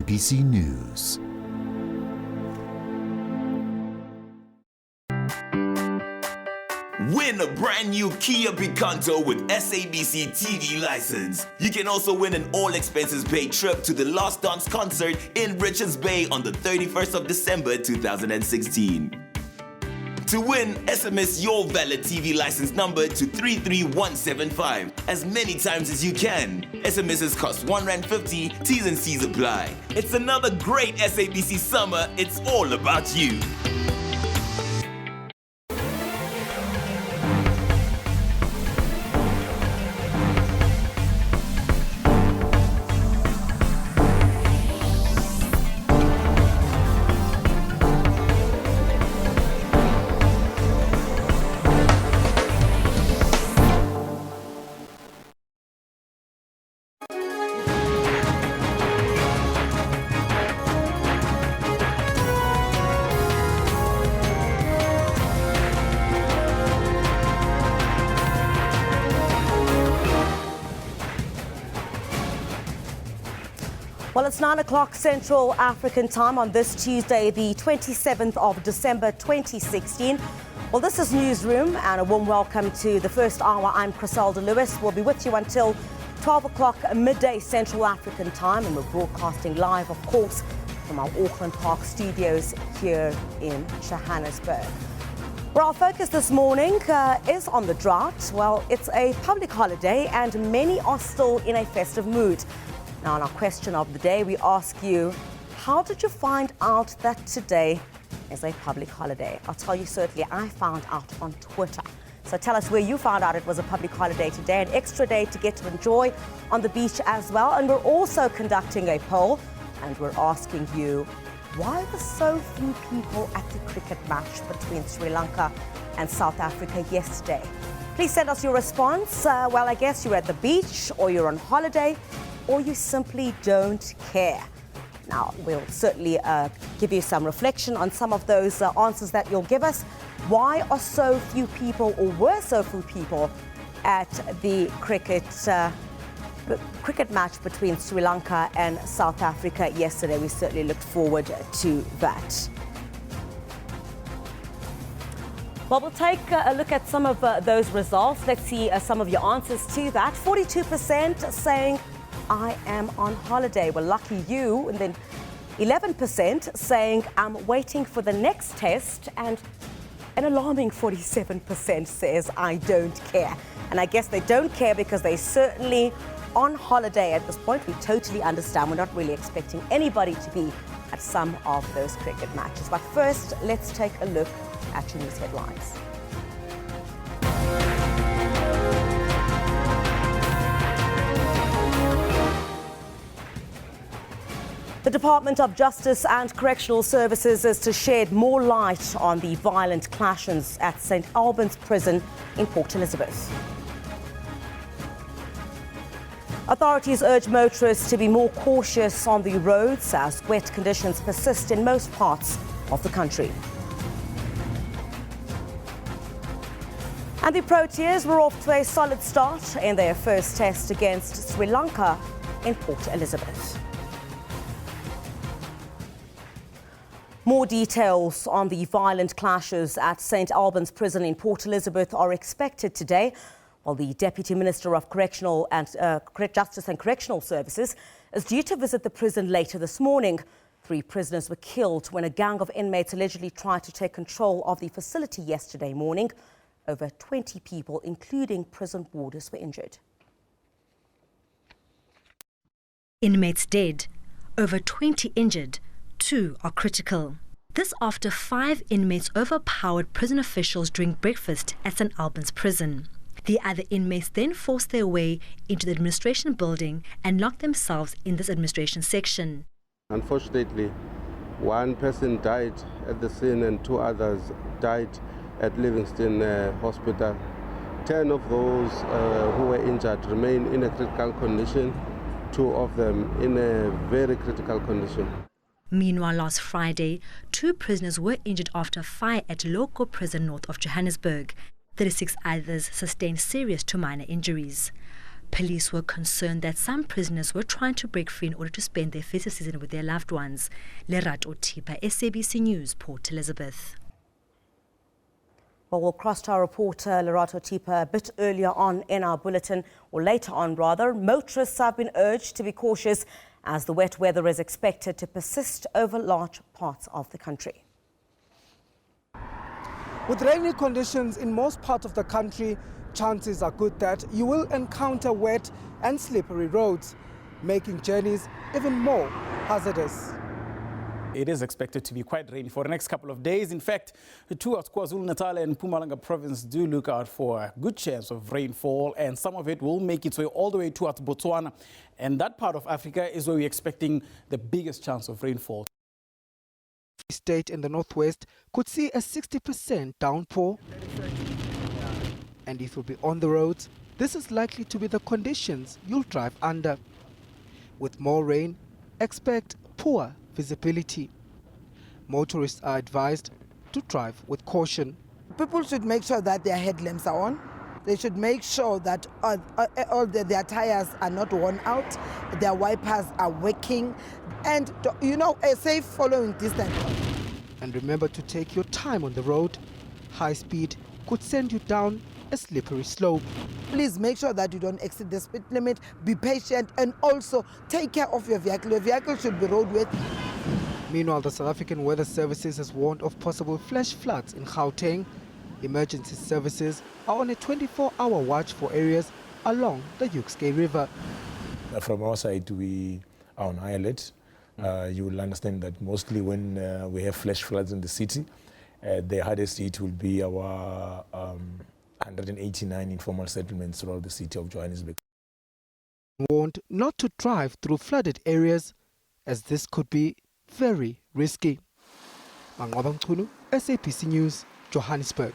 SABC News. Win a brand new Kia Picanto with SABC TV license. You can also win an all-expenses-paid trip to the Last Dance concert in Richards Bay on the 31st of December 2016. To win, SMS your valid TV license number to 33175 as many times as you can. SMSs cost R1.50, T's and C's apply. It's another great SABC summer. It's all about you. Well, it's 9 o'clock Central African time on this Tuesday, the 27th of December 2016. Well, this is Newsroom, and a warm welcome to the first hour. I'm Criselda Lewis. We'll be with you until 12 o'clock midday Central African time, and we're broadcasting live, of course, from our Auckland Park studios here in Johannesburg. Well, our focus this morning is on the drought. Well, it's a public holiday, and many are still in a festive mood. Now, on our question of the day, we ask you, how did you find out that today is a public holiday? I'll tell you, certainly, I found out on Twitter. So tell us where you found out it was a public holiday today, an extra day to get to enjoy on the beach as well. And we're also conducting a poll, and we're asking you, why were so few people at the cricket match between Sri Lanka and South Africa yesterday? Please send us your response. Well, I guess you're at the beach, or you're on holiday, or you simply don't care. Now, we'll certainly give you some reflection on some of those answers that you'll give us. Why are so few people, or were so few people, at the cricket match between Sri Lanka and South Africa yesterday? We certainly looked forward to that. Well, we'll take a look at some of those results. Let's see some of your answers to that. 42% saying, I am on holiday. Well, lucky you. And then 11% saying, I'm waiting for the next test. And an alarming 47% says, I don't care. And I guess they don't care because they're certainly on holiday at this point. We totally understand. We're not really expecting anybody to be at some of those cricket matches. But first, let's take a look at your news headlines. The Department of Justice and Correctional Services is to shed more light on the violent clashes at St. Alban's prison in Port Elizabeth. Authorities urge motorists to be more cautious on the roads as wet conditions persist in most parts of the country. And the Proteas were off to a solid start in their first test against Sri Lanka in Port Elizabeth. More details on the violent clashes at St. Alban's prison in Port Elizabeth are expected today, while the Deputy Minister of Correctional and Justice and Correctional Services is due to visit the prison later this morning. 3 prisoners were killed when a gang of inmates allegedly tried to take control of the facility yesterday morning. Over 20 people, including prison warders, were injured. Inmates dead, over 20 injured. 2 are critical. This after 5 inmates overpowered prison officials during breakfast at St. Albans prison. The other inmates then forced their way into the administration building and locked themselves in this administration section. Unfortunately, 1 person died at the scene and 2 others died at Livingston Hospital. 10 of those who were injured remain in a critical condition, 2 of them in a very critical condition. Meanwhile, last Friday, 2 prisoners were injured after a fire at a local prison north of Johannesburg. 36 others sustained serious to minor injuries. Police were concerned that some prisoners were trying to break free in order to spend their festive season with their loved ones. Lerato Tipa, SABC News, Port Elizabeth. Well, we'll cross to our reporter Lerato Tipa a bit earlier on in our bulletin, or later on rather. Motorists have been urged to be cautious as the wet weather is expected to persist over large parts of the country. With rainy conditions in most parts of the country, chances are good that you will encounter wet and slippery roads, making journeys even more hazardous. It is expected to be quite rainy for the next couple of days. In fact, towards KwaZulu-Natal and Mpumalanga province do look out for a good chance of rainfall, and some of it will make its way all the way towards Botswana. And that part of Africa is where we're expecting the biggest chance of rainfall. The state in the northwest could see a 60% downpour. And if you'll be on the roads, this is likely to be the conditions you'll drive under. With more rain, expect poor visibility. Motorists are advised to drive with caution. People should make sure that their headlamps are on. They should make sure that their tires are not worn out, their wipers are working, and a safe following distance. And remember to take your time on the road. High speed could send you down a slippery slope. Please make sure that you don't exceed the speed limit, be patient, and also take care of your vehicle. Your vehicle should be roadworthy. Meanwhile, the South African Weather Services has warned of possible flash floods in Gauteng. Emergency services are on a 24-hour watch for areas along the Ukskay River. From our side, we are on high alert. You will understand that mostly when we have flash floods in the city, the hardest hit will be our 189 informal settlements throughout the city of Johannesburg. Warned not to drive through flooded areas, as this could be very risky. Mangwaba Mchunu, SABC News, Johannesburg.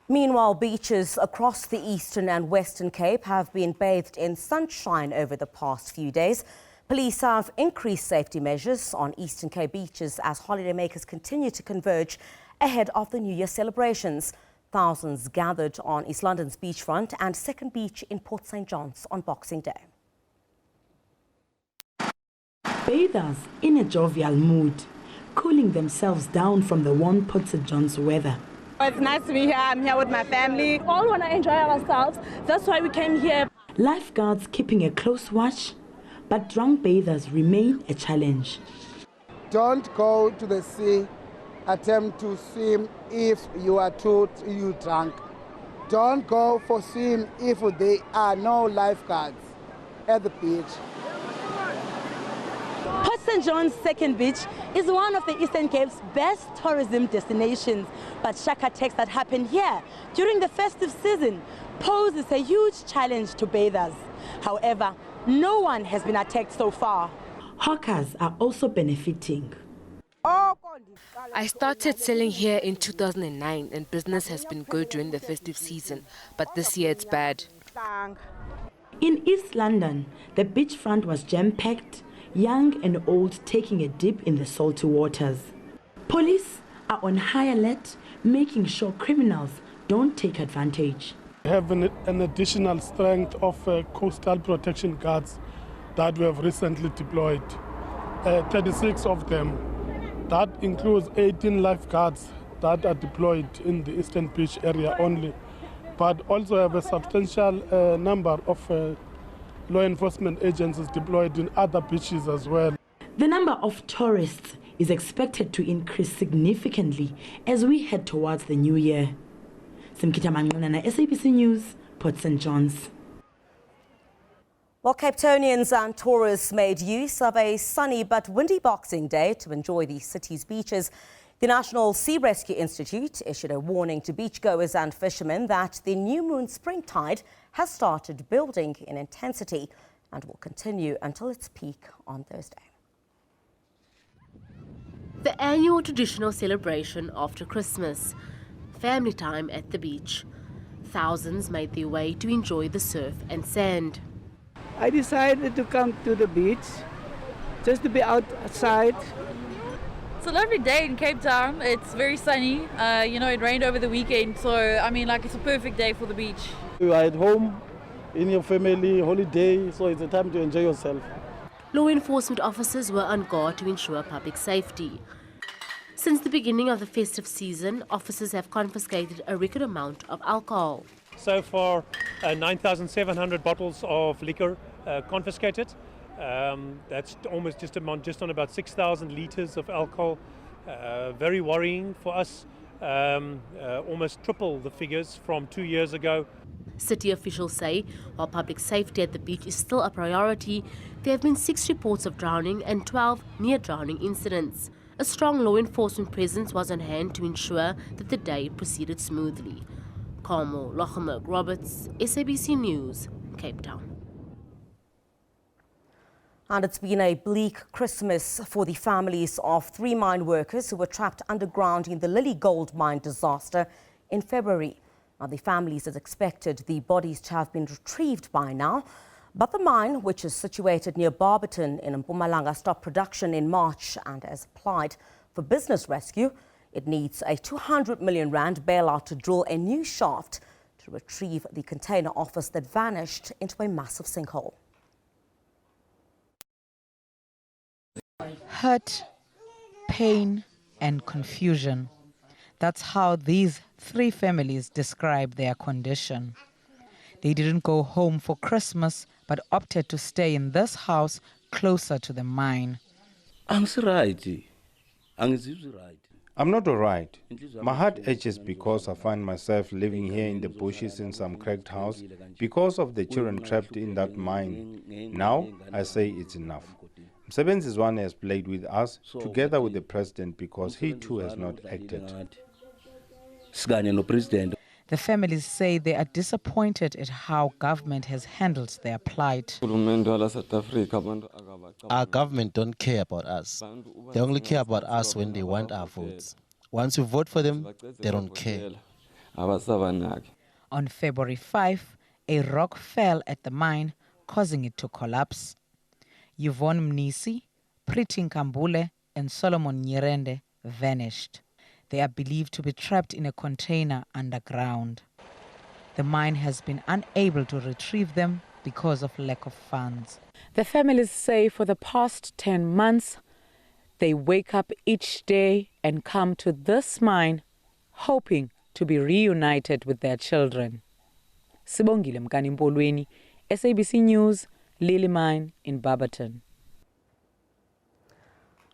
Meanwhile, beaches across the Eastern and Western Cape have been bathed in sunshine over the past few days. Police have increased safety measures on Eastern Cape beaches as holidaymakers continue to converge ahead of the New Year celebrations. Thousands gathered on East London's beachfront and Second Beach in Port St. John's on Boxing Day. Bathers in a jovial mood, cooling themselves down from the warm Port St. John's weather. It's nice to be here. I'm here with my family. We all want to enjoy ourselves. That's why we came here. Lifeguards keeping a close watch, but drunk bathers remain a challenge. Don't go to the sea, attempt to swim if you are too drunk. Don't go for swim if there are no lifeguards at the beach. Port St. John's Second Beach is one of the Eastern Cape's best tourism destinations, but shark attacks that happen here during the festive season poses a huge challenge to bathers. However, no one has been attacked so far. Hawkers are also benefiting. I started selling here in 2009 and business has been good during the festive season, but this year it's bad. In East London, the beachfront was jam-packed, young and old taking a dip in the salty waters. Police are on high alert, making sure criminals don't take advantage. We have an additional strength of coastal protection guards that we have recently deployed, 36 of them. That includes 18 lifeguards that are deployed in the Eastern Beach area only, but also have a substantial number of law enforcement agencies deployed in other beaches as well. The number of tourists is expected to increase significantly as we head towards the new year. Simkita Mangunana, SABC News, Port St. John's. Well, Cape Townians and tourists made use of a sunny but windy Boxing Day to enjoy the city's beaches. The National Sea Rescue Institute issued a warning to beachgoers and fishermen that the new moon spring tide has started building in intensity and will continue until its peak on Thursday. The annual traditional celebration after Christmas, family time at the beach. Thousands made their way to enjoy the surf and sand. I decided to come to the beach just to be outside. It's a lovely day in Cape Town. It's very sunny. It rained over the weekend, so it's a perfect day for the beach. You are at home, in your family, holiday, so it's a time to enjoy yourself. Law enforcement officers were on guard to ensure public safety. Since the beginning of the festive season, officers have confiscated a record amount of alcohol. So far, 9,700 bottles of liquor confiscated. That's almost just on about 6,000 litres of alcohol. Very worrying for us. Almost triple the figures from 2 years ago. City officials say while public safety at the beach is still a priority, there have been 6 reports of drowning and 12 near-drowning incidents. A strong law enforcement presence was on hand to ensure that the day proceeded smoothly. Carmel Lochemerk-Roberts, SABC News, Cape Town. And it's been a bleak Christmas for the families of 3 mine workers who were trapped underground in the Lily Gold mine disaster in February. Now, the families had expected the bodies to have been retrieved by now, but the mine, which is situated near Barberton in Mpumalanga, stopped production in March and has applied for business rescue. It needs a 200 million rand bailout to drill a new shaft to retrieve the container office that vanished into a massive sinkhole. Hurt, pain, and confusion. That's how these 3 families describe their condition. They didn't go home for Christmas, but opted to stay in this house closer to the mine. I'm not all right. My heart aches because I find myself living here in the bushes in some cracked house because of the children trapped in that mine. Now I say it's enough. Miscellaneous has played with us together with the president because he too has not acted. The families say they are disappointed at how government has handled their plight. Our government don't care about us. They only care about us when they want our votes. Once we vote for them, they don't care. On February 5, a rock fell at the mine, causing it to collapse. Yvonne Mnisi, Priti Nkambule, and Solomon Nyirende vanished. They are believed to be trapped in a container underground. The mine has been unable to retrieve them because of lack of funds. The families say for the past 10 months, they wake up each day and come to this mine hoping to be reunited with their children. Sibongile Mkanimpolweni, SABC News, Lily Mine in Barberton.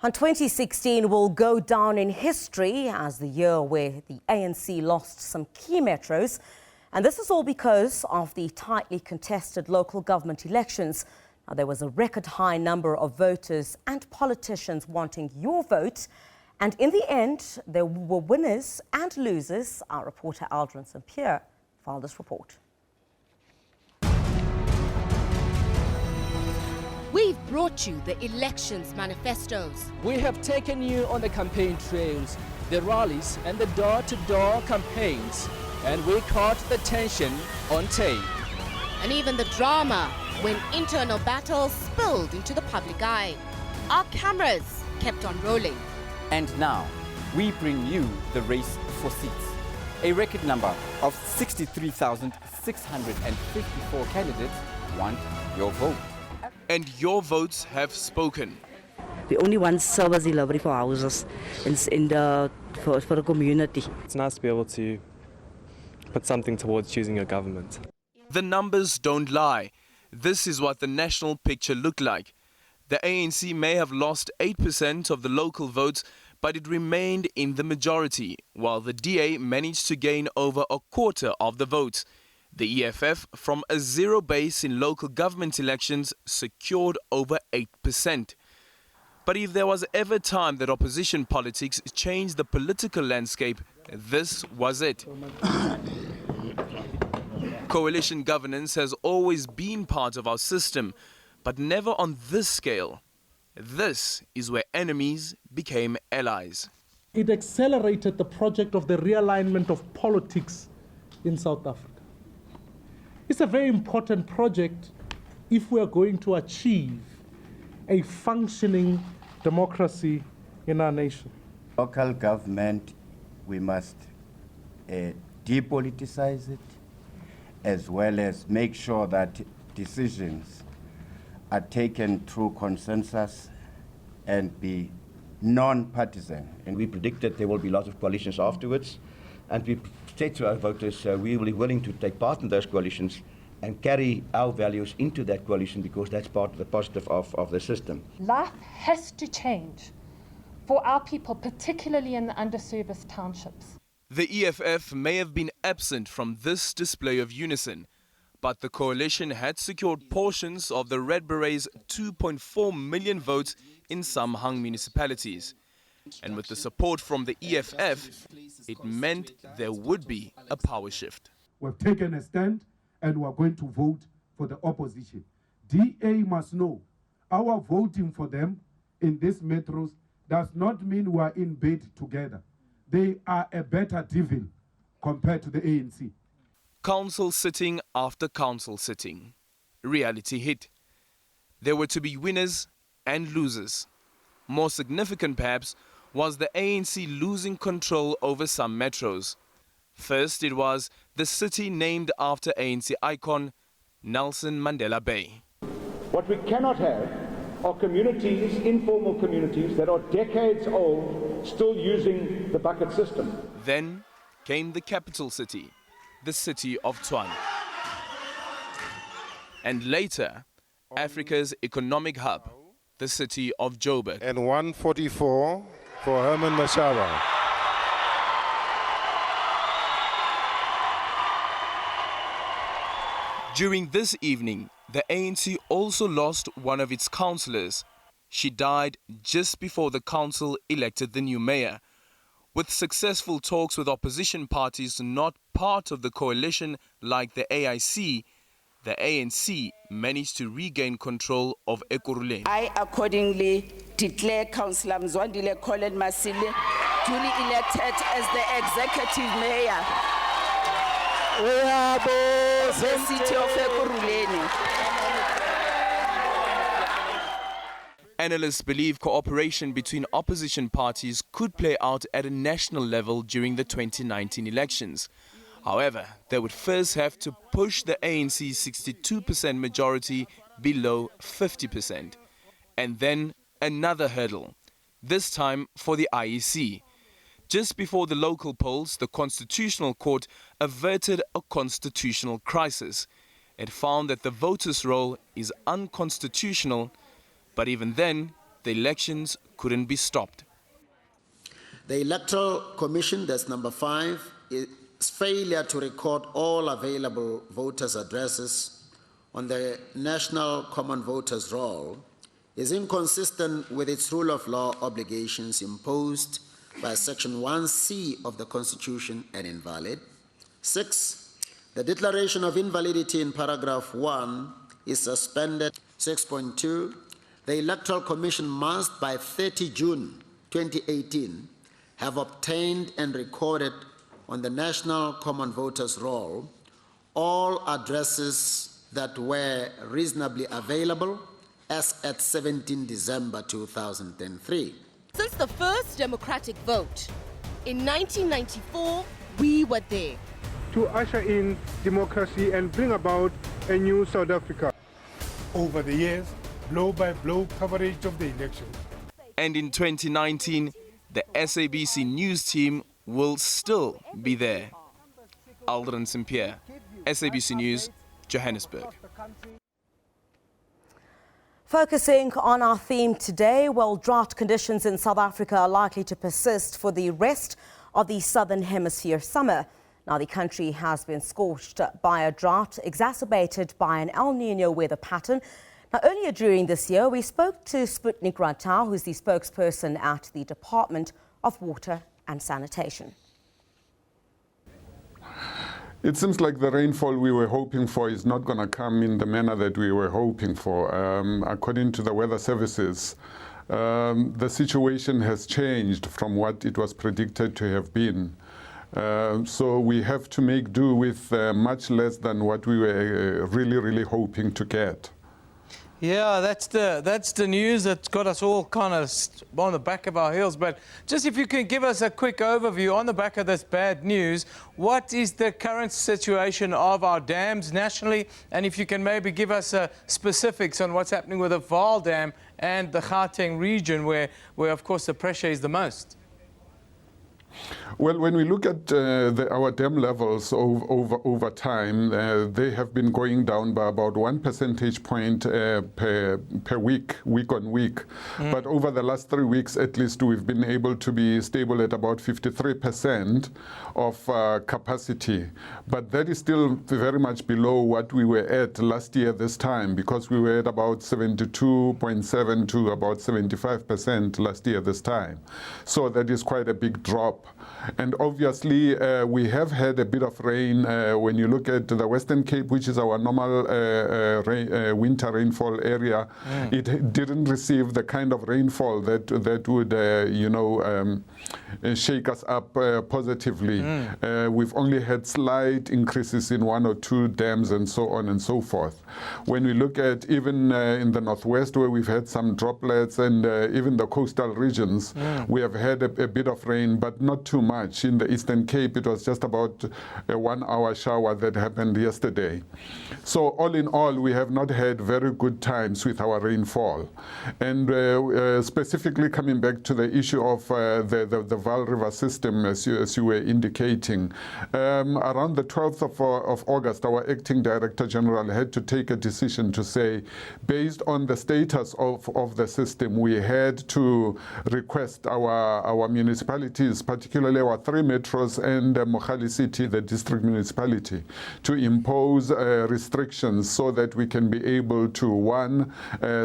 And 2016 will go down in history as the year where the ANC lost some key metros. And this is all because of the tightly contested local government elections. Now, there was a record high number of voters and politicians wanting your vote. And in the end, there were winners and losers. Our reporter Alban St. Pierre filed this report. We've brought you the elections manifestos. We have taken you on the campaign trails, the rallies and the door-to-door campaigns, and we caught the tension on tape. And even the drama when internal battles spilled into the public eye. Our cameras kept on rolling. And now, we bring you the race for seats. A record number of 63,654 candidates want your vote. And your votes have spoken. We only want service delivery for houses for the community. It's nice to be able to put something towards choosing your government. The numbers don't lie. This is what the national picture looked like. The ANC may have lost 8% of the local votes, but it remained in the majority, while the DA managed to gain over a quarter of the votes. The EFF, from a zero base in local government elections, secured over 8%. But if there was ever time that opposition politics changed the political landscape, this was it. Coalition governance has always been part of our system, but never on this scale. This is where enemies became allies. It accelerated the project of the realignment of politics in South Africa. It's a very important project if we are going to achieve a functioning democracy in our nation. Local government, we must depoliticize it as well as make sure that decisions are taken through consensus and be non-partisan. And we predict that there will be lots of coalitions afterwards, and we said to our voters we will be willing to take part in those coalitions and carry our values into that coalition, because that's part of the positive of the system. Life has to change for our people, particularly in the underserviced townships. The EFF may have been absent from this display of unison, but the coalition had secured portions of the Red Berets' 2.4 million votes in some hung municipalities. And with the support from the EFF, it meant there would be a power shift. We've taken a stand and we're going to vote for the opposition. DA must know our voting for them in these metros does not mean we're in bed together. They are a better devil compared to the ANC. Council sitting after council sitting. Reality hit. There were to be winners and losers. More significant perhaps was the ANC losing control over some metros. First, it was the city named after ANC icon Nelson Mandela Bay. What we cannot have are communities, informal communities, that are decades old, still using the bucket system. Then came the capital city, the city of Tshwane. And later, Africa's economic hub, the city of Joburg. And 144 for Herman Mashaba. During this evening, the ANC also lost one of its councillors. She died just before the council elected the new mayor. With successful talks with opposition parties not part of the coalition like the AIC, the ANC managed to regain control of Ekurhuleni. I accordingly declare Councillor Mzwandile Colin Masile duly elected as the executive mayor of the city of Ekurhuleni. Analysts believe cooperation between opposition parties could play out at a national level during the 2019 elections. However, they would first have to push the ANC's 62% majority below 50%. And then another hurdle, this time for the IEC. Just before the local polls, the Constitutional Court averted a constitutional crisis. It found that the voters' roll is unconstitutional, but even then, the elections couldn't be stopped. The Electoral Commission, that's number 5, its failure to record all available voters' addresses on the National Common Voters Roll is inconsistent with its rule of law obligations imposed by Section 1C of the Constitution and invalid. 6, the declaration of invalidity in paragraph 1 is suspended. 6.2, the Electoral Commission must, by 30 June 2018, have obtained and recorded on the National Common Voters Roll all addresses that were reasonably available as at 17 December 2003. Since the first democratic vote in 1994, we were there. To usher in democracy and bring about a new South Africa. Over the years, blow-by-blow coverage of the election. And in 2019, the SABC News team will still be there. Alban St. Pierre, SABC News, Johannesburg. Focusing on our theme today, well, drought conditions in South Africa are likely to persist for the rest of the Southern Hemisphere summer. Now, the country has been scorched by a drought exacerbated by an El Niño weather pattern. Now, earlier during this year, we spoke to Sputnik Ratau, who's the spokesperson at the Department of Water and Sanitation. It seems like the rainfall we were hoping for is not going to come in the manner that we were hoping for. According to the weather services, the situation has changed from what it was predicted to have been. So we have to make do with much less than what we were really hoping to get. Yeah, that's the news that's got us all kind of on the back of our heels. But just if you can give us a quick overview on the back of this bad news, what is the current situation of our dams nationally? And if you can maybe give us specifics on what's happening with the Vaal Dam and the Gauteng region where of course the pressure is the most. Well, when we look at our dam levels over time, they have been going down by about 1 percentage point per week on week. But over the last 3 weeks, at least, we've been able to be stable at about 53% of capacity. But that is still very much below what we were at last year this time, because we were at about 72.7 to about 75% last year this time. So that is quite a big drop. And obviously, we have had a bit of rain. When you look at the Western Cape, which is our normal winter rainfall area, it didn't receive the kind of rainfall that would, shake us up positively. We've only had slight increases in 1 or 2 dams and so on and so forth. When we look at even in the northwest, where we've had some droplets, and even the coastal regions, we have had a bit of rain, but not too much. In the Eastern Cape, it was just about a 1-hour shower that happened yesterday. So all in all, we have not had very good times with our rainfall. And specifically coming back to the issue of the Vaal River system, as you were indicating, around the 12th of August, our acting Director General had to take a decision to say, based on the status of the system, we had to request our municipalities, particularly our 3 metros and Mogale City, the district municipality, to impose restrictions so that we can be able to, one,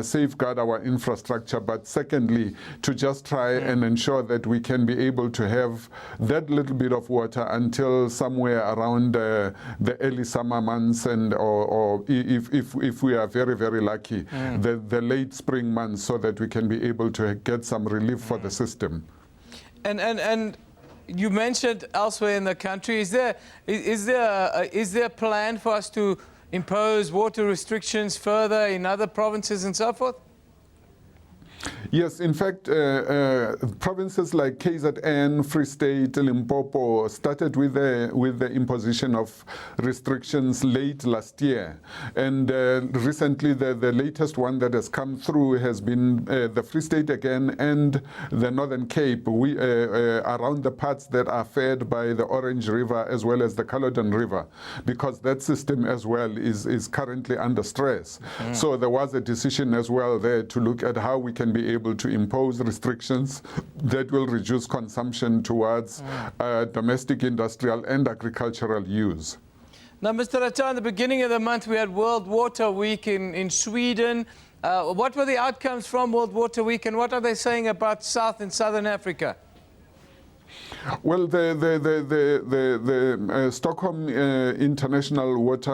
safeguard our infrastructure, but secondly, to just try and ensure that we can be able to have that little bit of water until somewhere around the early summer months, and or if we are very, very lucky, the late spring months, so that we can be able to get some relief for the system. And you mentioned elsewhere in the country, is there a plan for us to impose water restrictions further in other provinces and so forth? Yes, in fact, provinces like KZN, Free State, Limpopo started with the imposition of restrictions late last year. And recently, the latest one that has come through has been the Free State again and the Northern Cape, around the parts that are fed by the Orange River as well as the Caledon River, because that system as well is currently under stress. So there was a decision as well there to look at how we can be able to impose restrictions that will reduce consumption towards domestic, industrial and agricultural use. Now, Mr. Ratau, in the beginning of the month, we had World Water Week in Sweden. What were the outcomes from World Water Week, and what are they saying about South and Southern Africa? Well, the Stockholm International Water,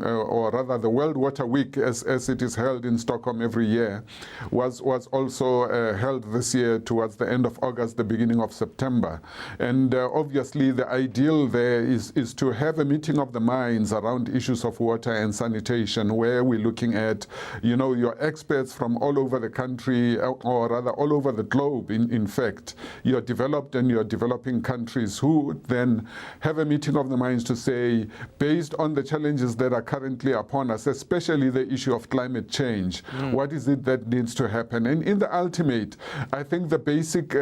or rather the World Water Week, as it is held in Stockholm every year, was also held this year towards the end of August, the beginning of September. And obviously the ideal there is to have a meeting of the minds around issues of water and sanitation, where we're looking at, your experts from all over the country, or rather all over the globe, in fact, your developed and your developing countries, who then have a meeting of the minds to say, based on the challenges that are currently upon us, especially the issue of climate change, what is it that needs to happen? And in the ultimate, I think the basic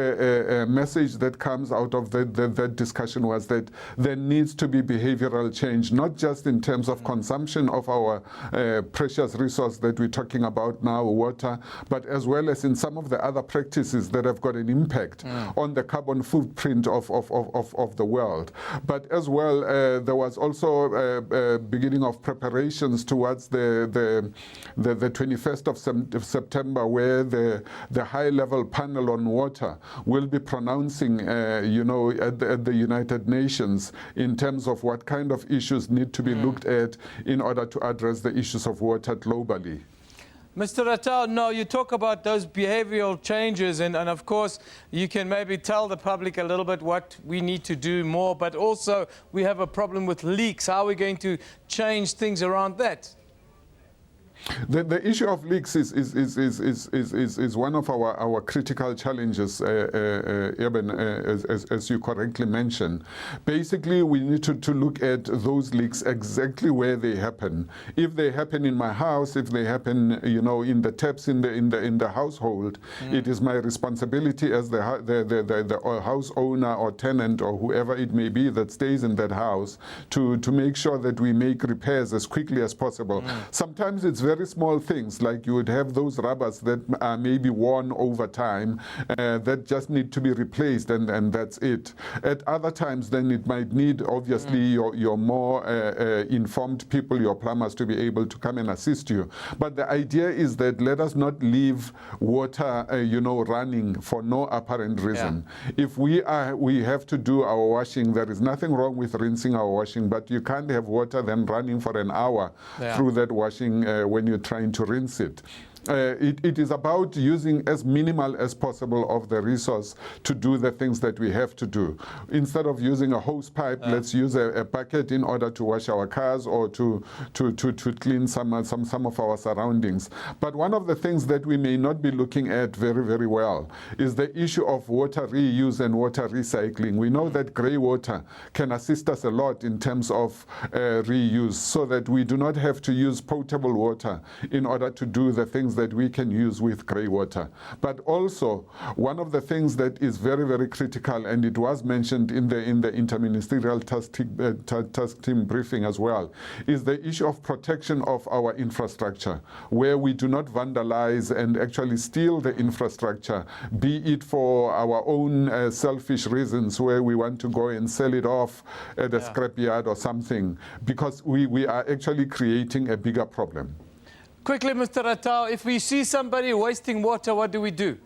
message that comes out of that discussion was that there needs to be behavioral change, not just in terms of consumption of our precious resource that we're talking about now, water, but as well as in some of the other practices that have got an impact on the carbon footprint of the world. But as well, there was also a beginning of preparations towards the 21st of September, where the high-level panel on water will be pronouncing, at the United Nations in terms of what kind of issues need to be looked at in order to address the issues of water globally. Mr. Ratau, no, you talk about those behavioral changes, and of course you can maybe tell the public a little bit what we need to do more, but also we have a problem with leaks. How are we going to change things around that? The issue of leaks is one of our critical challenges, Alban, as you correctly mentioned. Basically, we need to look at those leaks exactly where they happen. If they happen in my house, if they happen, in the taps in the household, it is my responsibility as the house owner or tenant or whoever it may be that stays in that house to make sure that we make repairs as quickly as possible. Sometimes it's very small things, like you would have those rubbers that are maybe worn over time that just need to be replaced, and that's it. At other times, then it might need, obviously, your more informed people, your plumbers, to be able to come and assist you. But the idea is that let us not leave water, running for no apparent reason. If we have to do our washing, there is nothing wrong with rinsing our washing, but you can't have water then running for an hour through that washing when you're trying to rinse it. It is about using as minimal as possible of the resource to do the things that we have to do. Instead of using a hose pipe, let's use a bucket in order to wash our cars or to clean some of our surroundings. But one of the things that we may not be looking at very, very well is the issue of water reuse and water recycling. We know that grey water can assist us a lot in terms of reuse, so that we do not have to use potable water in order to do the things that we can use with grey water. But also, one of the things that is very, very critical, and it was mentioned in the interministerial task team briefing as well, is the issue of protection of our infrastructure, where we do not vandalize and actually steal the infrastructure, be it for our own selfish reasons, where we want to go and sell it off at a scrapyard or something, because we are actually creating a bigger problem. Quickly, Mr. Ratau, if we see somebody wasting water, what do we do?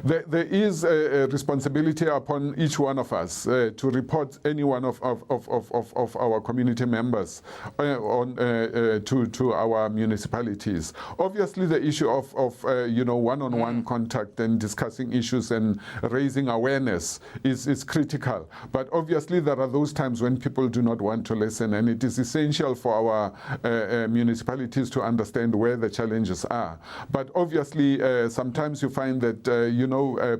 There is a responsibility upon each one of us to report any one of our community members to our municipalities. Obviously, the issue of one-on-one contact and discussing issues and raising awareness is critical. But obviously, there are those times when people do not want to listen, and it is essential for our municipalities to understand where the challenges are. But obviously, sometimes you find that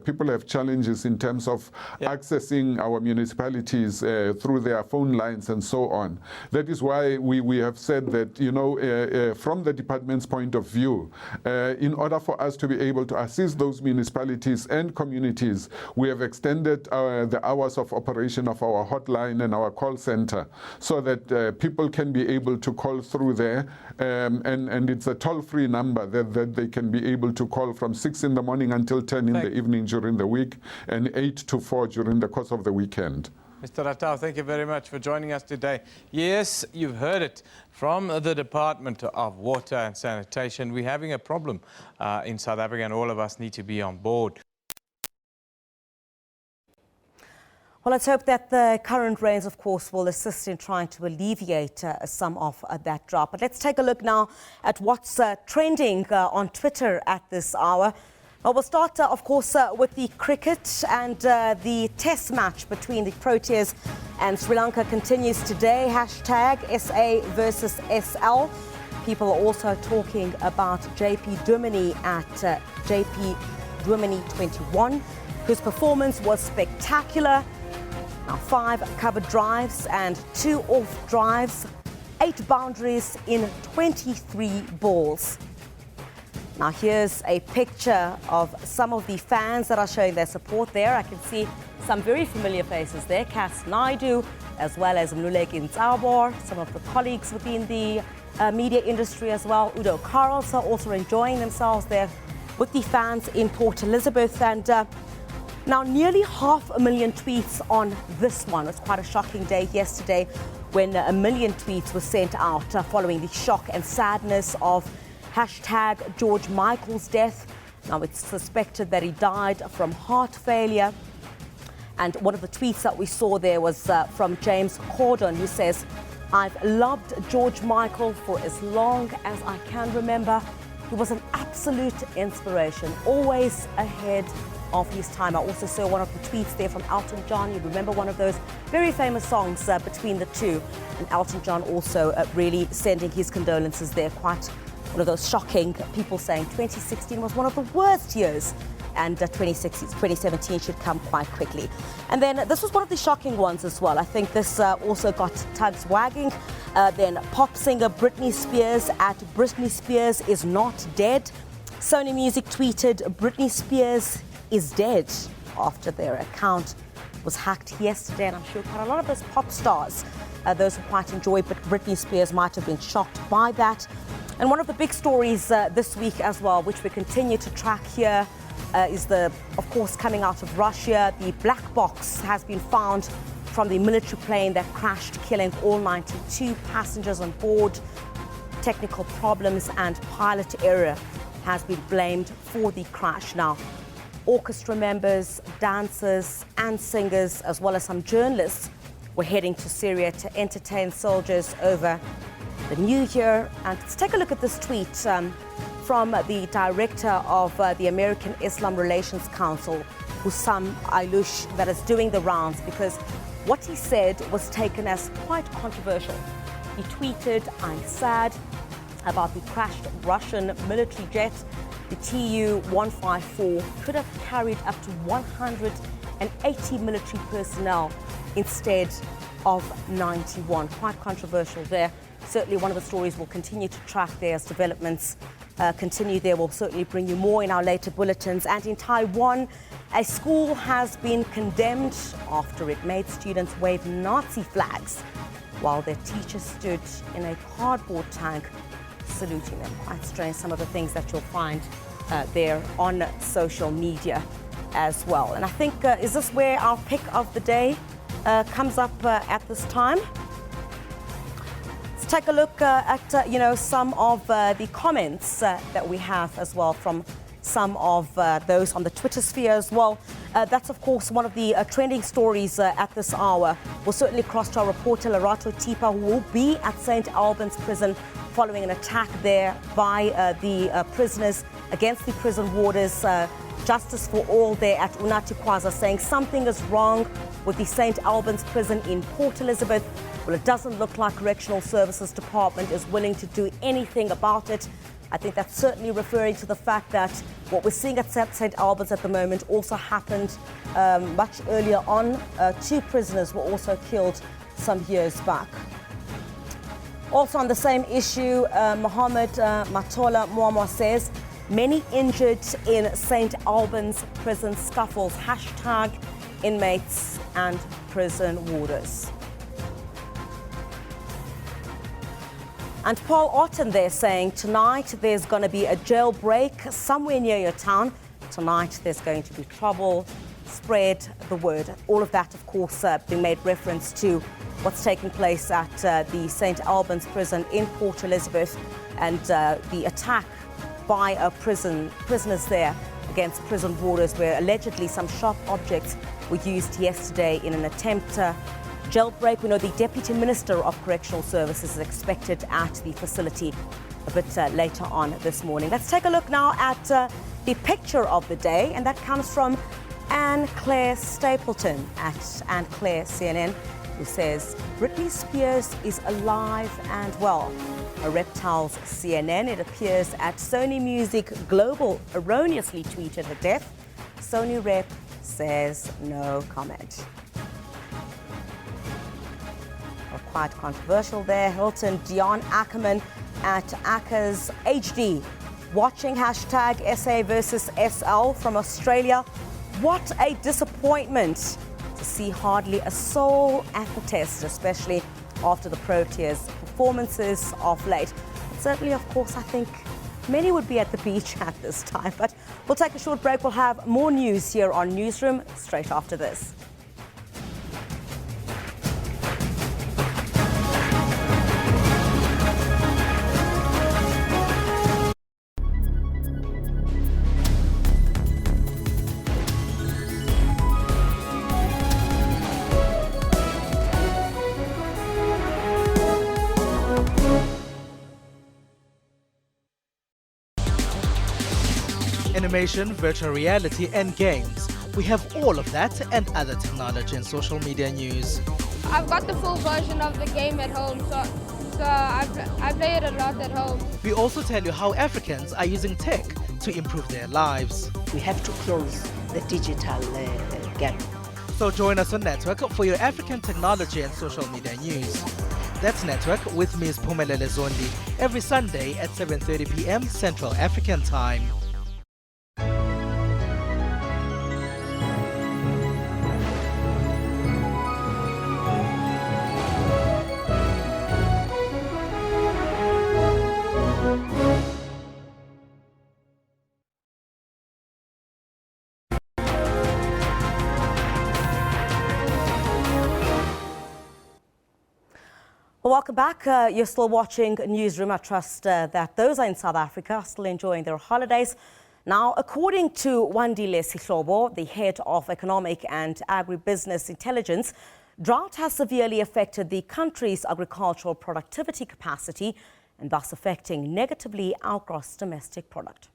people have challenges in terms of accessing our municipalities through their phone lines and so on. That is why we have said that, from the department's point of view, in order for us to be able to assist those municipalities and communities, we have extended the hours of operation of our hotline and our call center, so that people can be able to call through there, and it's a toll-free number that they can be able to call from 6 in the morning until 10 in the evening during the week, and 8 to 4 during the course of the weekend. Mr. Ratau, thank you very much for joining us today. Yes, you've heard it from the Department of Water and Sanitation. We're having a problem in South Africa, and all of us need to be on board. Well, let's hope that the current rains, of course, will assist in trying to alleviate some of that drought. But let's take a look now at what's trending on Twitter at this hour. Well, we'll start, of course, with the cricket, and the test match between the Proteas and Sri Lanka continues today. Hashtag SA versus SL. People are also talking about JP Duminy at JP Duminy 21, whose performance was spectacular. Now 5 covered drives and 2 off drives, 8 boundaries in 23 balls. Now here's a picture of some of the fans that are showing their support there. I can see some very familiar faces there. Cass Naidu, as well as Mluleki Ntsabor, some of the colleagues within the media industry as well. Udo Karls are also enjoying themselves there with the fans in Port Elizabeth. And now nearly 500,000 tweets on this one. It's quite a shocking day yesterday when 1 million tweets were sent out following the shock and sadness of hashtag George Michael's death. Now it's suspected that he died from heart failure. And one of the tweets that we saw there was from James Corden, who says, "I've loved George Michael for as long as I can remember. He was an absolute inspiration, always ahead of his time. I also saw one of the tweets there from Elton John. You remember one of those very famous songs between the two. And Elton John also really sending his condolences there. Quite one of those shocking people saying 2016 was one of the worst years. And 2017 should come quite quickly. And then this was one of the shocking ones as well. I think this also got tugs wagging. Then pop singer Britney Spears at Britney Spears is not dead. Sony Music tweeted Britney Spears is dead after their account was hacked yesterday. And I'm sure quite a lot of those pop stars, those who quite enjoyed, but Britney Spears might have been shocked by that. And one of the big stories this week as well, which we continue to track here, is of course, coming out of Russia. The black box has been found from the military plane that crashed, killing all 92 passengers on board. Technical problems and pilot error has been blamed for the crash. Now, orchestra members, dancers and singers, as well as some journalists, were heading to Syria to entertain soldiers over the new year. And let's take a look at this tweet from the director of the American Islam Relations Council, Hussam Aylush, that is doing the rounds, because what he said was taken as quite controversial. He tweeted, "I'm sad about the crashed Russian military jet. The Tu-154 could have carried up to 180 military personnel instead of 91. Quite controversial there. Certainly one of the stories we'll continue to track there as developments continue there. We'll certainly bring you more in our later bulletins. And in Taiwan, a school has been condemned after it made students wave Nazi flags while their teachers stood in a cardboard tank saluting them. Quite strange, some of the things that you'll find there on social media as well. And I think, is this where our pick of the day comes up at this time? Let's take a look at, some of the comments that we have as well from some of those on the Twitter sphere as well. That's, of course, one of the trending stories at this hour. We'll certainly cross to our reporter, Lerato Tipa, who will be at St. Albans prison following an attack there by the prisoners against the prison warders. Justice for All there at Unatikwaza saying something is wrong with the St. Albans prison in Port Elizabeth. Well, it doesn't look like Correctional Services Department is willing to do anything about it. I think that's certainly referring to the fact that what we're seeing at St. Albans at the moment also happened much earlier on. 2 prisoners were also killed some years back. Also on the same issue, Mohammed Matola Mwamwa says, many injured in St. Albans prison scuffles. Hashtag inmates and prison warders. And Paul Otten there saying, tonight there's going to be a jailbreak somewhere near your town. Tonight there's going to be trouble. Spread the word. All of that, of course, being made reference to what's taking place at the St. Albans prison in Port Elizabeth and the attack by prisoners there against prison warders, where allegedly some sharp objects were used yesterday in an attempt to jailbreak. We know the Deputy Minister of Correctional Services is expected at the facility a bit later on this morning. Let's take a look now at the picture of the day, and that comes from Anne Claire Stapleton at Anne Claire CNN, who says, Britney Spears is alive and well. A Reptiles CNN, it appears at Sony Music Global erroneously tweeted her death. Sony rep says no comment. Quite controversial there. Hilton Dion Ackerman at Ackers HD, watching hashtag SA versus SL from Australia. What a disappointment to see hardly a soul at the test, especially after the Proteas' performances of late. But certainly, of course, I think many would be at the beach at this time. But we'll take a short break. We'll have more news here on Newsroom straight after this. animation, virtual reality and games. We have all of that and other technology and social media news. I've got the full version of the game at home, so I play it a lot at home. We also tell you how Africans are using tech to improve their lives. We have to close the digital gap. So join us on Network for your African technology and social media news. That's Network with Ms. Phumelele Zondi every Sunday at 7:30 p.m. Central African Time. Well, welcome back. You're still watching Newsroom. I trust that those are in South Africa are still enjoying their holidays. Now, according to Wandile Sihlobo, the head of Economic and Agribusiness Intelligence, drought has severely affected the country's agricultural productivity capacity and thus affecting negatively our gross domestic product.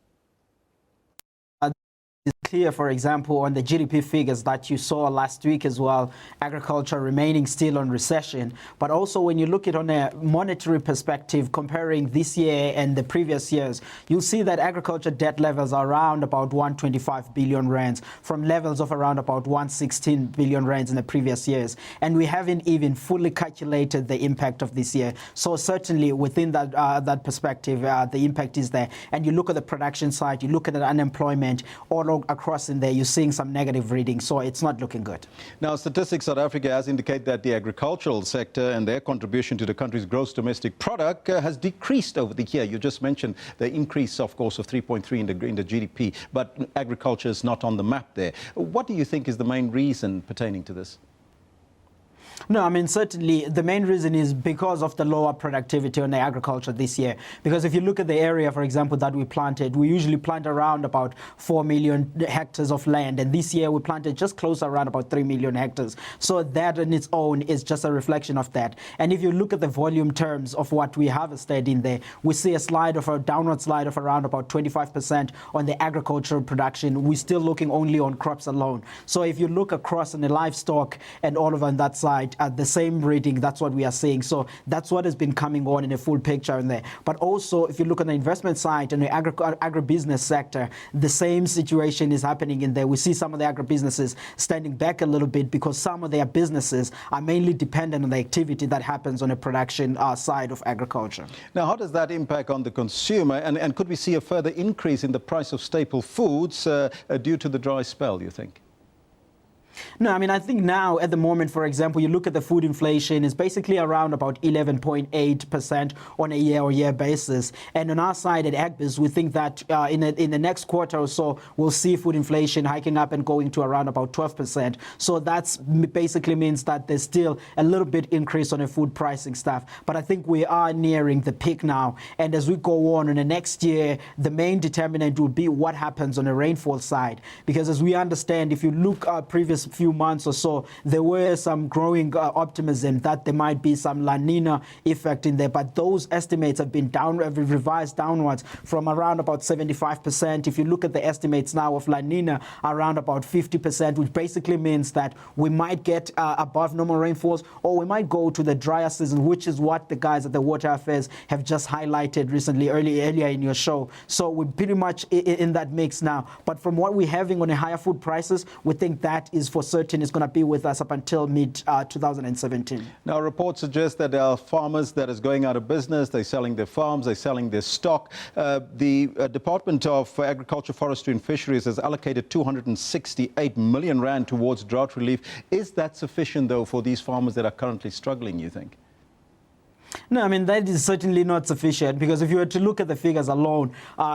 It's clear, for example, on the GDP figures that you saw last week as well, agriculture remaining still on recession. But also when you look at it on a monetary perspective, comparing this year and the previous years, you'll see that agriculture debt levels are around about 125 billion rands from levels of around about 116 billion rands in the previous years. And we haven't even fully calculated the impact of this year. So certainly within that, that perspective, the impact is there. And you look at the production side, you look at the unemployment, all across in there, you're seeing some negative readings, so it's not looking good. Now, Statistics South Africa has indicated that the agricultural sector and their contribution to the country's gross domestic product has decreased over the year. You just mentioned the increase, of course, of 3.3 in the GDP, but agriculture is not on the map there. What do you think is the main reason pertaining to this? No, I mean, certainly the main reason is because of the lower productivity on the agriculture this year. Because if you look at the area, for example, that we planted, we usually plant around about 4 million hectares of land. And this year we planted just close around about 3 million hectares. So that on its own is just a reflection of that. And if you look at the volume terms of what we harvested in there, we see a downward slide of around about 25% on the agricultural production. We're still looking only on crops alone. So if you look across on the livestock and all of on that side, at the same reading, that's what we are seeing. So that's what has been coming on in a full picture in there. But also, if you look on the investment side and the agribusiness sector, the same situation is happening in there. We see some of the agribusinesses standing back a little bit because some of their businesses are mainly dependent on the activity that happens on the production side of agriculture. Now, how does that impact on the consumer? And could we see a further increase in the price of staple foods due to the dry spell, you think? No, I mean, I think now at the moment, for example, you look at the food inflation is basically around about 11.8% on a year-on-year basis. And on our side at Agbiz, we think that in the next quarter or so, we'll see food inflation hiking up and going to around about 12%. So that's basically means that there's still a little bit increase on the food pricing stuff. But I think we are nearing the peak now. And as we go on in the next year, the main determinant will be what happens on the rainfall side. Because as we understand, if you look at previous few months or so, there were some growing optimism that there might be some La Nina effect in there, but those estimates have been revised downwards from around about 75%. If you look at the estimates now of La Nina, around about 50%, which basically means that we might get above normal rainfalls, or we might go to the drier season, which is what the guys at the Water Affairs have just highlighted recently, earlier in your show. So we're pretty much in that mix now. But from what we're having on the higher food prices, we think that is for certain is going to be with us up until mid-2017. Now, reports suggest that there are farmers that is going out of business. They're selling their farms, they're selling their stock. The Department of Agriculture, Forestry and Fisheries has allocated 268 million rand towards drought relief. Is that sufficient, though, for these farmers that are currently struggling, you think? No, I mean, that is certainly not sufficient, because if you were to look at the figures alone,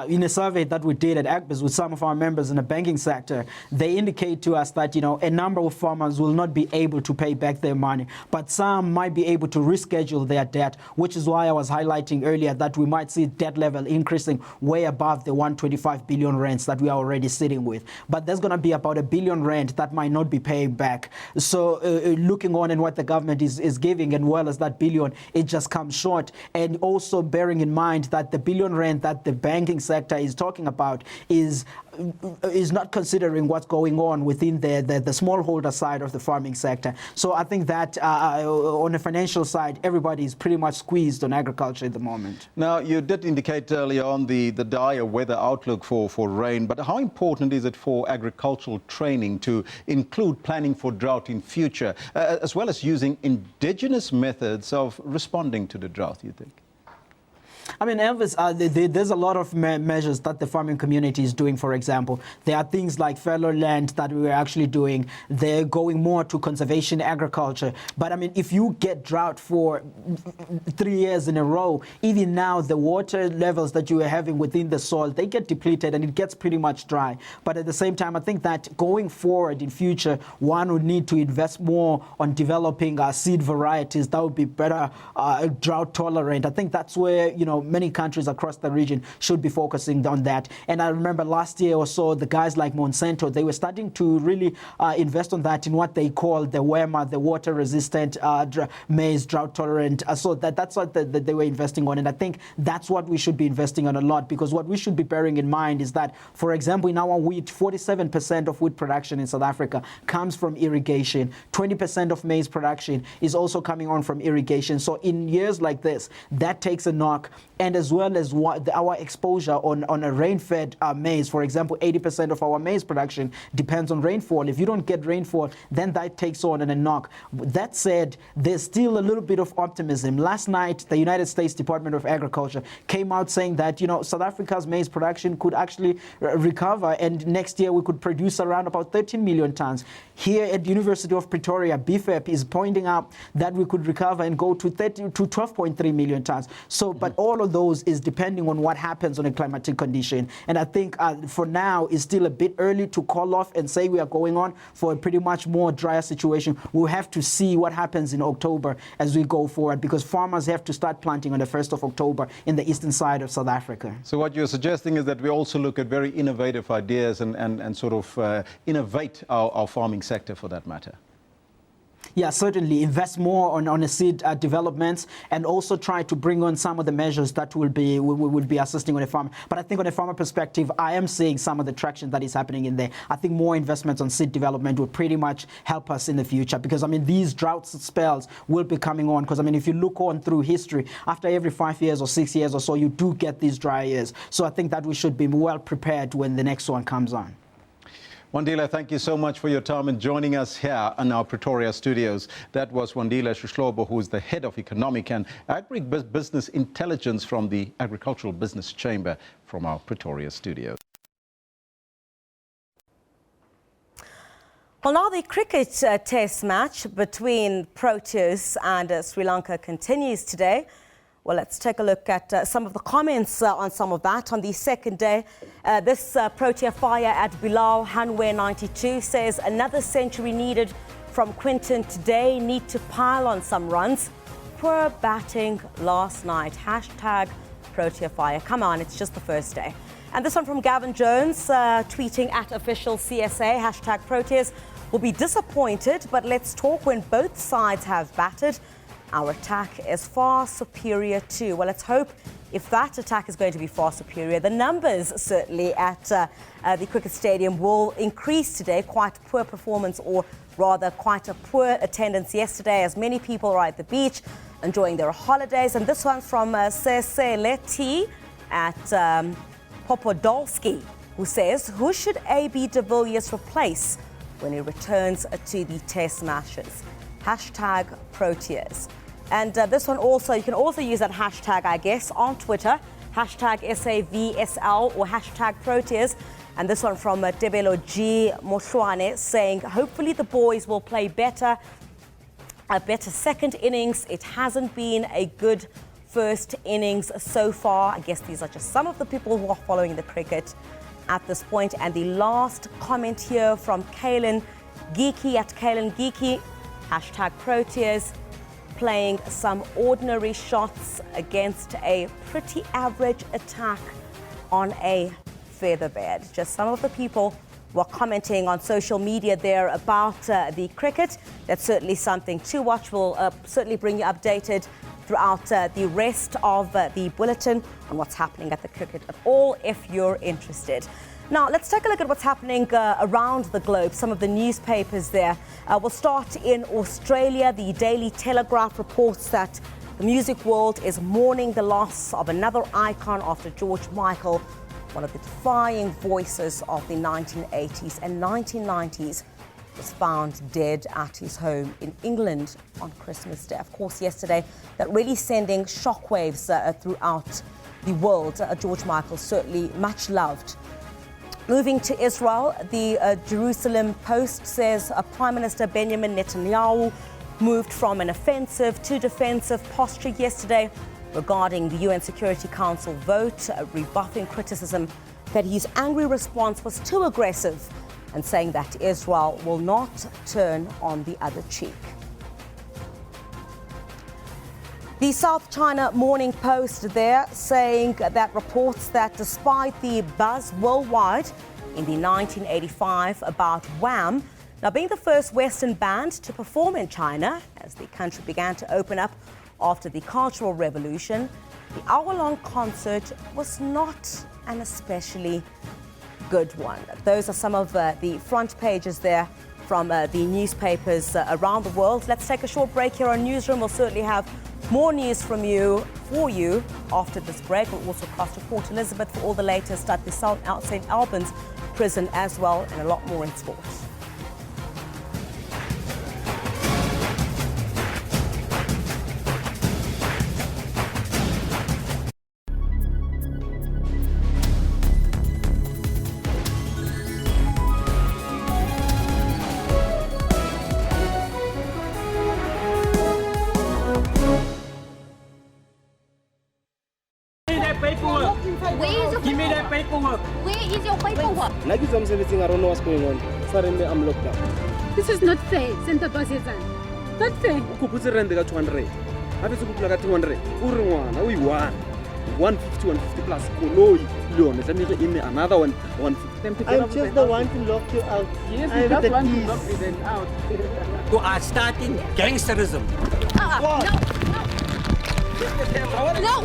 in a survey that we did at Agbiz with some of our members in the banking sector, they indicate to us that, you know, a number of farmers will not be able to pay back their money, but some might be able to reschedule their debt, which is why I was highlighting earlier that we might see debt level increasing way above the 125 billion rands that we are already sitting with. But there's going to be about R1 billion that might not be paying back. So looking on and what the government is giving, and well as that billion, it just comes short. And also bearing in mind that the R1 billion that the banking sector is talking about is is not considering what's going on within the smallholder side of the farming sector. So I think that on the financial side, everybody is pretty much squeezed on agriculture at the moment. Now, you did indicate earlier on the dire weather outlook for rain, but how important is it for agricultural training to include planning for drought in future, as well as using indigenous methods of responding to the drought, you think? I mean, Elvis, there's a lot of measures that the farming community is doing, for example. There are things like fallow land that we're actually doing. They're going more to conservation agriculture. But, I mean, if you get drought for 3 years in a row, even now the water levels that you are having within the soil, they get depleted and it gets pretty much dry. But at the same time, I think that going forward in future, one would need to invest more on developing seed varieties that would be better drought tolerant. I think that's where, you know, many countries across the region should be focusing on that. And I remember last year or so, the guys like Monsanto, they were starting to really invest on that in what they call the WEMA, the water-resistant maize, drought-tolerant. So that's what they were investing on. And I think that's what we should be investing on a lot, because what we should be bearing in mind is that, for example, in our wheat, 47% of wheat production in South Africa comes from irrigation. 20% of maize production is also coming on from irrigation. So in years like this, that takes a knock. And as well as our exposure on a rain-fed maize. For example, 80% of our maize production depends on rainfall. If you don't get rainfall, then that takes on a knock. That said, there's still a little bit of optimism. Last night, the United States Department of Agriculture came out saying that, you know, South Africa's maize production could actually recover, and next year we could produce around about 13 million tons. Here at the University of Pretoria, BFEP is pointing out that we could recover and go to 12.3 million tons. So, but all of those is depending on what happens on a climatic condition. And I think for now, it's still a bit early to call off and say we are going on for a pretty much more drier situation. We'll have to see what happens in October as we go forward, because farmers have to start planting on the 1st of October in the eastern side of South Africa. So what you're suggesting is that we also look at very innovative ideas and sort of innovate our farming sector for that matter. Yeah, certainly invest more on a seed developments, and also try to bring on some of the measures that will be assisting on a farm. But I think on a farmer perspective, I am seeing some of the traction that is happening in there. I think more investments on seed development will pretty much help us in the future, because I mean these drought spells will be coming on. Because I mean if you look on through history, after every 5 years or 6 years or so, you do get these dry years. So I think that we should be well prepared when the next one comes on. Wandile, thank you so much for your time and joining us here in our Pretoria studios. That was Wandile Shushlobo, who is the head of economic and agribusiness intelligence from the Agricultural Business Chamber from our Pretoria studio. Well, now the cricket test match between Proteas and Sri Lanka continues today. Well, let's take a look at some of the comments on some of that. On the second day, this Protea fire at Bilal Hanwe 92 says another century needed from Quinton today. Need to pile on some runs. Poor batting last night. Hashtag Protea fire. Come on, it's just the first day. And this one from Gavin Jones, tweeting at official CSA. Hashtag Proteas will be disappointed, but let's talk when both sides have batted. Our attack is far superior too. Well, let's hope if that attack is going to be far superior, the numbers certainly at the cricket stadium will increase today. Quite poor performance, or rather quite a poor attendance yesterday, as many people are at the beach enjoying their holidays. And this one from Seseleti at Popodolski, who says, who should AB de Villiers replace when he returns to the test matches? Hashtag Proteas. And this one also, you can also use that hashtag, I guess, on Twitter. Hashtag SAVSL or hashtag Proteas. And this one from Debelo G. Moshwane saying, hopefully the boys will play better, a better second innings. It hasn't been a good first innings so far. I guess these are just some of the people who are following the cricket at this point. And the last comment here from Kalen Geeky at Kalen Geeky. Hashtag Proteas playing some ordinary shots against a pretty average attack on a featherbed. Just some of the people were commenting on social media there about the cricket. That's certainly something to watch. We'll certainly bring you updated throughout the rest of the bulletin on what's happening at the cricket at all, if you're interested. Now, let's take a look at what's happening around the globe. Some of the newspapers there. We'll start in Australia. The Daily Telegraph reports that the music world is mourning the loss of another icon after George Michael, one of the defining voices of the 1980s and 1990s, was found dead at his home in England on Christmas Day. Of course, yesterday, that really sending shockwaves throughout the world. George Michael, certainly much loved. Moving to Israel, the Jerusalem Post says Prime Minister Benjamin Netanyahu moved from an offensive to defensive posture yesterday regarding the UN Security Council vote, rebuffing criticism that his angry response was too aggressive and saying that Israel will not turn on the other cheek. The South China Morning Post there saying that reports that despite the buzz worldwide in the 1985 about Wham, now being the first Western band to perform in China as the country began to open up after the Cultural Revolution, the hour-long concert was not an especially good one. Those are some of the front pages there from the newspapers around the world. Let's take a short break here on Newsroom. We'll certainly have more news for you after this break. We'll also cross to Port Elizabeth for all the latest at the St. Alban's prison as well, and a lot more in sports. Give me that paperwork. Where is your paperwork? Like I'm everything, I don't know what's going on. Suddenly I'm locked up. This is not fair, Senator Basezan. Not fair. Uku putse rent ka 200. Hape se kupula ka 200. Uri ngwana, o i-1. 150, 150 plus. Koloi, leon. Let me in another one, 150. I'm just the one to lock you out. Yes, I just want to lock me then out. You are starting gangsterism. No. No.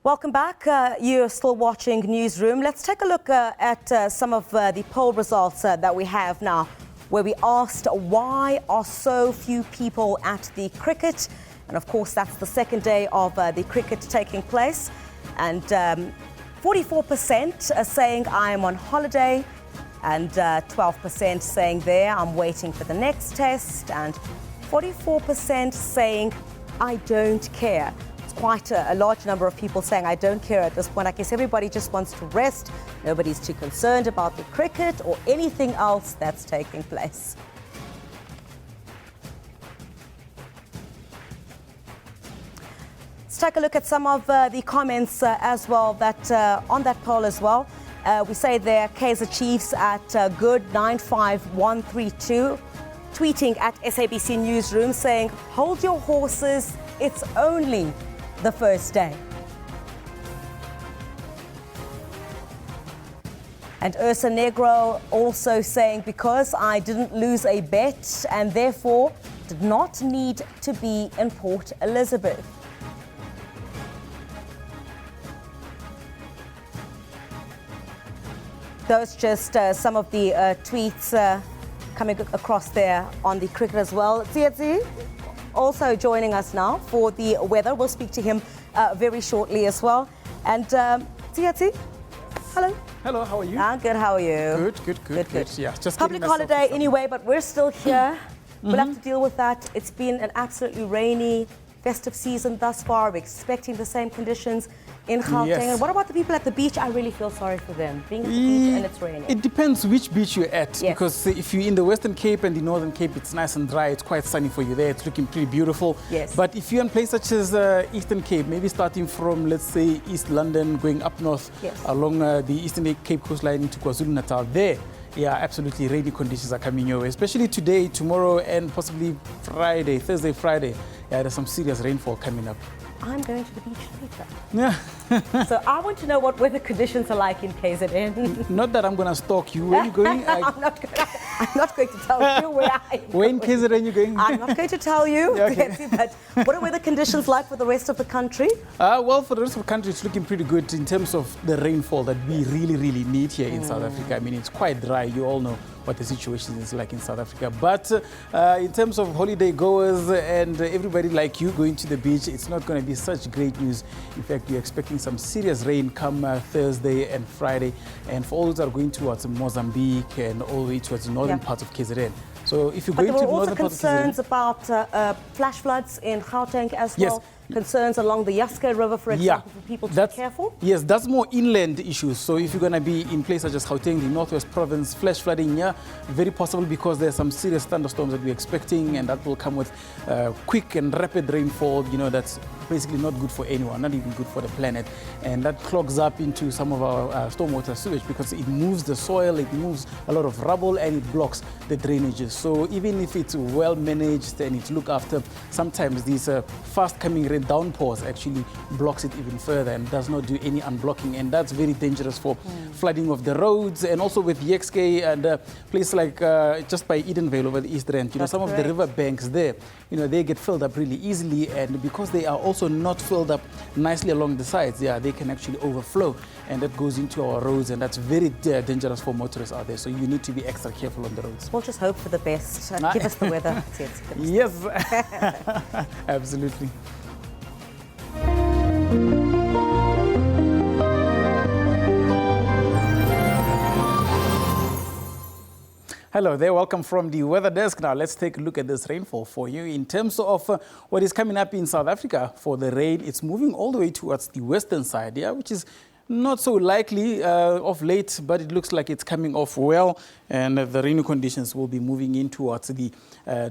Welcome back. You're still watching Newsroom. Let's take a look at some of the poll results that we have now, where we asked why are so few people at the cricket. And of course, that's the second day of the cricket taking place. And 44% are saying I am on holiday, and 12% saying there I'm waiting for the next test, and 44% saying I don't care. Quite a large number of people saying I don't care at this point. I guess everybody just wants to rest. Nobody's too concerned about the cricket or anything else that's taking place. Let's take a look at some of the comments as well that on that poll as well. We say there, Kaizer Chiefs at good 95132, tweeting at SABC Newsroom saying, hold your horses, it's only the first day. And Ursa Negro also saying, because I didn't lose a bet and therefore did not need to be in Port Elizabeth. Those just some of the tweets coming across there on the cricket as well. Tsietsi also joining us now for the weather. We'll speak to him very shortly as well. And Tsietsi, hello. Hello, how are you? Good, how are you? Good. Yeah, just public holiday anyway, but we're still here. We'll have to deal with that. It's been an absolutely rainy, festive season thus far. We're expecting the same conditions in Gauteng. Yes. And what about the people at the beach? I really feel sorry for them, being at the beach and it's raining. It depends which beach you're at, because if you're in the Western Cape and the Northern Cape, it's nice and dry. It's quite sunny for you there. It's looking pretty beautiful. Yes. But if you're in places such as Eastern Cape, maybe starting from, let's say, East London, going up north along the Eastern Cape coastline into KwaZulu-Natal, there Yeah, absolutely. Rainy conditions are coming your way, especially today, tomorrow, and possibly Friday, Thursday, Friday. Yeah, there's some serious rainfall coming up. I'm going to the beach later. Yeah. So I want to know what weather conditions are like in KZN. Not that I'm going to stalk you. Where are you going? I'm not going to tell you where I am. Where in KZN are you going? I'm not going to tell you. Yeah, okay. But what are weather conditions like for the rest of the country? Well, for the rest of the country, it's looking pretty good in terms of the rainfall that we really, really need here in South Africa. I mean, it's quite dry. You all know what the situation is like in South Africa. But in terms of holiday goers and everybody like you going to the beach, it's not going to be such great news. In fact, we're expecting some serious rain come Thursday and Friday. And for all those that are going towards Mozambique and all the way towards the northern parts of KZN. So if you're going to the northern part of KZN... But there were also concerns about flash floods in Gauteng as well. Yes. Concerns along the Yaske River, for example, for people to be careful? Yes, that's more inland issues. So if you're going to be in places such as Gauteng, the Northwest Province, flash flooding, yeah, very possible because there's some serious thunderstorms that we're expecting, and that will come with quick and rapid rainfall. You know, that's basically not good for anyone, not even good for the planet. And that clogs up into some of our stormwater sewage because it moves the soil, it moves a lot of rubble, and it blocks the drainages. So even if it's well managed and it's looked after, sometimes these fast coming rain downpours actually blocks it even further and does not do any unblocking, and that's very dangerous for flooding of the roads. And also with Yexke and places like just by Edenvale over the East Rand, you know, some of the river banks there, you know, they get filled up really easily, and because they are also not filled up nicely along the sides, yeah, they can actually overflow, and that goes into our roads, and that's very dangerous for motorists out there. So you need to be extra careful on the roads. We'll just hope for the best. Give us the weather. Yes, absolutely. Hello there, welcome from the weather desk. Now let's take a look at this rainfall for you. In terms of what is coming up in South Africa for the rain, it's moving all the way towards the western side, yeah, which is not so likely of late, but it looks like it's coming off well, and the rainy conditions will be moving in towards the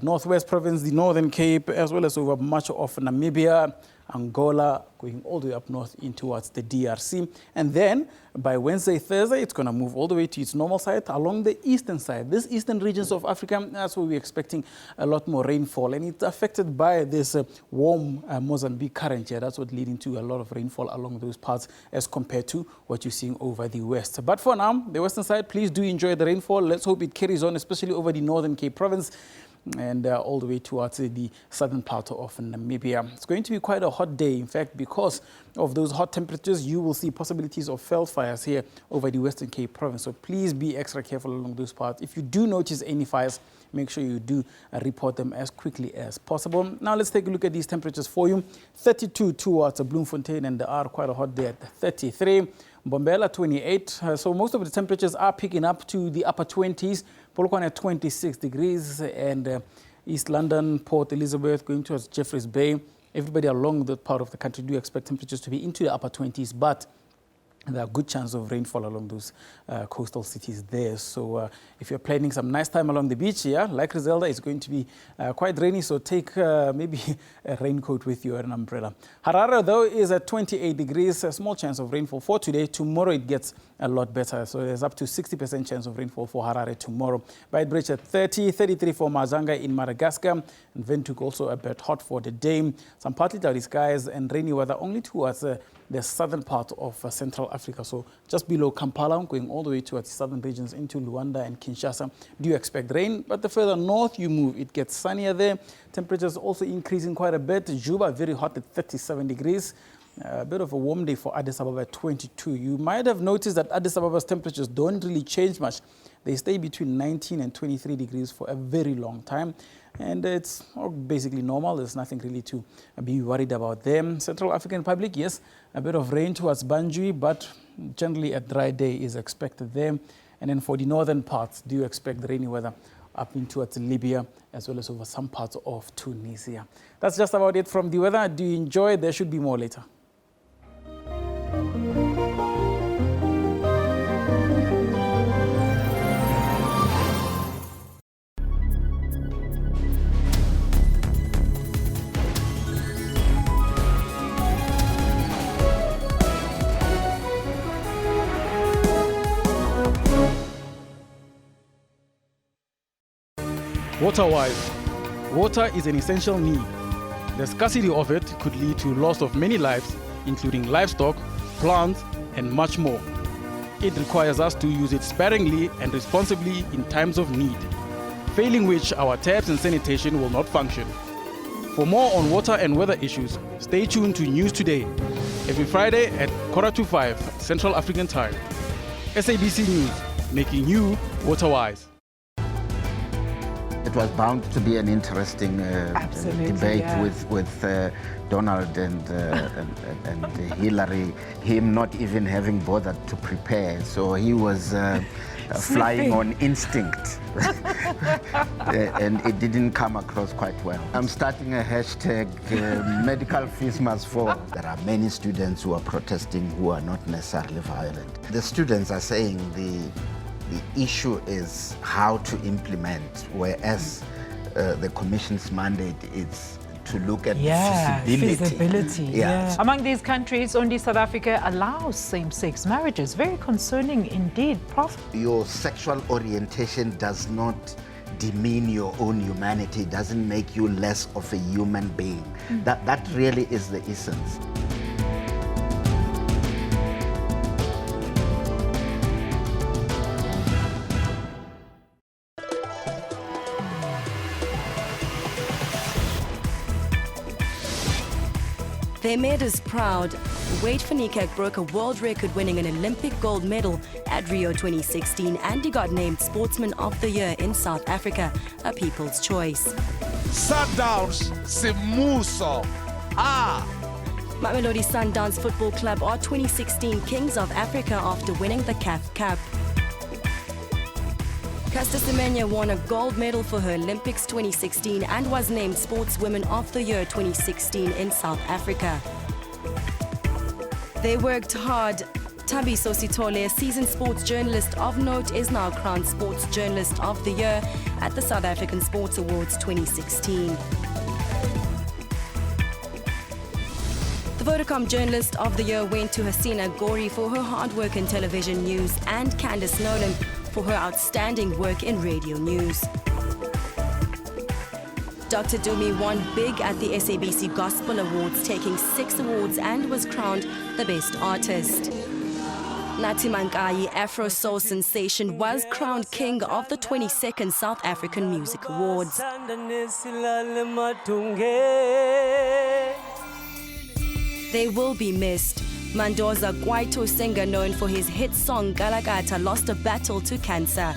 northwest province, the Northern Cape, as well as over much of Namibia, Angola, going all the way up north in towards the DRC. And then by Wednesday, Thursday, it's going to move all the way to its normal side along the eastern side. These eastern regions of Africa, that's where we're expecting a lot more rainfall. And it's affected by this warm Mozambique current here. That's what's leading to a lot of rainfall along those parts as compared to what you're seeing over the west. But for now, the western side, please do enjoy the rainfall. Let's hope it carries on, especially over the Northern Cape province and all the way towards the southern part of Namibia. It's going to be quite a hot day. In fact, because of those hot temperatures, you will see possibilities of veld fires here over the Western Cape province. So please be extra careful along those parts. If you do notice any fires, make sure you do report them as quickly as possible. Now let's take a look at these temperatures for you. 32 towards Bloemfontein, and they are quite a hot day at 33. Mbombela 28. So most of the temperatures are picking up to the upper 20s. Polokwane at 26 degrees, and East London, Port Elizabeth, going towards Jeffreys Bay. Everybody along that part of the country do expect temperatures to be into the upper 20s, but there are good chance of rainfall along those coastal cities there. So if you're planning some nice time along the beach, yeah, like Griselda, it's going to be quite rainy, so take maybe a raincoat with you or an umbrella. Harare, though, is at 28 degrees, a small chance of rainfall for today. Tomorrow it gets a lot better, so there's up to 60% chance of rainfall for Harare tomorrow. Beitbridge at 30, 33 for Mazanga in Madagascar, and Windhoek also a bit hot for the day. Some partly cloudy skies and rainy weather only towards the southern part of Central Africa, so just below Kampala, going all the way towards the southern regions into Luanda and Kinshasa. Do you expect rain? But the further north you move, it gets sunnier there. Temperatures also increasing quite a bit. Juba very hot at 37 degrees. A bit of a warm day for Addis Ababa at 22. You might have noticed that Addis Ababa's temperatures don't really change much. They stay between 19 and 23 degrees for a very long time. And it's basically normal. There's nothing really to be worried about them. Central African Republic, yes, a bit of rain towards Banjul, but generally a dry day is expected there. And then for the northern parts, do you expect the rainy weather up in towards Libya, as well as over some parts of Tunisia. That's just about it from the weather. Do you enjoy? There should be more later. Water-wise, water is an essential need. The scarcity of it could lead to loss of many lives, including livestock, plants, and much more. It requires us to use it sparingly and responsibly in times of need, failing which our taps and sanitation will not function. For more on water and weather issues, stay tuned to News Today, every Friday at 4:45 Central African Time. SABC News, making you water-wise. It was bound to be an interesting debate with Donald and Hillary, him not even having bothered to prepare. So he was flying on instinct. And it didn't come across quite well. I'm starting a hashtag, medical fees must fall. There are many students who are protesting who are not necessarily violent. The students are saying the issue is how to implement, whereas the Commission's mandate is to look at feasibility. Yeah. Among these countries, only South Africa allows same-sex marriages. Very concerning indeed, Prof. Your sexual orientation does not demean your own humanity, doesn't make you less of a human being. That really is the essence. They made us proud. Wade Fanikak broke a world record winning an Olympic gold medal at Rio 2016 and he got named Sportsman of the Year in South Africa, a people's choice. Sundowns Simuso. Mamelodi Sundowns Football Club are 2016 Kings of Africa after winning the CAF Cup. Caster Semenya won a gold medal for her Olympics 2016 and was named Sportswoman of the Year 2016 in South Africa. They worked hard. Thabiso Sithole, a seasoned sports journalist of note, is now crowned Sports Journalist of the Year at the South African Sports Awards 2016. The Vodacom Journalist of the Year went to Hasina Gori for her hard work in television news and Candice Nolan for her outstanding work in radio news. Dr. Dumi won big at the SABC Gospel Awards, taking 6 awards and was crowned the Best Artist. Nathi Mankayi, Afro Soul Sensation, was crowned King of the 22nd South African Music Awards. They will be missed. Mandoza Kwaito, singer known for his hit song Galagata, lost a battle to cancer.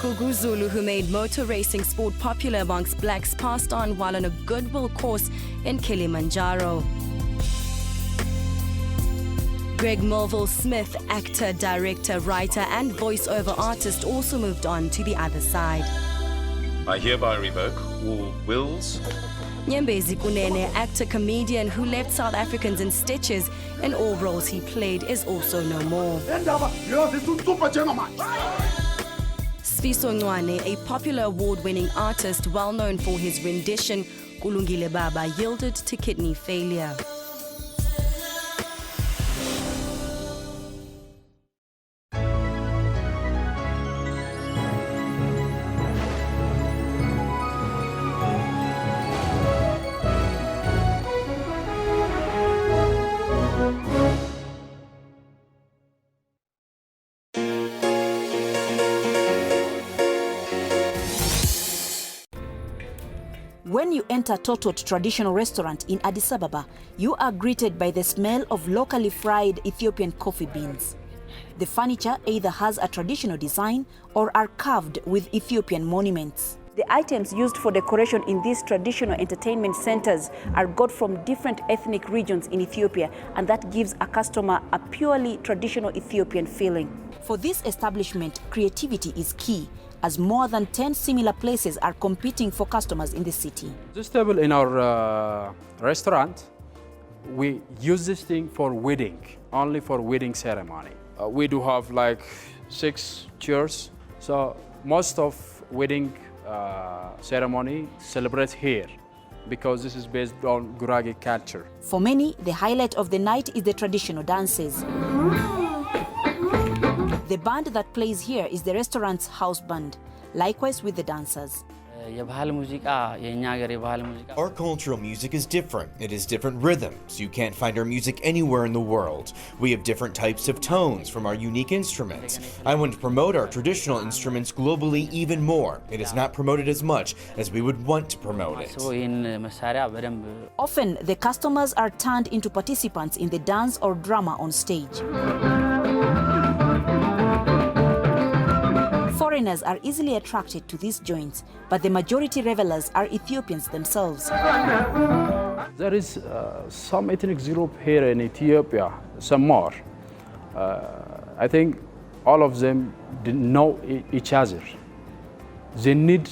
Gugu Zulu, who made motor racing sport popular amongst blacks, passed on while on a goodwill course in Kilimanjaro. Greg Melville Smith, actor, director, writer and voice-over artist, also moved on to the other side. I hereby revoke all wills. Nyembezi Kunene, actor, comedian who left South Africans in stitches in all roles he played, is also no more. Sfiso Ncwane, a popular award-winning artist well known for his rendition, Kulungile Baba, yielded to kidney failure. When you enter Totot traditional restaurant in Addis Ababa, you are greeted by the smell of locally fried Ethiopian coffee beans. The furniture either has a traditional design or are carved with Ethiopian monuments. The items used for decoration in these traditional entertainment centers are got from different ethnic regions in Ethiopia, and that gives a customer a purely traditional Ethiopian feeling. For this establishment, creativity is key, as more than 10 similar places are competing for customers in the city. This table in our restaurant, we use this thing for wedding, only for wedding ceremony. We do have like 6 chairs, so most of wedding ceremony celebrates here because this is based on Gurage culture. For many, the highlight of the night is the traditional dances. The band that plays here is the restaurant's house band, likewise with the dancers. Our cultural music is different. It has different rhythms. You can't find our music anywhere in the world. We have different types of tones from our unique instruments. I want to promote our traditional instruments globally even more. It is not promoted as much as we would want to promote it. Often, the customers are turned into participants in the dance or drama on stage. Foreigners are easily attracted to these joints, but the majority revelers are Ethiopians themselves. There is some ethnic group here in Ethiopia, some more. I think all of them know each other. They need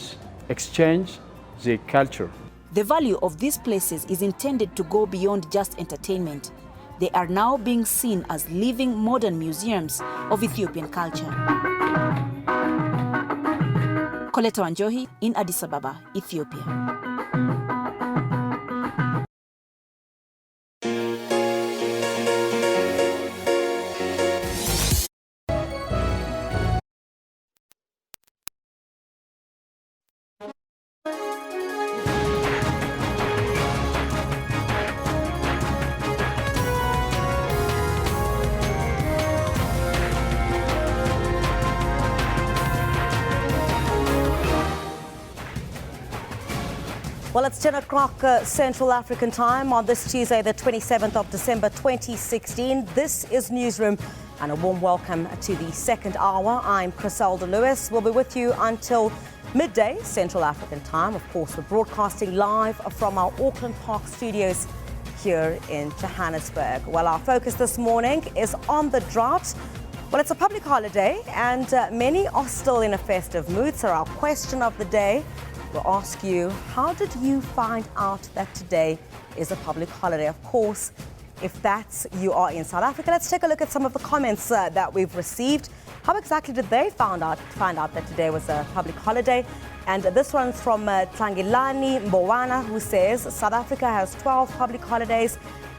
exchange their culture. The value of these places is intended to go beyond just entertainment. They are now being seen as living modern museums of Ethiopian culture. Coletta Wanjohi in Addis Ababa, Ethiopia. Well, it's 10 o'clock Central African time on this Tuesday, the 27th of December 2016. This is Newsroom, and a warm welcome to the second hour. I'm Criselda Lewis. We'll be with you until midday Central African time. Of course, we're broadcasting live from our Auckland Park studios here in Johannesburg. Well, our focus this morning is on the drought. Well, it's a public holiday, and many are still in a festive mood. So our question of the day, we'll ask you, how did you find out that today is a public holiday? Of course, if that's you are in South Africa, let's take a look at some of the comments that we've received. How exactly did they find out that today was a public holiday? And this one's from Tlangilani Mbowana, who says South Africa has 12 public holidays.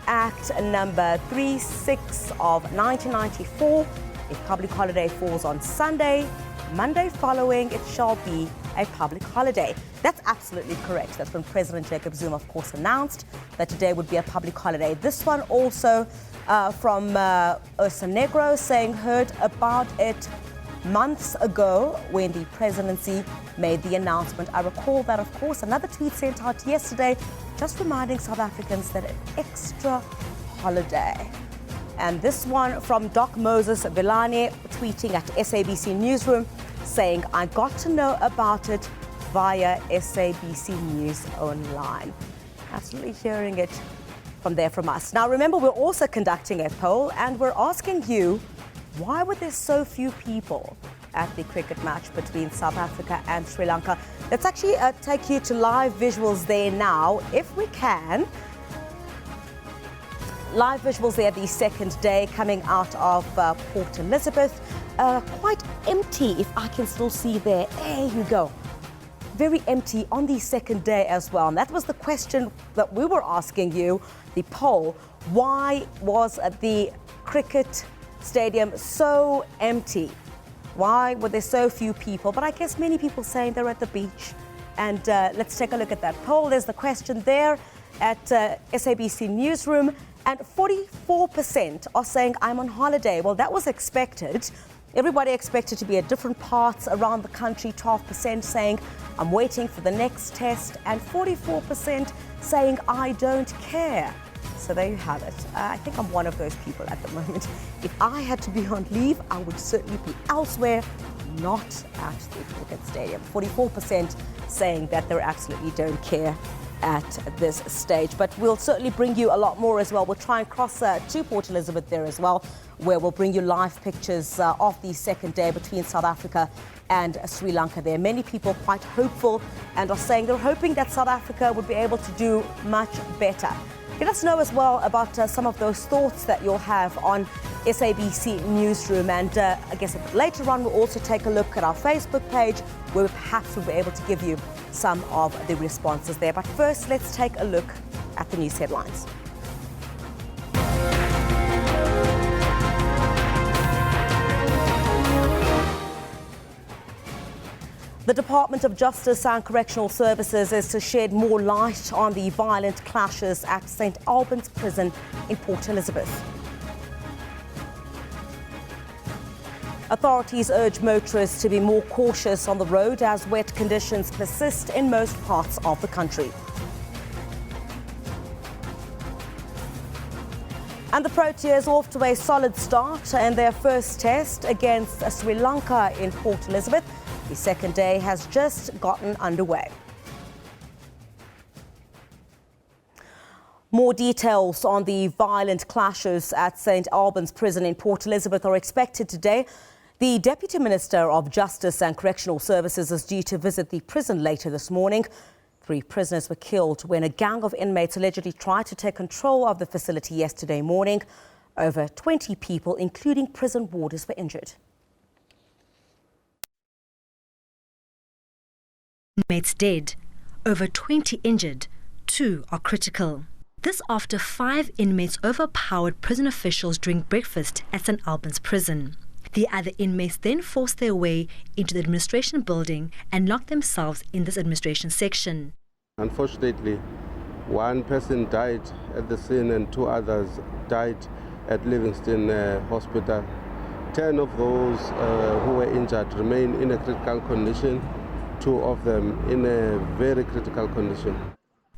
Act number 36 of 1994. If public holiday falls on Sunday, Monday following, it shall be a public holiday. That's absolutely correct. That's when President Jacob Zuma, of course, announced that today would be a public holiday. This one also from Ursa Negro saying heard about it months ago when the presidency made the announcement. I recall that, of course. Another tweet sent out yesterday just reminding South Africans that an extra holiday. And this one from Doc Moses Vilani tweeting at SABC Newsroom saying, I got to know about it via SABC News Online. Absolutely hearing it from us. Now, remember, we're also conducting a poll and we're asking you, why were there so few people at the cricket match between South Africa and Sri Lanka? Let's actually take you to live visuals there now, if we can. Live visuals there the second day coming out of Port Elizabeth. Quite empty, if I can still see there. There you go. Very empty on the second day as well. And that was the question that we were asking you, the poll. Why was the cricket stadium so empty? Why were there so few people? But I guess many people saying they're at the beach. And let's take a look at that poll. There's the question there at SABC Newsroom. And 44% are saying I'm on holiday. Well, that was expected. Everybody expected to be at different parts around the country. 12% saying I'm waiting for the next test. And 44% saying I don't care. So there you have it. I think I'm one of those people at the moment. If I had to be on leave, I would certainly be elsewhere, not at the cricket stadium. 44% saying that they absolutely don't care at this stage. But we'll certainly bring you a lot more as well. We'll try and cross to Port Elizabeth there as well, where we'll bring you live pictures of the second day between South Africa and Sri Lanka there. Many people quite hopeful and are saying they're hoping that South Africa would be able to do much better. Let us know as well about some of those thoughts that you'll have on SABC Newsroom. And I guess a bit later on, we'll also take a look at our Facebook page, where perhaps we'll be able to give you some of the responses there. But first, let's take a look at the news headlines. The Department of Justice and Correctional Services is to shed more light on the violent clashes at St. Alban's prison in Port Elizabeth. Authorities urge motorists to be more cautious on the road as wet conditions persist in most parts of the country. And the Proteas off to a solid start in their first test against Sri Lanka in Port Elizabeth. The second day has just gotten underway. More details on the violent clashes at St. Alban's prison in Port Elizabeth are expected today. The Deputy Minister of Justice and Correctional Services is due to visit the prison later this morning. 3 prisoners were killed when a gang of inmates allegedly tried to take control of the facility yesterday morning. Over 20 people, including prison warders, were injured. Inmates dead, over 20 injured, 2 are critical. This after 5 inmates overpowered prison officials during breakfast at St. Alban's prison. The other inmates then forced their way into the administration building and locked themselves in this administration section. Unfortunately, 1 person died at the scene and 2 others died at Livingston Hospital. 10 of those who were injured remain in a critical condition. 2 of them in a very critical condition.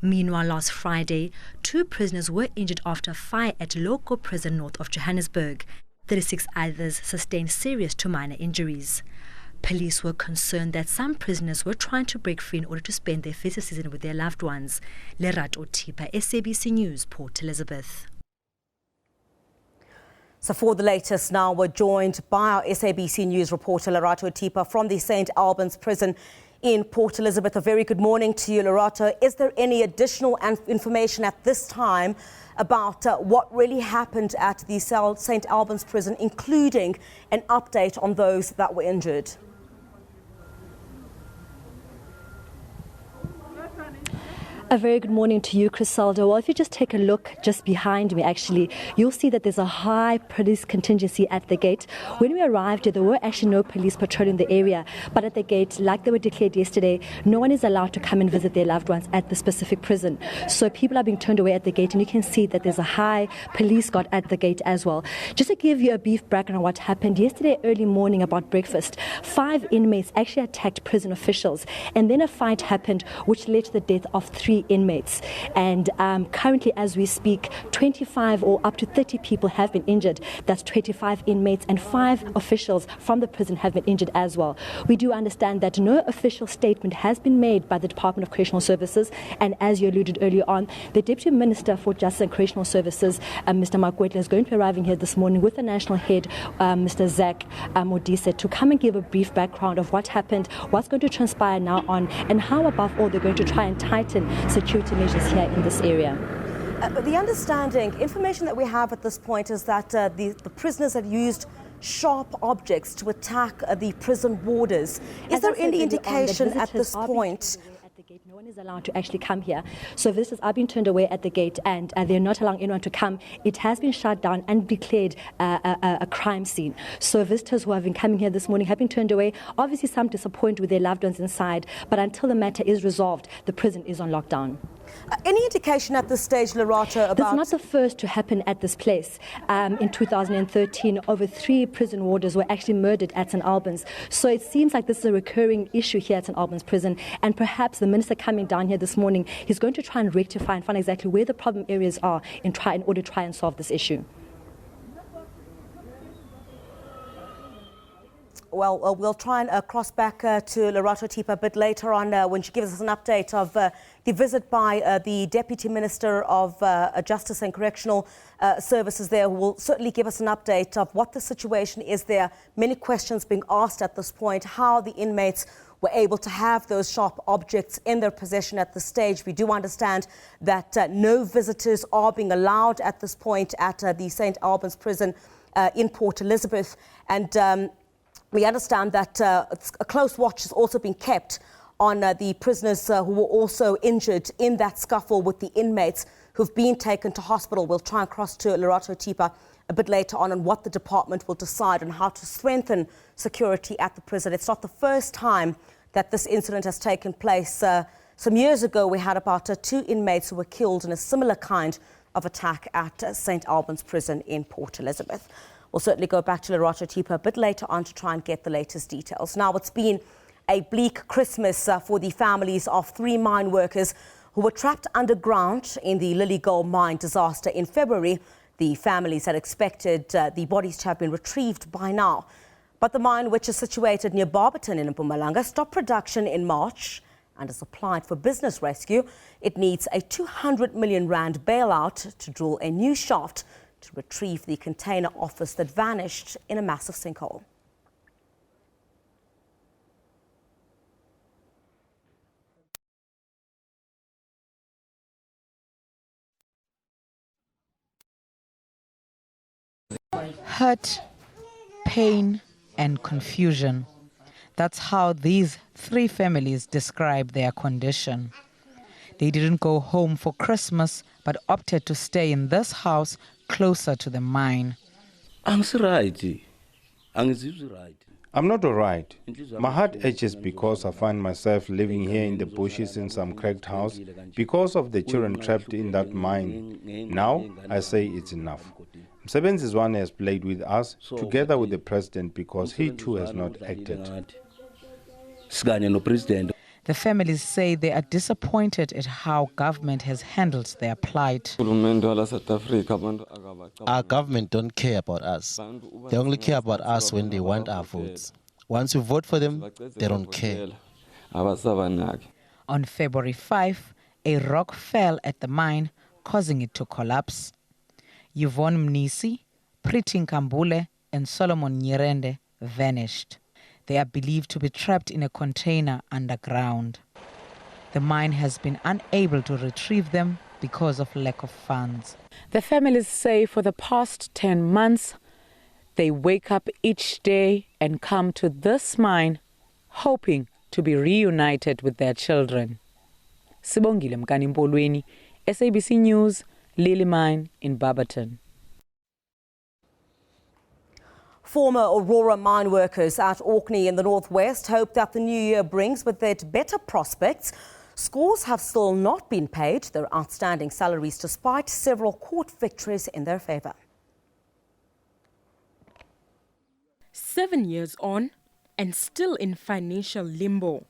Meanwhile, last Friday, 2 prisoners were injured after a fire at local prison north of Johannesburg. 36 others sustained serious to minor injuries. Police were concerned that some prisoners were trying to break free in order to spend their festive season with their loved ones. Lerato Tipa, SABC News, Port Elizabeth. So for the latest now, we're joined by our SABC News reporter Lerato Tipa from the St. Alban's prison in Port Elizabeth. A very good morning to you, Lerato. Is there any additional information at this time about what really happened at the St. Alban's prison, including an update on those that were injured? A very good morning to you, Crisaldo. Well, if you just take a look just behind me, actually, you'll see that there's a high police contingency at the gate. When we arrived here, there were actually no police patrolling the area, but at the gate, like they were declared yesterday, no one is allowed to come and visit their loved ones at the specific prison. So people are being turned away at the gate, and you can see that there's a high police guard at the gate as well. Just to give you a brief background on what happened, yesterday early morning about breakfast, 5 inmates actually attacked prison officials, and then a fight happened which led to the death of 3 inmates. And currently, as we speak, 25 or up to 30 people have been injured. That's 25 inmates, and 5 officials from the prison have been injured as well. We do understand that no official statement has been made by the Department of Correctional Services, and as you alluded earlier on, the Deputy Minister for Justice and Correctional Services, Mr. Makwetla, is going to be arriving here this morning with the national head, Mr. Zach Modise, to come and give a brief background of what happened, what's going to transpire now on, and how above all they're going to try and tighten security measures here in this area. The understanding, information that we have at this point is that the prisoners have used sharp objects to attack the prison warders. Is there any indication at this point? No one is allowed to actually come here. So visitors are being turned away at the gate, and they're not allowing anyone to come. It has been shut down and declared a crime scene. So visitors who have been coming here this morning have been turned away. Obviously, some disappointed with their loved ones inside, but until the matter is resolved, the prison is on lockdown. Any indication at this stage, Lerato, about... This is not the first to happen at this place. In 2013, over 3 prison warders were actually murdered at St. Albans. So it seems like this is a recurring issue here at St. Albans prison, and perhaps the minister coming down here this morning, he's going to try and rectify and find exactly where the problem areas are in order to try and solve this issue. Well, we'll try and cross back to Lerato Tipa a bit later on when she gives us an update of the visit by the Deputy Minister of Justice and Correctional Services there, who will certainly give us an update of what the situation is there. Many questions being asked at this point, how the inmates were able to have those sharp objects in their possession at this stage. We do understand that no visitors are being allowed at this point at the St. Albans prison in Port Elizabeth. And we understand that a close watch has also been kept on the prisoners who were also injured in that scuffle with the inmates who've been taken to hospital. We'll try and cross to Lerato Tipa a bit later on what the department will decide on how to strengthen security at the prison. It's not the first time that this incident has taken place. Some years ago, we had about 2 inmates who were killed in a similar kind of attack at St. Alban's prison in Port Elizabeth. We'll certainly go back to Lerato Tipa a bit later on to try and get the latest details. Now, it's been a bleak Christmas for the families of 3 mine workers who were trapped underground in the Lily Gold mine disaster in February. The families had expected the bodies to have been retrieved by now. But the mine, which is situated near Barberton in Mpumalanga, stopped production in March and has applied for business rescue. It needs a 200 million rand bailout to drill a new shaft to retrieve the container office that vanished in a massive sinkhole. Hurt, pain, and confusion. That's how these 3 families describe their condition. They didn't go home for Christmas, but opted to stay in this house closer to the mine. I'm not all right. My heart aches because I find myself living here in the bushes in some cracked house because of the children trapped in that mine. Now I say it's enough. Miscellaneous has played with us together with the president because he too has not acted. The families say they are disappointed at how government has handled their plight. Our government don't care about us. They only care about us when they want our votes. Once we vote for them, they don't care. On February 5, a rock fell at the mine, causing it to collapse. Yvonne Mnisi, Priti Nkambule, and Solomon Nyirende vanished. They are believed to be trapped in a container underground. The mine has been unable to retrieve them because of lack of funds. The families say for the past 10 months, they wake up each day and come to this mine hoping to be reunited with their children. Sibongile Mkanimpolweni, SABC News, Lily Mine in Barberton. Former Aurora mine workers at Orkney in the northwest hope that the new year brings with it better prospects. Scores have still not been paid their outstanding salaries despite several court victories in their favour. 7 years on and still in financial limbo.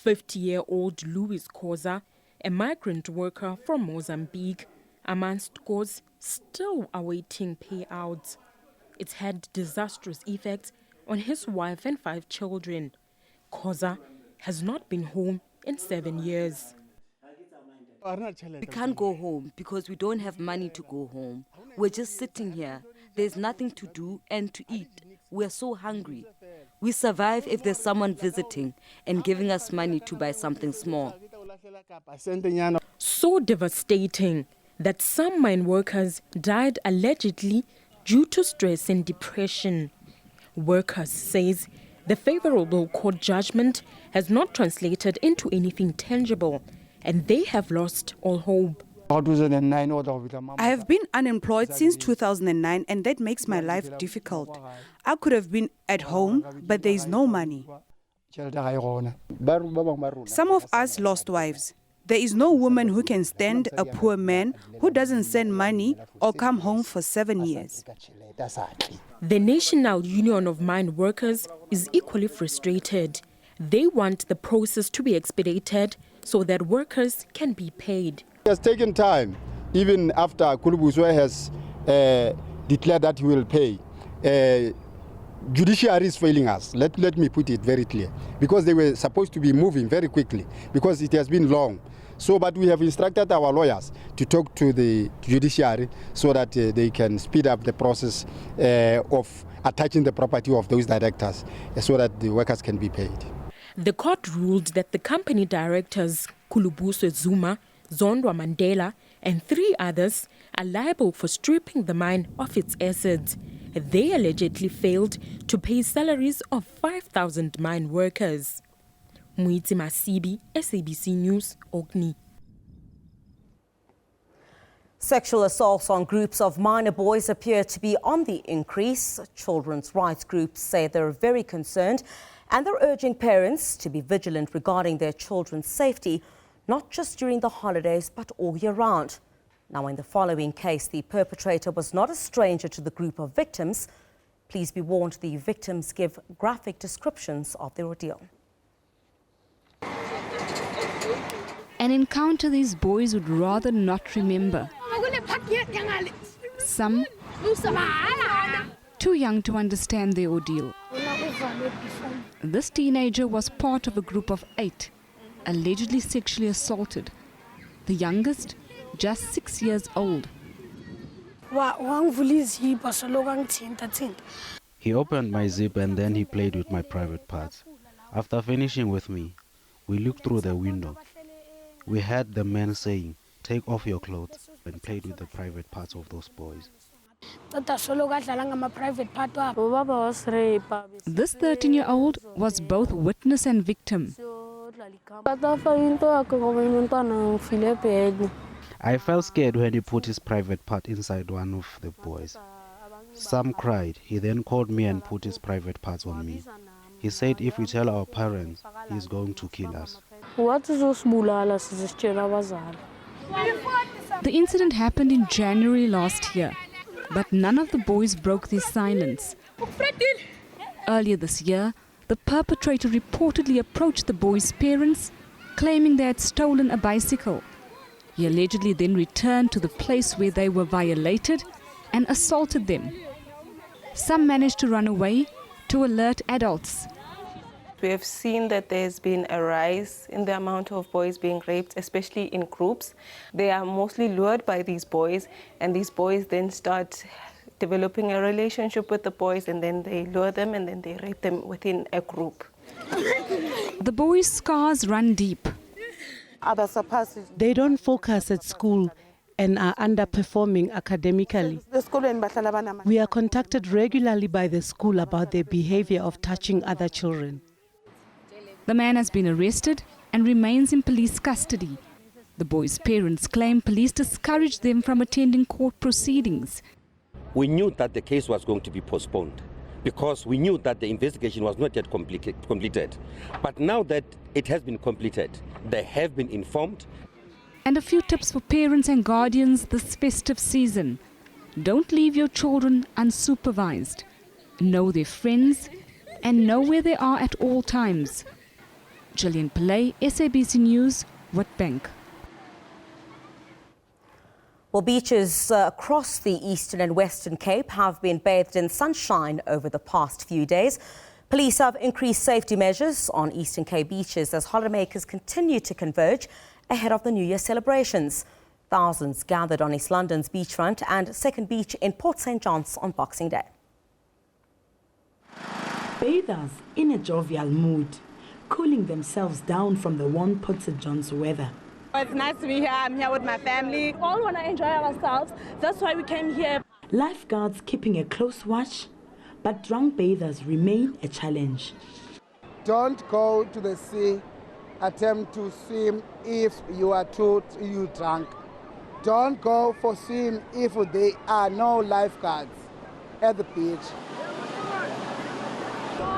50-year-old Louis Koza, a migrant worker from Mozambique, amongst scores still awaiting payouts. It's had disastrous effects on his wife and 5 children. Koza has not been home in 7 years. We can't go home because we don't have money to go home. We're just sitting here. There's nothing to do and to eat. We're so hungry. We survive if there's someone visiting and giving us money to buy something small. So devastating that some mine workers died allegedly due to stress and depression. Workers says the favorable court judgment has not translated into anything tangible and they have lost all hope. I have been unemployed since 2009 and that makes my life difficult. I could have been at home, but there is no money. Some of us lost wives. There is no woman who can stand a poor man who doesn't send money or come home for 7 years. The National Union of Mine Workers is equally frustrated. They want the process to be expedited so that workers can be paid. It has taken time, even after Kulubuzwe has declared that he will pay. Judiciary is failing us. Let me put it very clear. Because they were supposed to be moving very quickly, because it has been long. So, but we have instructed our lawyers to talk to the judiciary so that they can speed up the process of attaching the property of those directors so that the workers can be paid. The court ruled that the company directors Kulubuzwe Zuma, Zondwa Mandela and 3 others are liable for stripping the mine of its assets. They allegedly failed to pay salaries of 5,000 mine workers. Muitsi Masibi, SABC News, Orkney. Sexual assaults on groups of minor boys appear to be on the increase. Children's rights groups say they're very concerned and they're urging parents to be vigilant regarding their children's safety, not just during the holidays but all year round. Now, in the following case, the perpetrator was not a stranger to the group of victims. Please be warned, the victims give graphic descriptions of their ordeal. An encounter these boys would rather not remember. Some too young to understand their ordeal. This teenager was part of a group of 8, allegedly sexually assaulted. The youngest, just 6 years old. He opened my zip and then he played with my private parts. After finishing with me, we looked through the window. We heard the man saying, "Take off your clothes," and played with the private parts of those boys. This 13-year-old was both witness and victim. I felt scared when he put his private part inside one of the boys. Some cried. He then called me and put his private parts on me. He said if we tell our parents, he's going to kill us. The incident happened in January last year, but none of the boys broke their silence. Earlier this year, the perpetrator reportedly approached the boys' parents, claiming they had stolen a bicycle. He allegedly then returned to the place where they were violated and assaulted them. Some managed to run away to alert adults. We have seen that there's been a rise in the amount of boys being raped, especially in groups. They are mostly lured by these boys, and these boys then start developing a relationship with the boys, and then they lure them and then they rape them within a group. The boys' scars run deep. They don't focus at school and are underperforming academically. We are contacted regularly by the school about their behavior of touching other children. The man has been arrested and remains in police custody. The boys' parents claim police discouraged them from attending court proceedings. We knew that the case was going to be postponed because we knew that the investigation was not yet completed. But now that it has been completed, they have been informed. And a few tips for parents and guardians this festive season. Don't leave your children unsupervised. Know their friends and know where they are at all times. Gillian Pillay, SABC News, Witbank. Well, beaches across the Eastern and Western Cape have been bathed in sunshine over the past few days. Police have increased safety measures on Eastern Cape beaches as holidaymakers continue to converge ahead of the New Year celebrations. Thousands gathered on East London's beachfront and Second Beach in Port St. John's on Boxing Day. Bathers in a jovial mood, cooling themselves down from the warm Port St. John's weather. It's nice to be here. I'm here with my family. We all want to enjoy ourselves. That's why we came here. Lifeguards keeping a close watch, but drunk bathers remain a challenge. Don't go to the sea, attempt to swim if you are too drunk. Don't go for swim if there are no lifeguards at the beach.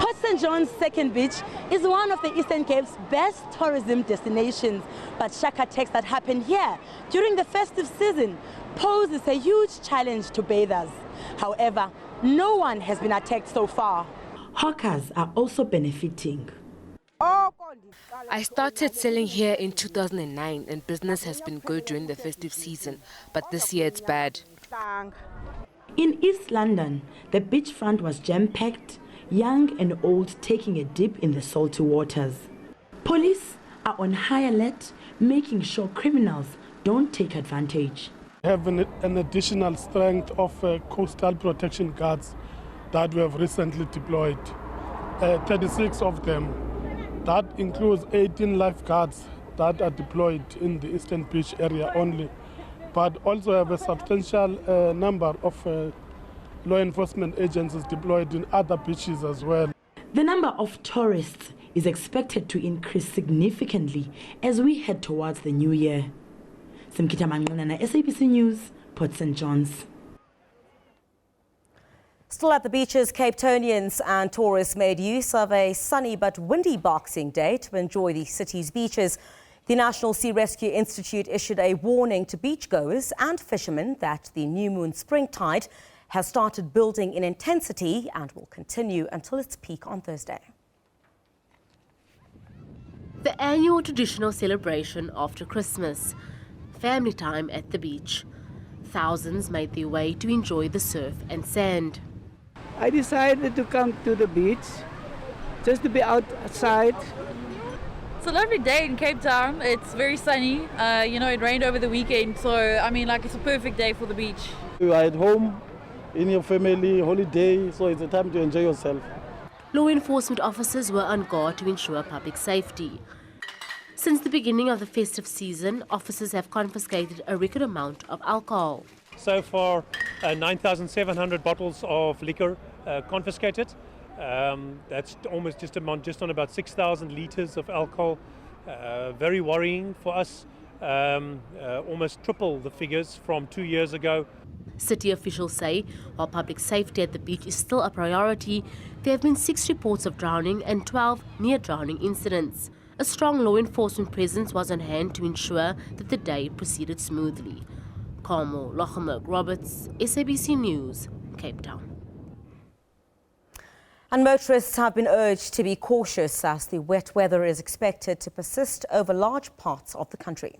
Port St. John's Second Beach is one of the Eastern Cape's best tourism destinations, but shark attacks that happen here during the festive season poses a huge challenge to bathers. However, no one has been attacked so far. Hawkers are also benefiting. I started selling here in 2009 and business has been good during the festive season, but this year it's bad. In East London, the beachfront was jam-packed, young and old taking a dip in the salty waters. Police are on high alert, making sure criminals don't take advantage. We have an additional strength of coastal protection guards that we have recently deployed, 36 of them. That includes 18 lifeguards that are deployed in the Eastern Beach area only, but also have a substantial number of law enforcement agencies deployed in other beaches as well. The number of tourists is expected to increase significantly as we head towards the new year. Simkita Manglana, SABC News, Port St. John's. Still at the beaches, Cape Townians and tourists made use of a sunny but windy Boxing Day to enjoy the city's beaches. The National Sea Rescue Institute issued a warning to beachgoers and fishermen that the new moon spring tide has started building in intensity and will continue until its peak on Thursday. The annual traditional celebration after Christmas, family time at the beach. Thousands made their way to enjoy the surf and sand. I decided to come to the beach just to be outside. It's a lovely day in Cape Town. It's very sunny. It rained over the weekend, so it's a perfect day for the beach. You are at home, in your family, holiday, so it's a time to enjoy yourself. Law enforcement officers were on guard to ensure public safety. Since the beginning of the festive season, officers have confiscated a record amount of alcohol. So far, 9,700 bottles of liquor confiscated. That's almost just on about 6,000 litres of alcohol. Very worrying for us. Almost triple the figures from 2 years ago. City officials say while public safety at the beach is still a priority, there have been 6 reports of drowning and 12 near-drowning incidents. A strong law enforcement presence was on hand to ensure that the day proceeded smoothly. Carmel Lochemerk-Roberts, SABC News, Cape Town. And motorists have been urged to be cautious as the wet weather is expected to persist over large parts of the country.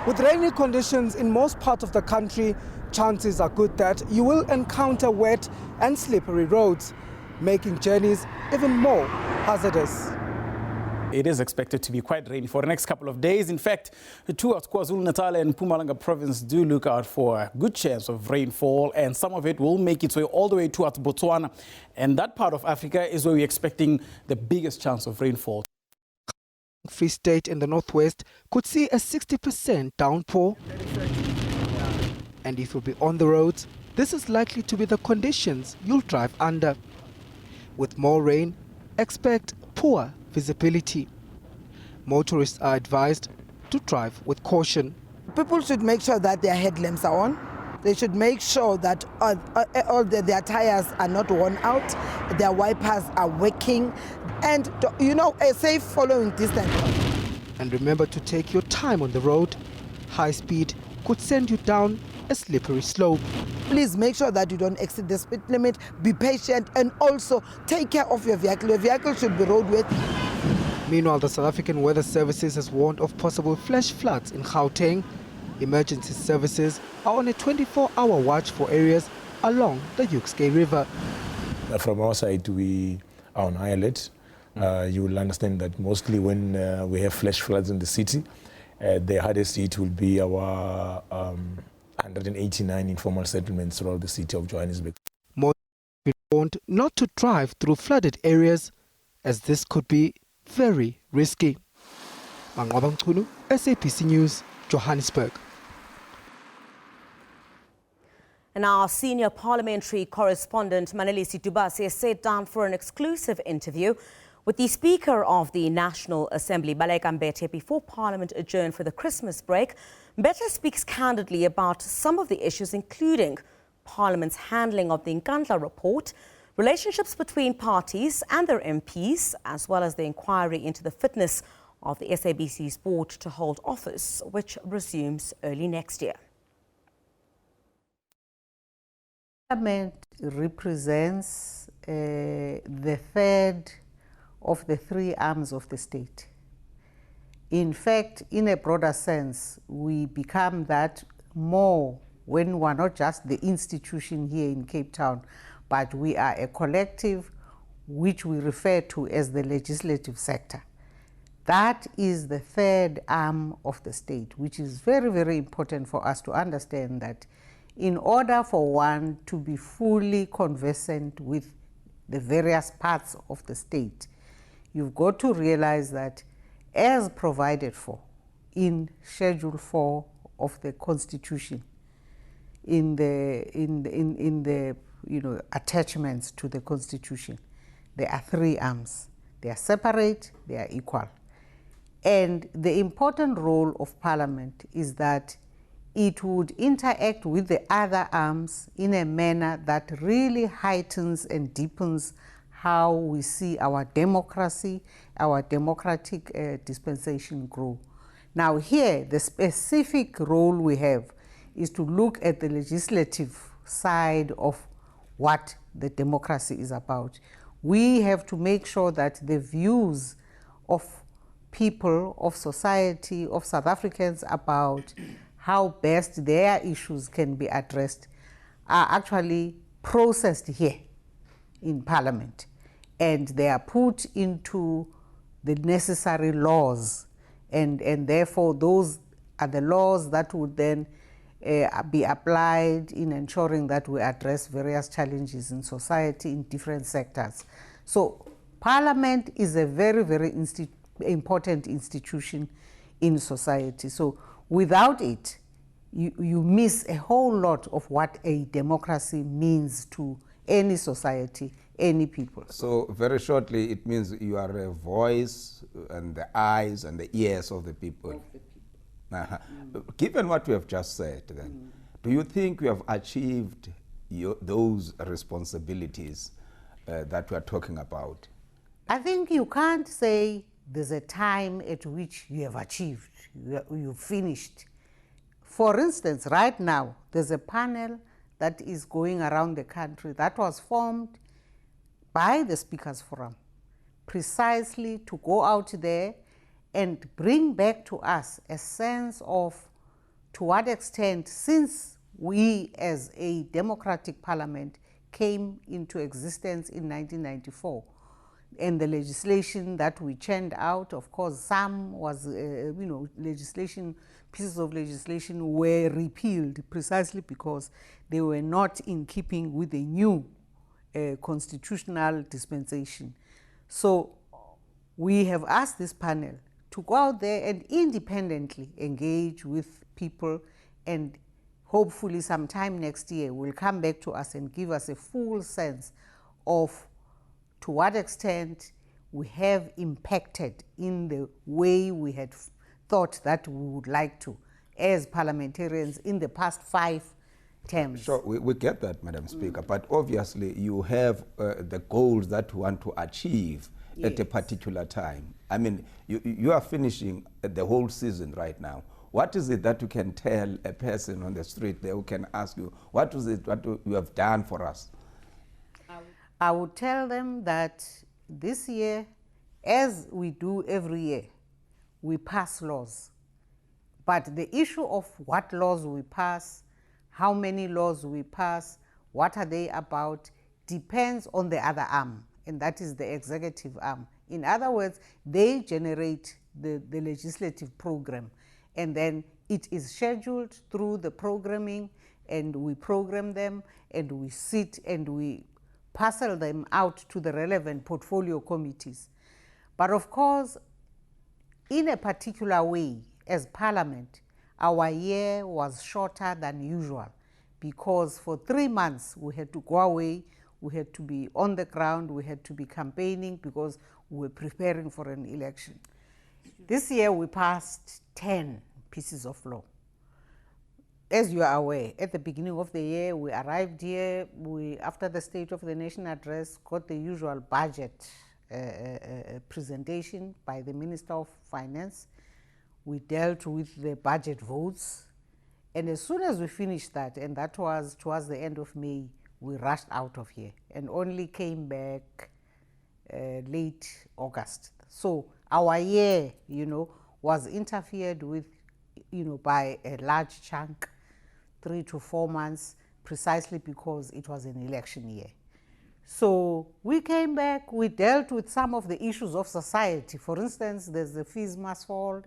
With rainy conditions in most parts of the country, chances are good that you will encounter wet and slippery roads, making journeys even more hazardous. It is expected to be quite rainy for the next couple of days. In fact, towards KwaZulu-Natal and Mpumalanga province do look out for a good chance of rainfall, and some of it will make its way all the way towards Botswana. And that part of Africa is where we're expecting the biggest chance of rainfall. Free State in the northwest could see a 60% downpour. And if you'll be on the roads, this is likely to be the conditions you'll drive under. With more rain, expect poor visibility. Motorists are advised to drive with caution. People should make sure that their headlamps are on. They should make sure that their tires are not worn out, their wipers are working, and a safe following distance. And remember to take your time on the road. High speed could send you down a slippery slope. Please make sure that you don't exceed the speed limit, be patient, and also take care of your vehicle. Your vehicle should be roadworthy. Meanwhile, the South African Weather Services has warned of possible flash floods in Gauteng. Emergency services are on a 24-hour watch for areas along the Yuxke River. From our side, we are on high alert. You will understand that mostly when we have flash floods in the city, the hardest hit will be our 189 informal settlements throughout the city of Johannesburg. More be warned not to drive through flooded areas, as this could be very risky. Mangwaba Mchunu, SABC News, Johannesburg. And our senior parliamentary correspondent Manelisi Dubasi has sat down for an exclusive interview with the Speaker of the National Assembly, Baleka Mbete, before Parliament adjourned for the Christmas break. Mbete speaks candidly about some of the issues, including Parliament's handling of the Nkandla report, relationships between parties and their MPs, as well as the inquiry into the fitness of the SABC's board to hold office, which resumes early next year. Parliament represents the third of the 3 arms of the state. In fact, in a broader sense, we become that more when we're not just the institution here in Cape Town, but we are a collective which we refer to as the legislative sector. That is the third arm of the state, which is very, very important for us to understand that in order for one to be fully conversant with the various parts of the state, you've got to realize that as provided for in Schedule 4 of the Constitution, in the attachments to the Constitution, there are 3 arms. They are separate, they are equal. And the important role of Parliament is that it would interact with the other arms in a manner that really heightens and deepens how we see our democracy, our democratic dispensation grow. Now here, the specific role we have is to look at the legislative side of what the democracy is about. We have to make sure that the views of people, of society, of South Africans about how best their issues can be addressed are actually processed here in Parliament, and they are put into the necessary laws, and therefore those are the laws that would then be applied in ensuring that we address various challenges in society in different sectors. So Parliament is a very, very important institution in society. So without it, you miss a whole lot of what a democracy means to any society, any people. So very shortly, it means you are a voice and the eyes and the ears of the people. Given what you have just said, then, do you think you have achieved those responsibilities that we are talking about? I think you can't say there's a time at which you have achieved, you've finished. For instance, right now, there's a panel that is going around the country that was formed by the Speakers Forum precisely to go out there and bring back to us a sense of to what extent, since we as a democratic parliament came into existence in 1994, and the legislation that we churned out, of course, some was, legislation, pieces of legislation were repealed precisely because they were not in keeping with the new constitutional dispensation. So we have asked this panel to go out there and independently engage with people, and hopefully sometime next year will come back to us and give us a full sense of to what extent we have impacted in the way we had thought that we would like to as parliamentarians in the past 5 terms. Sure, we get that, Madam Speaker, but obviously you have the goals that you want to achieve at a particular time. I mean, you are finishing the whole season right now. What is it that you can tell a person on the street there who can ask you, what is it what you have done for us? I would tell them that this year, as we do every year, we pass laws. But the issue of what laws we pass, how many laws we pass, what are they about, depends on the other arm, and that is the executive arm. In other words, they generate the legislative program, and then it is scheduled through the programming, and we program them, and we sit and we parcel them out to the relevant portfolio committees. But of course, in a particular way, as Parliament, our year was shorter than usual because for 3 months we had to go away, we had to be on the ground, we had to be campaigning because we were preparing for an election. This year we passed 10 pieces of law. As you are aware, at the beginning of the year, we arrived here, after the State of the Nation address, got the usual budget presentation by the Minister of Finance. We dealt with the budget votes, and as soon as we finished that, and that was towards the end of May, we rushed out of here and only came back late August. So our year, was interfered with, by a large chunk, 3 to 4 months, precisely because it was an election year. So we came back, we dealt with some of the issues of society. For instance, there's the fees must fall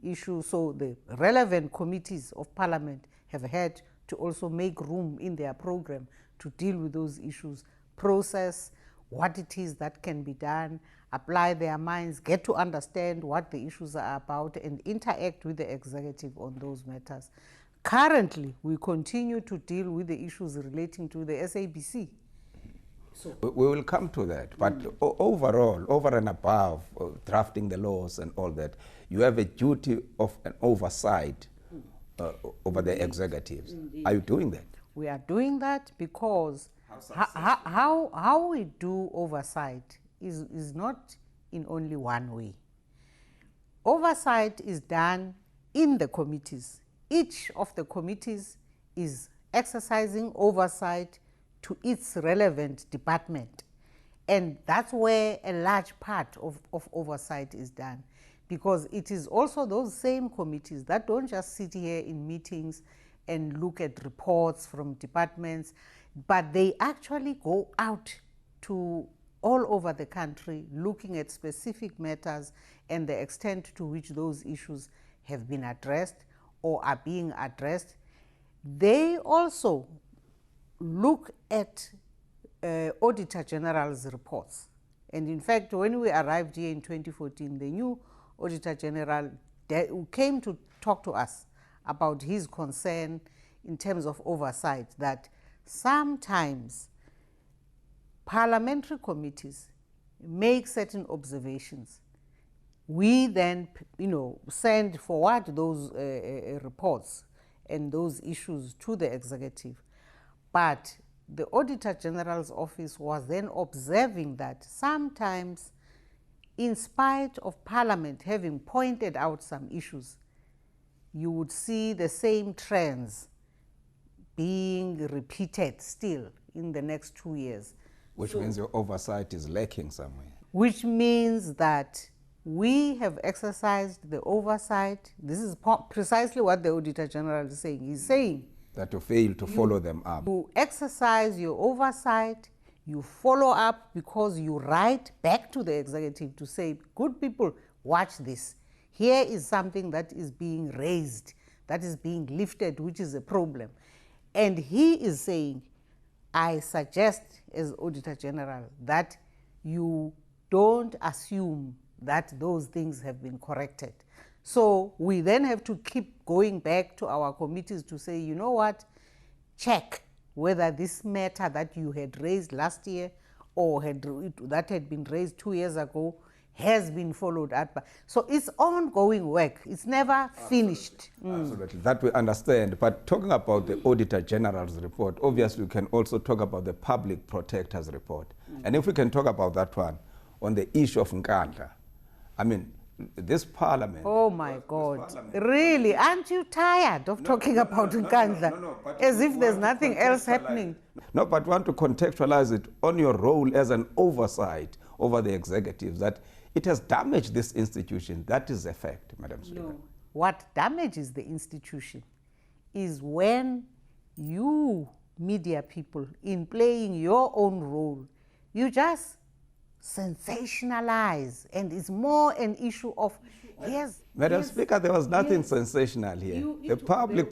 issue, so the relevant committees of Parliament have had to also make room in their program to deal with those issues, process what it is that can be done, apply their minds, get to understand what the issues are about, and interact with the executive on those matters. Currently, we continue to deal with the issues relating to the SABC. We will come to that, but overall, over and above drafting the laws and all that, you have a duty of an oversight over the executives. Are you doing that? We are doing that because how we do oversight is not in only one way. Oversight is done in the committees. Each of the committees is exercising oversight to its relevant department. And that's where a large part of oversight is done, because it is also those same committees that don't just sit here in meetings and look at reports from departments, but they actually go out to all over the country looking at specific matters and the extent to which those issues have been addressed or are being addressed. They also look at Auditor General's reports. And in fact, when we arrived here in 2014, the new Auditor General came to talk to us about his concern in terms of oversight, that sometimes parliamentary committees make certain observations. We then, forward those reports and those issues to the executive. But the Auditor General's office was then observing that sometimes, in spite of Parliament having pointed out some issues, you would see the same trends being repeated still in the next 2 years. Which means your oversight is lacking somewhere. Which means that we have exercised the oversight. This is precisely what the Auditor General is saying. He's saying that you fail to follow them up. You exercise your oversight, you follow up, because you write back to the executive to say, good people, watch this. Here is something that is being raised, that is being lifted, which is a problem. And he is saying, I suggest as Auditor General that you don't assume that those things have been corrected. So we then have to keep going back to our committees to say, you know what, check whether this matter that you had raised last year or that had been raised 2 years ago has been followed up. So it's ongoing work. It's never finished. Absolutely, that we understand. But talking about the Auditor General's report, obviously we can also talk about the Public Protector's report. And if we can talk about that one on the issue of Nkandla, I mean, this parliament... Oh my God. Really? Aren't you tired of talking about Nkandla? As if there's nothing else happening. No, but want to contextualize it on your role as an oversight over the executives, that it has damaged this institution. That is a fact, Madam Speaker. No. What damages the institution is when you, media people, in playing your own role, you just sensationalize, and it's more an issue of yes. Madam Speaker, there was nothing sensational here. The public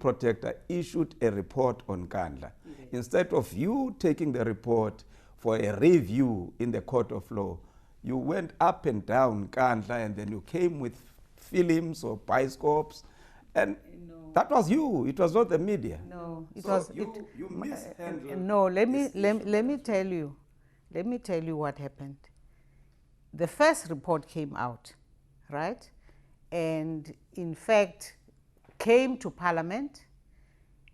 protector issued a report on Nkandla. Instead of you taking the report for a review in the court of law, you went up and down Nkandla, and then you came with films or bioscopes, and that was you. It was not the media. No, it so was. You mishandled. No, let me tell you. Let me tell you what happened. The first report came out, right? And in fact, came to Parliament,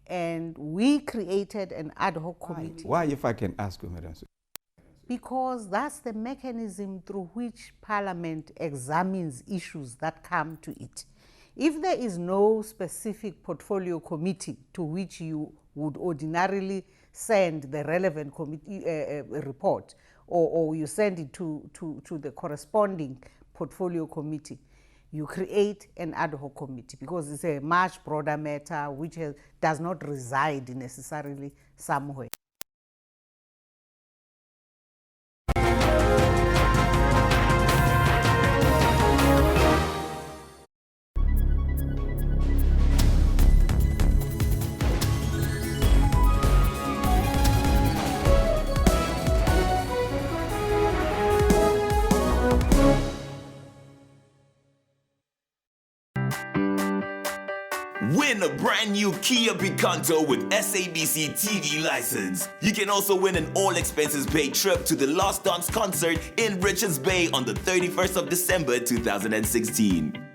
and we created an ad hoc committee. Why, if I can ask you, Madam Speaker? Because that's the mechanism through which Parliament examines issues that come to it. If there is no specific portfolio committee to which you would ordinarily send the relevant committee report, or you send it to the corresponding portfolio committee, you create an ad hoc committee, because it's a much broader matter which does not reside necessarily somewhere. Win a brand new Kia Picanto with SABC TV license. You can also win an all-expenses-paid trip to the Last Dance concert in Richards Bay on the 31st of December 2016.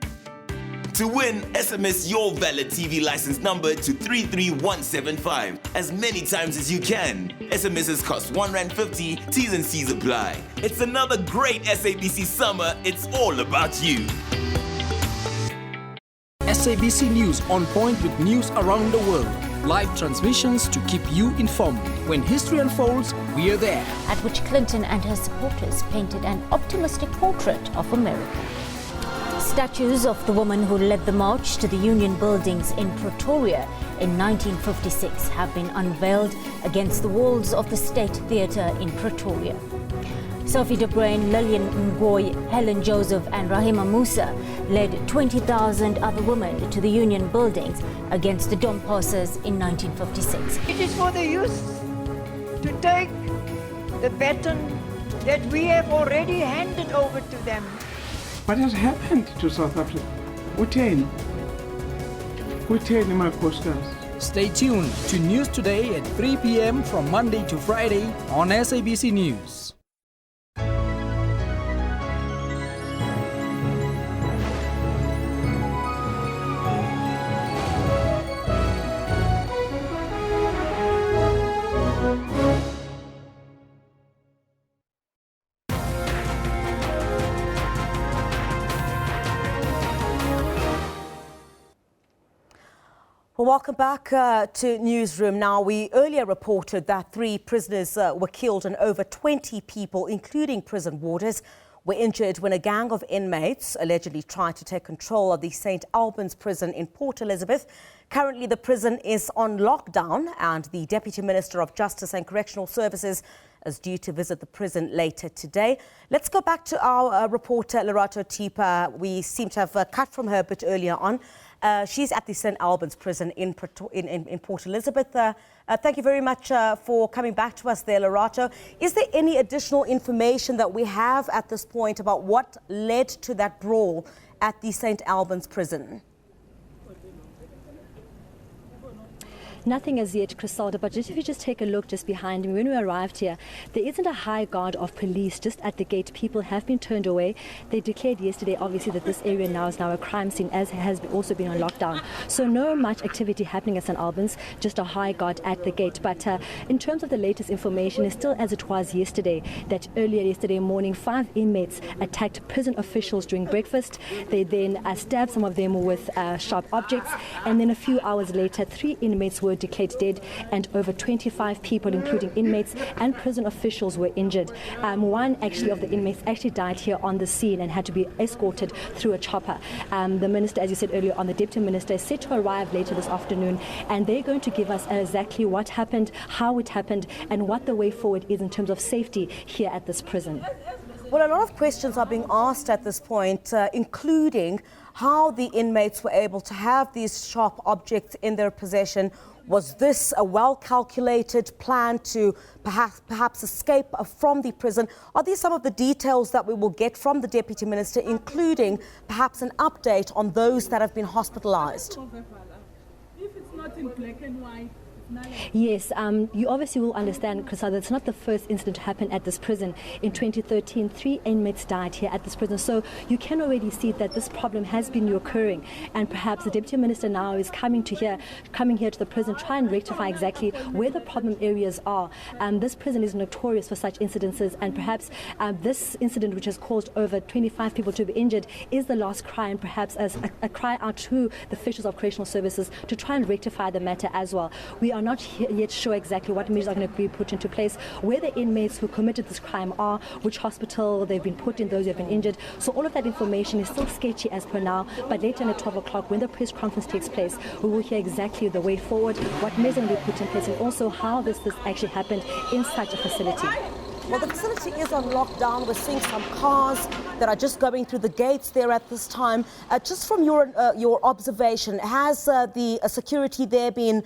To win, SMS your valid TV license number to 33175 as many times as you can. SMSs cost R1.50, T's and C's apply. It's another great SABC summer. It's all about you. SABC News on point with news around the world. Live transmissions to keep you informed. When history unfolds, we are there. At which Clinton and her supporters painted an optimistic portrait of America. Statues of the woman who led the march to the Union buildings in Pretoria in 1956 have been unveiled against the walls of the State Theatre in Pretoria. Sophie de Bruyn, Lillian Ngoyi, Helen Joseph and Rahima Musa led 20,000 other women to the Union buildings against the Dompasers in 1956. It is for the youth to take the baton that we have already handed over to them. What has happened to South Africa? Kutheni makhosikazi. Stay tuned to News Today at 3 p.m. from Monday to Friday on SABC News. Well, welcome back to Newsroom. Now, we earlier reported that 3 prisoners were killed and over 20 people, including prison warders, were injured when a gang of inmates allegedly tried to take control of the St. Alban's prison in Port Elizabeth. Currently, the prison is on lockdown and the Deputy Minister of Justice and Correctional Services is due to visit the prison later today. Let's go back to our reporter, Lerato Tipa. We seem to have cut from her a bit earlier on. She's at the St. Albans prison in Port Elizabeth. Thank you very much for coming back to us there, Lerato. Is there any additional information that we have at this point about what led to that brawl at the St. Albans prison? Nothing as yet, Crisalda, but if you just take a look just behind me, when we arrived here, there isn't a high guard of police just at the gate. People have been turned away. They declared yesterday, obviously, that this area now is a crime scene, as has also been on lockdown. So no much activity happening at St. Albans, just a high guard at the gate. But in terms of the latest information, it's still as it was yesterday, that earlier yesterday morning, 5 inmates attacked prison officials during breakfast. They then stabbed some of them with sharp objects, and then a few hours later, 3 inmates were declared dead and over 25 people, including inmates and prison officials, were injured. One actually of the inmates actually died here on the scene and had to be escorted through a chopper. The minister, as you said earlier on, the deputy minister is set to arrive later this afternoon, and they're going to give us exactly what happened, how it happened, and what the way forward is in terms of safety here at this prison. Well, a lot of questions are being asked at this point, including how the inmates were able to have these sharp objects in their possession. Was this a well-calculated plan to perhaps escape from the prison? Are these some of the details that we will get from the Deputy Minister, including perhaps an update on those that have been hospitalized? If it's not in black and white. Yes, you obviously will understand, Chris, that it's not the first incident to happen at this prison. In 2013, 3 inmates died here at this prison. So you can already see that this problem has been occurring, and perhaps the Deputy Minister now is coming here to the prison, try and rectify exactly where the problem areas are. This prison is notorious for such incidences, and perhaps this incident, which has caused over 25 people to be injured, is the last cry, and perhaps as a cry out to the officials of correctional services to try and rectify the matter as well. We are not yet sure exactly what measures are going to be put into place, where the inmates who committed this crime are, which hospital they've been put in, those who have been injured. So all of that information is still sketchy as per now, but later at 12 o'clock, when the press conference takes place, we will hear exactly the way forward, what measures will be put in place, and also how this actually happened in such a facility. Well, the facility is on lockdown. We're seeing some cars that are just going through the gates there at this time. Just from your observation, has the security there been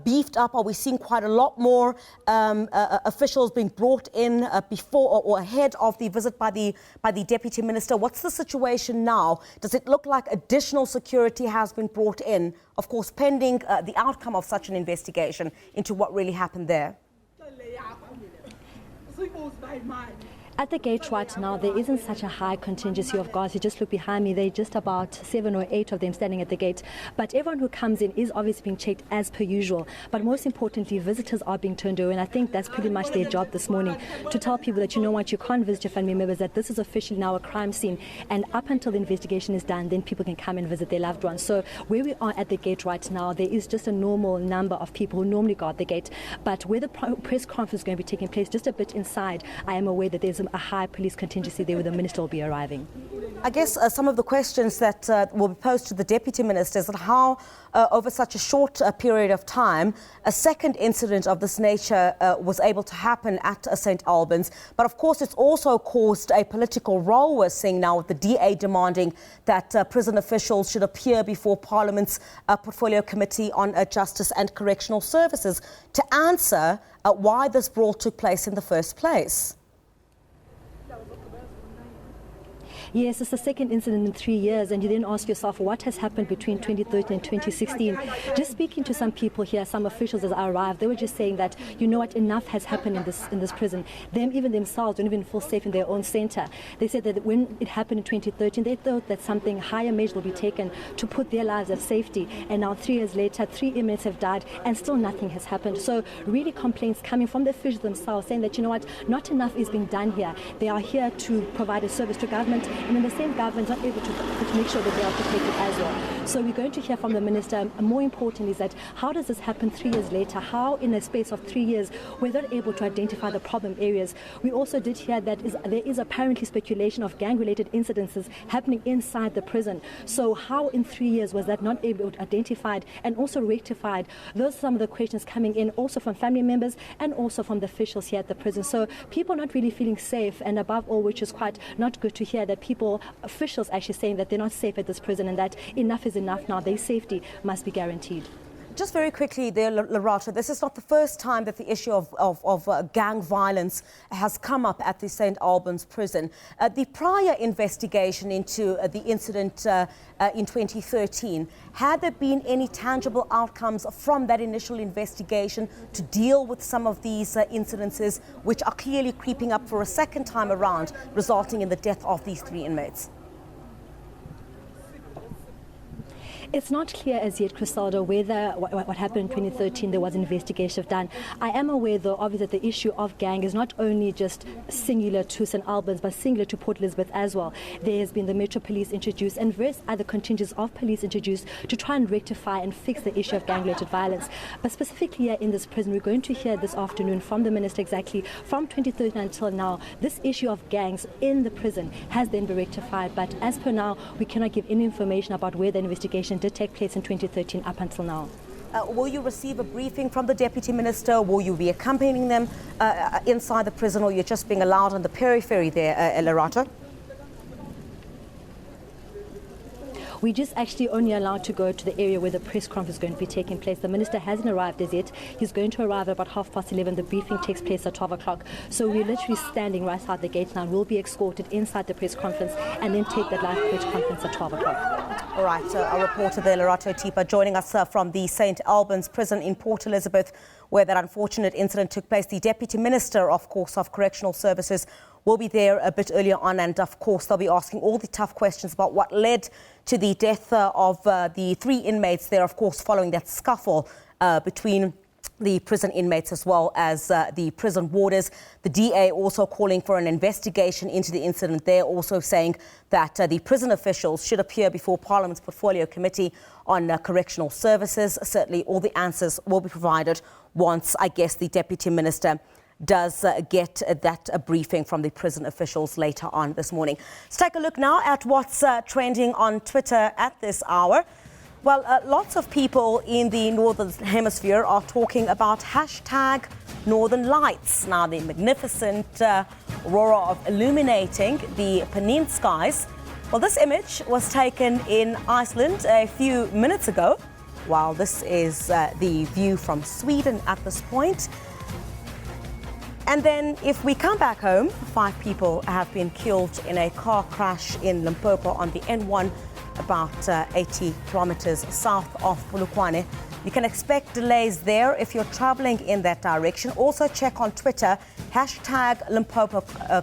beefed up? Are we seeing quite a lot more officials being brought in before or ahead of the visit by the Deputy Minister? What's the situation now? Does it look like additional security has been brought in, of course, pending the outcome of such an investigation into what really happened there? At the gate right now, there isn't such a high contingency of guards. You just look behind me, there are just about 7 or 8 of them standing at the gate. But everyone who comes in is obviously being checked as per usual. But most importantly, visitors are being turned away. And I think that's pretty much their job this morning, to tell people that, you know what, you can't visit your family members, that this is officially now a crime scene. And up until the investigation is done, then people can come and visit their loved ones. So where we are at the gate right now, there is just a normal number of people who normally guard the gate. But where the press conference is going to be taking place, just a bit inside, I am aware that there's a high police contingency there where the minister will be arriving. I guess some of the questions that will be posed to the Deputy Minister is that how, over such a short period of time, a second incident of this nature was able to happen at St. Albans. But of course, it's also caused a political row, we're seeing now, with the DA demanding that prison officials should appear before Parliament's Portfolio Committee on Justice and Correctional Services to answer why this brawl took place in the first place. Yes, it's the second incident in 3 years, and you then ask yourself what has happened between 2013 and 2016. Just speaking to some people here, some officials as I arrived, they were just saying that, you know what, enough has happened in this prison. Even themselves don't even feel safe in their own centre. They said that when it happened in 2013, they thought that something higher measure will be taken to put their lives at safety. And now 3 years later, 3 inmates have died, and still nothing has happened. So really complaints coming from the officials themselves saying that, you know what, not enough is being done here. They are here to provide a service to government, and then the same government is not able to make sure that they are protected as well. So we're going to hear from the minister. More important is that how does this happen 3 years later? How in a space of 3 years we're not able to identify the problem areas? We also did hear that there is apparently speculation of gang-related incidences happening inside the prison. So how in 3 years was that not able to identified and also rectified? Those are some of the questions coming in also from family members and also from the officials here at the prison. So people not really feeling safe, and above all, which is quite not good to hear, that officials actually saying that they're not safe at this prison and that enough is enough now. Their safety must be guaranteed. Just very quickly there, Lerato, this is not the first time that the issue of gang violence has come up at the St. Albans prison. The prior investigation into the incident in 2013, had there been any tangible outcomes from that initial investigation to deal with some of these incidences which are clearly creeping up for a second time around, resulting in the death of these 3 inmates? It's not clear as yet, Crisaldo, whether what happened in 2013 there was an investigation done. I am aware, though, obviously, that the issue of gang is not only just singular to St. Albans, but singular to Port Elizabeth as well. There has been the Metro Police introduced and various other contingents of police introduced to try and rectify and fix the issue of gang-related violence. But specifically here in this prison, we're going to hear this afternoon from the Minister exactly from 2013 until now, this issue of gangs in the prison has then been rectified. But as per now, we cannot give any information about where the investigation did take place in 2013 up until now. Will you receive a briefing from the Deputy Minister? Will you be accompanying them inside the prison, or you're just being allowed on the periphery there, Lerato? We just actually only allowed to go to the area where the press conference is going to be taking place. The minister hasn't arrived as yet. He's going to arrive at about 11:30. The briefing takes place at 12 o'clock. So we're literally standing right outside the gate now. We'll be escorted inside the press conference and then take that live press conference at 12 o'clock. All right, our reporter there, Lerato Tipa, joining us from the St. Albans prison in Port Elizabeth, where that unfortunate incident took place. The Deputy Minister, of course, of Correctional Services will be there a bit earlier on, and of course they'll be asking all the tough questions about what led to the death of the 3 inmates there, of course, following that scuffle between the prison inmates as well as the prison warders. The DA also calling for an investigation into the incident. They're also saying that the prison officials should appear before Parliament's Portfolio Committee on Correctional Services. Certainly all the answers will be provided once, I guess, the Deputy Minister does get that briefing from the prison officials later on this morning. Let's take a look now at what's trending on Twitter at this hour. Well, lots of people in the Northern Hemisphere are talking about hashtag Northern Lights. Now, the magnificent aurora of illuminating the Pennine skies. Well, this image was taken in Iceland a few minutes ago, while this is the view from Sweden at this point. And then if we come back home, 5 people have been killed in a car crash in Limpopo on the N1, about 80 kilometers south of Polokwane. You can expect delays there if you're traveling in that direction. Also check on Twitter, hashtag Limpopo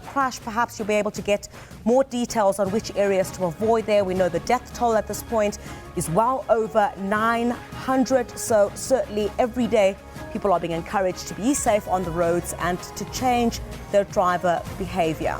crash. Perhaps you'll be able to get more details on which areas to avoid there. We know the death toll at this point is well over 900. So certainly every day people are being encouraged to be safe on the roads and to change their driver behavior.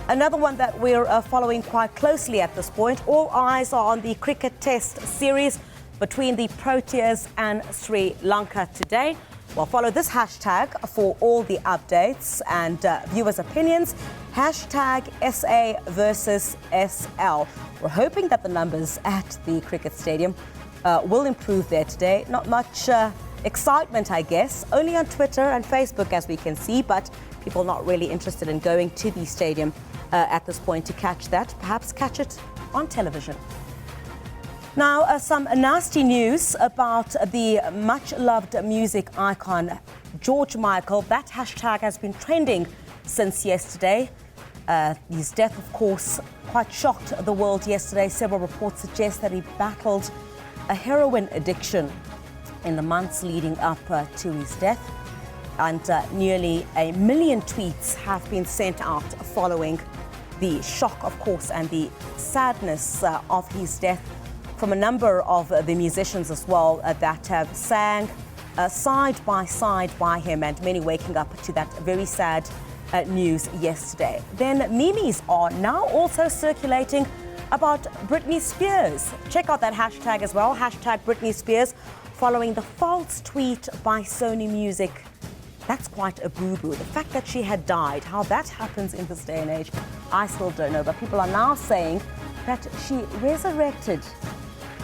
Another one that we're following quite closely at this point, all eyes are on the cricket test series between the Proteas and Sri Lanka today. We'll follow this hashtag for all the updates and viewers' opinions. Hashtag SA versus SL. We're hoping that the numbers at the cricket stadium will improve there today. Not much excitement, I guess, only on Twitter and Facebook, as we can see, but people not really interested in going to the stadium at this point to catch that. Perhaps catch it on television. Now, some nasty news about the much-loved music icon George Michael. That hashtag has been trending since yesterday. His death, of course, quite shocked the world yesterday. Several reports suggest that he battled a heroin addiction in the months leading up to his death. And nearly 1 million tweets have been sent out following the shock, of course, and the sadness of his death from a number of the musicians as well that have sang side by side by him, and many waking up to that very sad news yesterday. Then memes are now also circulating about Britney Spears. Check out that hashtag as well, hashtag Britney Spears, following the false tweet by Sony Music. That's quite a boo-boo. The fact that she had died, how that happens in this day and age, I still don't know. But people are now saying that she resurrected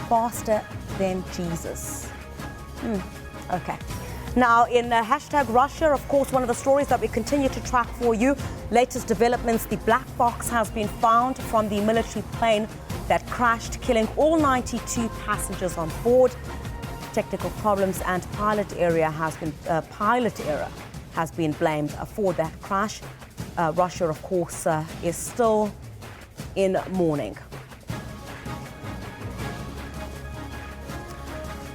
faster than Jesus. Okay. Now, in hashtag Russia, of course, one of the stories that we continue to track for you. Latest developments, the black box has been found from the military plane that crashed, killing all 92 passengers on board. Technical problems and pilot error has been blamed for that crash. Russia, of course, is still in mourning.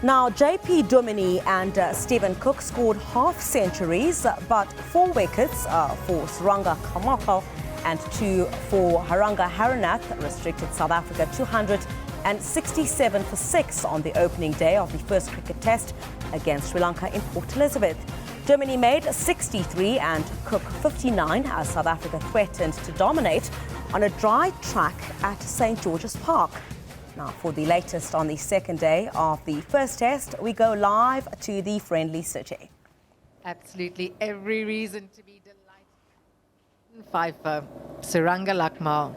Now, JP Duminy and Stephen Cook scored half centuries, but 4 wickets for Suranga Kamako and 2 for Haranga Haranath restricted South Africa 267 for 6 on the opening day of the first cricket test against Sri Lanka in Port Elizabeth. Germany made 63 and Cook 59 as South Africa threatened to dominate on a dry track at St. George's Park. Now, for the latest on the second day of the first test, we go live to the friendly city. Absolutely every reason to be delighted. 5 for Suranga Lakmal.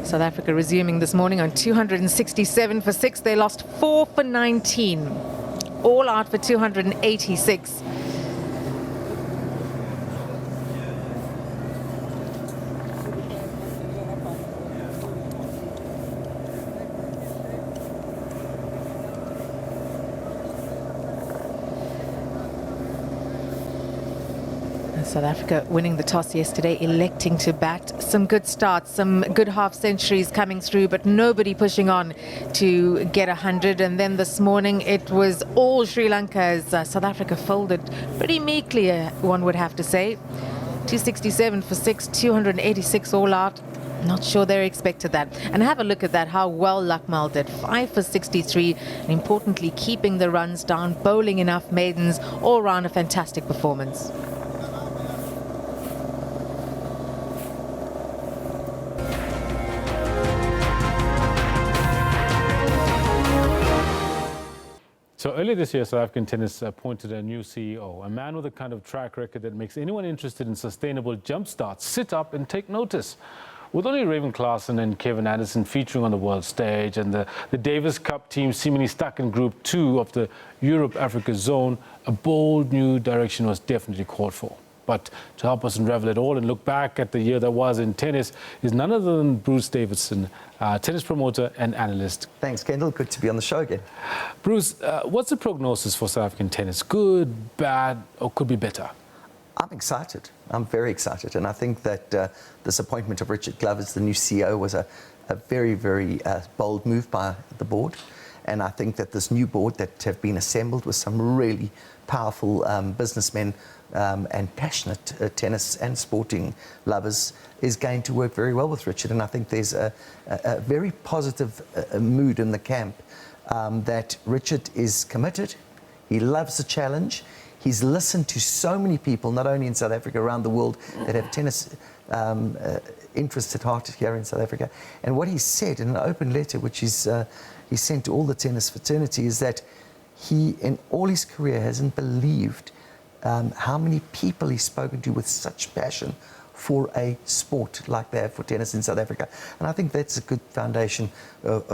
South Africa resuming this morning on 267 for 6. They lost 4 for 19. All out for 286. South Africa winning the toss yesterday, electing to bat. Some good starts, some good half centuries coming through, but nobody pushing on to get 100. And then this morning it was all Sri Lanka as South Africa folded pretty meekly, one would have to say. 267 for 6, 286 all out. Not sure they expected that. And have a look at that, how well Lakmal did. 5 for 63, and importantly keeping the runs down, bowling enough maidens, all round a fantastic performance. So earlier this year, South African tennis appointed a new CEO, a man with a kind of track record that makes anyone interested in sustainable jumpstarts sit up and take notice. With only Raven Klaasen and Kevin Anderson featuring on the world stage and the Davis Cup team seemingly stuck in Group 2 of the Europe-Africa zone, a bold new direction was definitely called for. But to help us unravel it all and look back at the year that was in tennis is none other than Bruce Davidson, tennis promoter and analyst. Thanks, Kendall. Good to be on the show again. Bruce, what's the prognosis for South African tennis? Good, bad, or could be better? I'm excited. I'm very excited. And I think that this appointment of Richard Glover as the new CEO was a very, very bold move by the board. And I think that this new board that have been assembled with some really powerful businessmen and passionate tennis and sporting lovers is going to work very well with Richard. And I think there's a very positive mood in the camp that Richard is committed. He loves the challenge. He's listened to so many people, not only in South Africa, around the world, that have tennis interests at heart here in South Africa. And what he said in an open letter, which he sent to all the tennis fraternity, is that he, in all his career, hasn't believed how many people he's spoken to with such passion for a sport like they have for tennis in South Africa. And I think that's a good foundation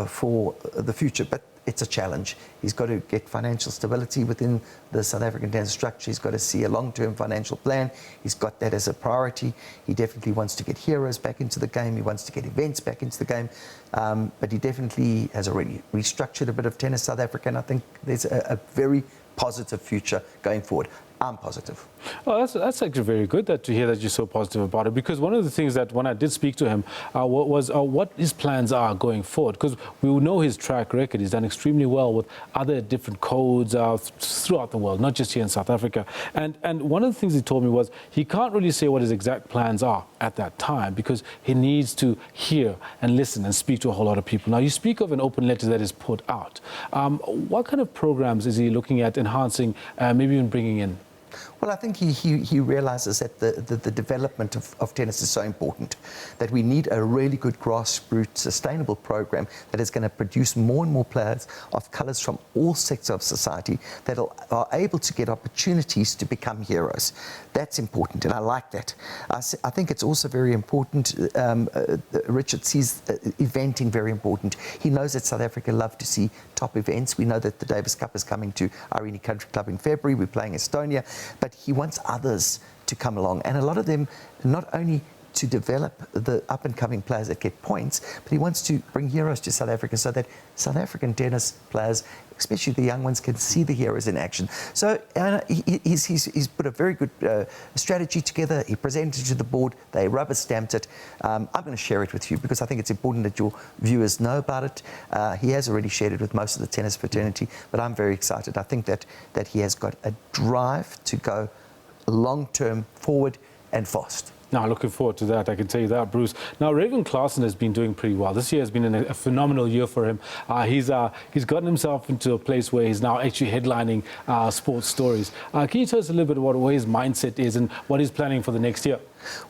for the future. But it's a challenge. He's got to get financial stability within the South African tennis structure. He's got to see a long-term financial plan. He's got that as a priority. He definitely wants to get heroes back into the game. He wants to get events back into the game. But he definitely has already restructured a bit of Tennis South Africa, and I think there's a very positive future going forward. I'm positive. Well, that's actually very good to hear that you're so positive about it, because one of the things that when I did speak to him was what his plans are going forward, because we know his track record. He's done extremely well with other different codes throughout the world, not just here in South Africa. And one of the things he told me was he can't really say what his exact plans are at that time because he needs to hear and listen and speak to a whole lot of people. Now, you speak of an open letter that is put out. What kind of programs is he looking at enhancing, maybe even bringing in? Well, I think he realizes that the development of tennis is so important, that we need a really good grassroots sustainable program that is going to produce more and more players of colours from all sectors of society that are able to get opportunities to become heroes. That's important, and I like that. I think it's also very important, Richard sees eventing very important. He knows that South Africa love to see top events. We know that the Davis Cup is coming to Irene Country Club in February. We're playing Estonia, but he wants others to come along, and a lot of them not only to develop the up-and-coming players that get points, but he wants to bring heroes to South Africa so that South African tennis players, especially the young ones, can see the heroes in action. So he's put a very good strategy together. He presented it to the board. They rubber-stamped it. I'm going to share it with you because I think it's important that your viewers know about it. He has already shared it with most of the tennis fraternity, but I'm very excited. I think that he has got a drive to go long-term, forward and fast. Now, looking forward to that, I can tell you that, Bruce. Now, Raven Klaasen has been doing pretty well. This year has been a phenomenal year for him. He's gotten himself into a place where he's now actually headlining sports stories. Can you tell us a little bit about what his mindset is and what he's planning for the next year?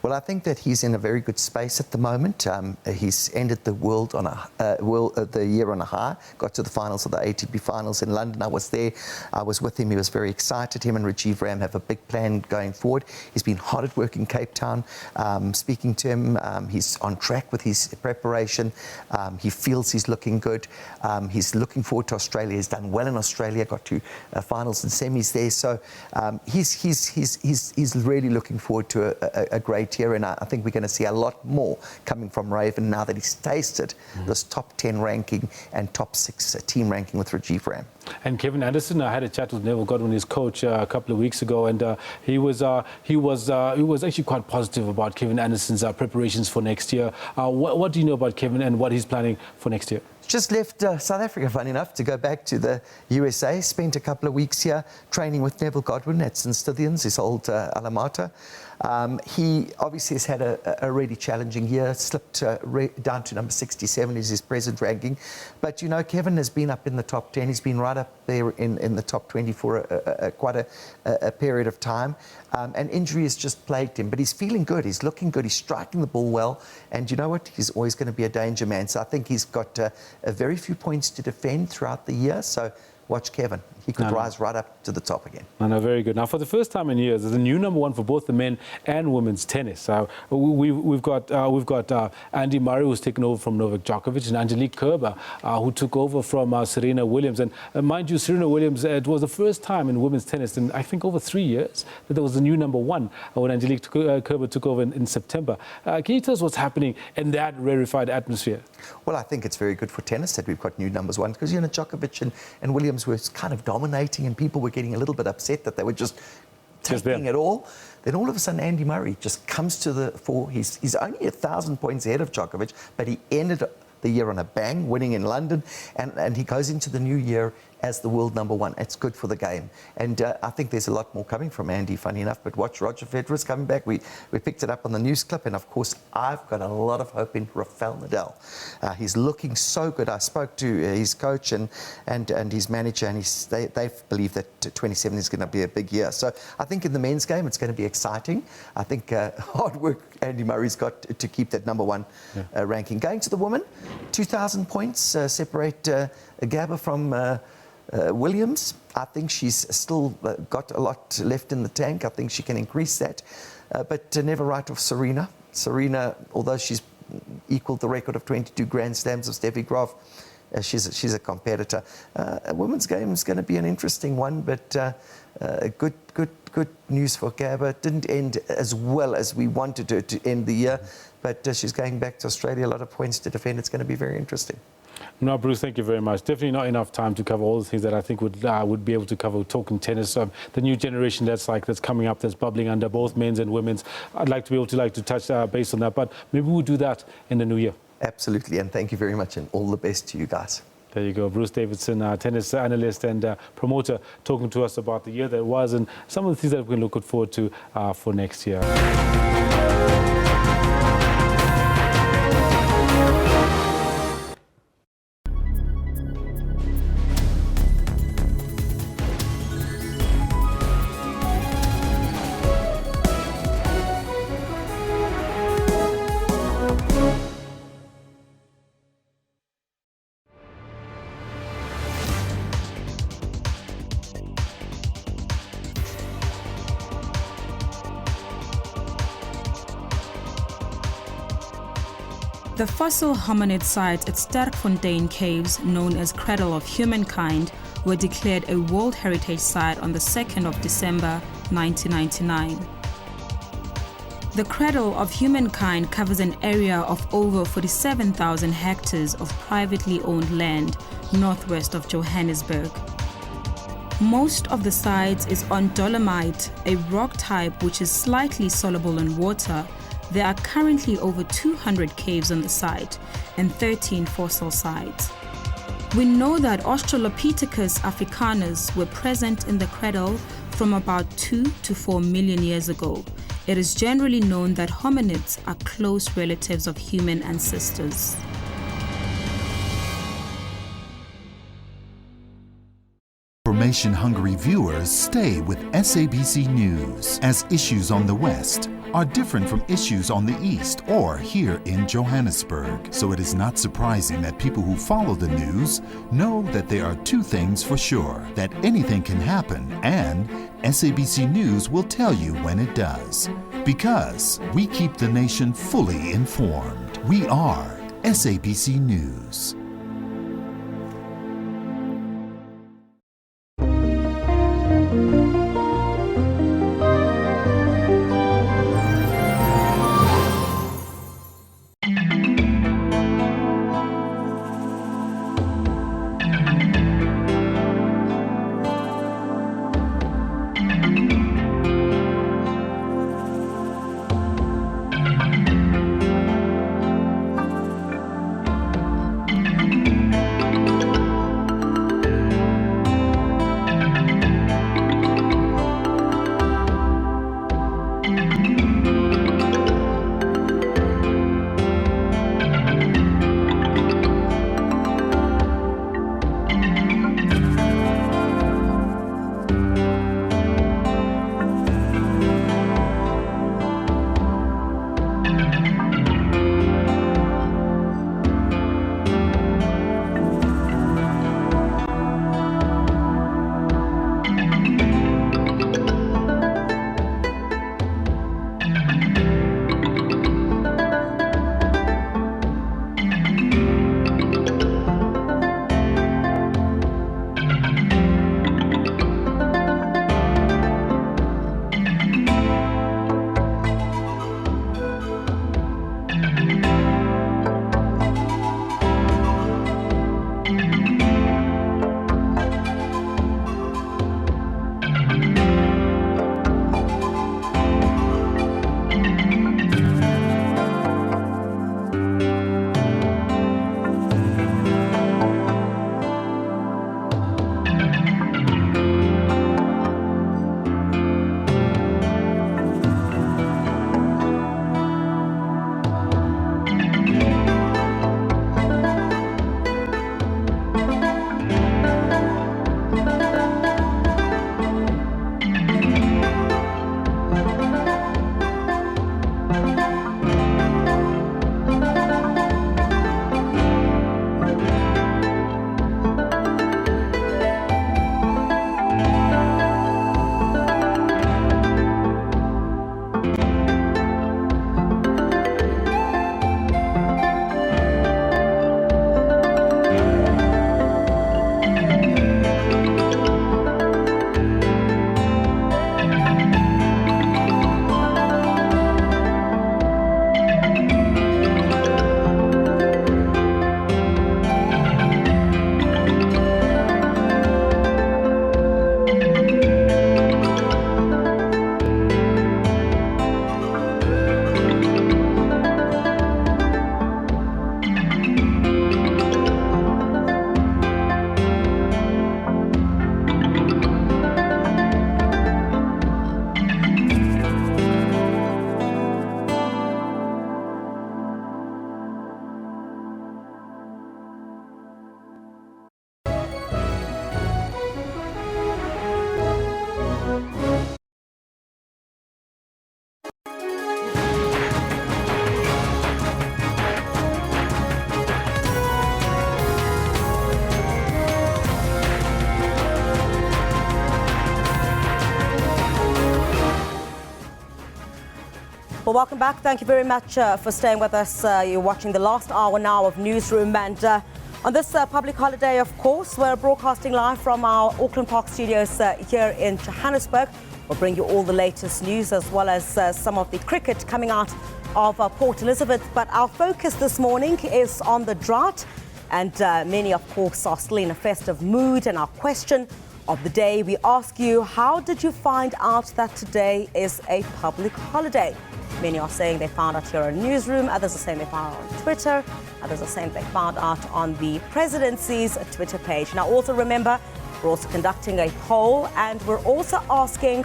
Well, I think that he's in a very good space at the moment. He's ended the the year on a high, got to the finals of the ATP finals in London. I was there. I was with him. He was very excited. Him and Rajiv Ram have a big plan going forward. He's been hard at work in Cape Town. Speaking to him, he's on track with his preparation. He feels he's looking good. He's looking forward to Australia. He's done well in Australia, got to finals and semis there. So he's really looking forward to a great year, and I think we're going to see a lot more coming from Raven now that he's tasted this top 10 ranking and top 6 team ranking with Rajiv Ram. And Kevin Anderson, I had a chat with Neville Godwin, his coach, a couple of weeks ago, and he was actually quite positive about Kevin Anderson's preparations for next year. What do you know about Kevin and what he's planning for next year? Just left South Africa, funny enough, to go back to the USA. Spent a couple of weeks here training with Neville Godwin at St. Stithians, his old alma mater. He obviously has had a really challenging year, slipped down to number 67 is his present ranking. But, you know, Kevin has been up in the top 10. He's been right up there in the top 20 for quite a period of time. And injury has just plagued him. But he's feeling good. He's looking good. He's striking the ball well. And you know what? He's always going to be a danger man. So I think he's got a very few points to defend throughout the year. So watch Kevin. he could rise right up to the top again. No, very good. Now, for the first time in years, there's a new number one for both the men and women's tennis. We've got Andy Murray, who's taken over from Novak Djokovic, and Angelique Kerber, who took over from Serena Williams. And mind you, Serena Williams, it was the first time in women's tennis in, I think, over 3 years that there was a new number one when Angelique Kerber took over in September. Can you tell us what's happening in that rarefied atmosphere? Well, I think it's very good for tennis that we've got new numbers one, because, Djokovic and Williams were kind of dominating, and people were getting a little bit upset that they were just taking it all. Then all of a sudden, Andy Murray just comes to the fore. He's only 1,000 points ahead of Djokovic, but he ended the year on a bang, winning in London, and he goes into the new year as the world number one. It's good for the game. And I think there's a lot more coming from Andy, funny enough. But watch, Roger Federer's coming back. We picked it up on the news clip. And, of course, I've got a lot of hope in Rafael Nadal. He's looking so good. I spoke to his coach and his manager, and they believe that 27 is going to be a big year. So I think in the men's game, it's going to be exciting. I think hard work Andy Murray's got to keep that number one ranking. Going to the women, 2,000 points separate Gabba from Williams. I think she's still got a lot left in the tank. I think she can increase that. But never write off Serena. Serena, although she's equaled the record of 22 Grand Slams of Steffi Graf, she's a competitor. A women's game is going to be an interesting one, but good news for Gabba. It didn't end as well as we wanted her to end the year, but she's going back to Australia. A lot of points to defend. It's going to be very interesting. No, Bruce, thank you very much. Definitely not enough time to cover all the things that I think would be able to cover talking tennis. The new generation that's coming up, that's bubbling under both men's and women's. I'd like to be able to touch base on that, but maybe we'll do that in the new year. Absolutely, and thank you very much, and all the best to you guys. There you go, Bruce Davidson, tennis analyst and promoter, talking to us about the year that was and some of the things that we can look forward to for next year. The fossil hominid sites at Sterkfontein Caves, known as Cradle of Humankind, were declared a World Heritage Site on the 2nd of December 1999. The Cradle of Humankind covers an area of over 47,000 hectares of privately owned land northwest of Johannesburg. Most of the site is on dolomite, a rock type which is slightly soluble in water. There are currently over 200 caves on the site and 13 fossil sites. We know that Australopithecus africanus were present in the cradle from about 2 to 4 million years ago. It is generally known that hominids are close relatives of human ancestors. Information-hungry viewers stay with SABC News, as issues on the West are different from issues on the East or here in Johannesburg. So it is not surprising that people who follow the news know that there are two things for sure: that anything can happen, and SABC News will tell you when it does. Because we keep the nation fully informed. We are SABC News. Well, welcome back. Thank you very much for staying with us. You're watching the last hour now of Newsroom. And on this public holiday, of course, we're broadcasting live from our Auckland Park studios here in Johannesburg. We'll bring you all the latest news as well as some of the cricket coming out of Port Elizabeth. But our focus this morning is on the drought. And many, of course, are still in a festive mood. And our question of the day, we ask you, how did you find out that today is a public holiday? Many are saying they found out here on Newsroom. Others are saying they found out on Twitter. Others are saying they found out on the presidency's Twitter page. Now, also remember, we're also conducting a poll, and we're also asking,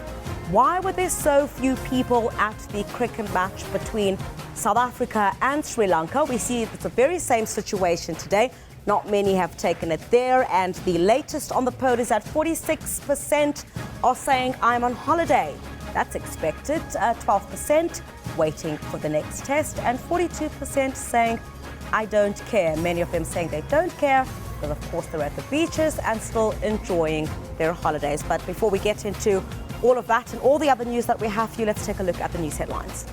why were there so few people at the cricket match between South Africa and Sri Lanka? We see it's the very same situation today. Not many have taken it there, and the latest on the poll is that 46% are saying I'm on holiday. That's expected. 12% waiting for the next test, and 42% saying I don't care. Many of them saying they don't care because, of course, they're at the beaches and still enjoying their holidays. But before we get into all of that and all the other news that we have for you, let's take a look at the news headlines.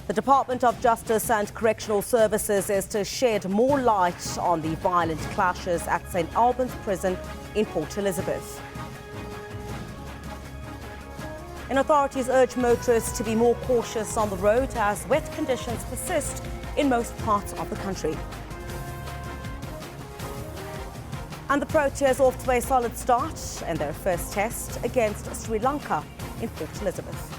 The Department of Justice and Correctional Services is to shed more light on the violent clashes at St. Alban's prison in Port Elizabeth. And authorities urge motorists to be more cautious on the road as wet conditions persist in most parts of the country. And the Proteas off to a solid start in their first test against Sri Lanka in Port Elizabeth.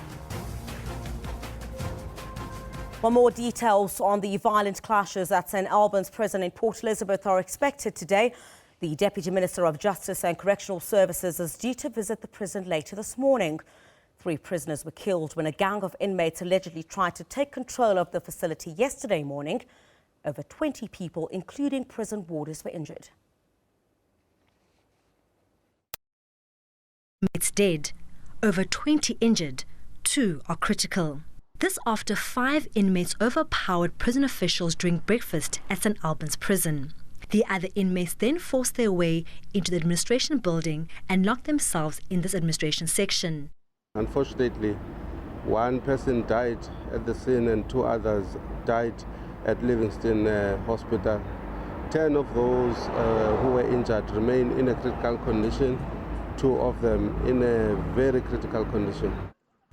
Well, more details on the violent clashes at St. Alban's prison in Port Elizabeth are expected today. The Deputy Minister of Justice and Correctional Services is due to visit the prison later this morning. 3 prisoners were killed when a gang of inmates allegedly tried to take control of the facility yesterday morning. Over 20 people, including prison warders, were injured. Inmates dead, over 20 injured, 2 are critical. This after 5 inmates overpowered prison officials during breakfast at St. Alban's prison. The other inmates then forced their way into the administration building and locked themselves in this administration section. Unfortunately, 1 person died at the scene and 2 others died at Livingston Hospital. 10 of those who were injured remain in a critical condition, 2 of them in a very critical condition.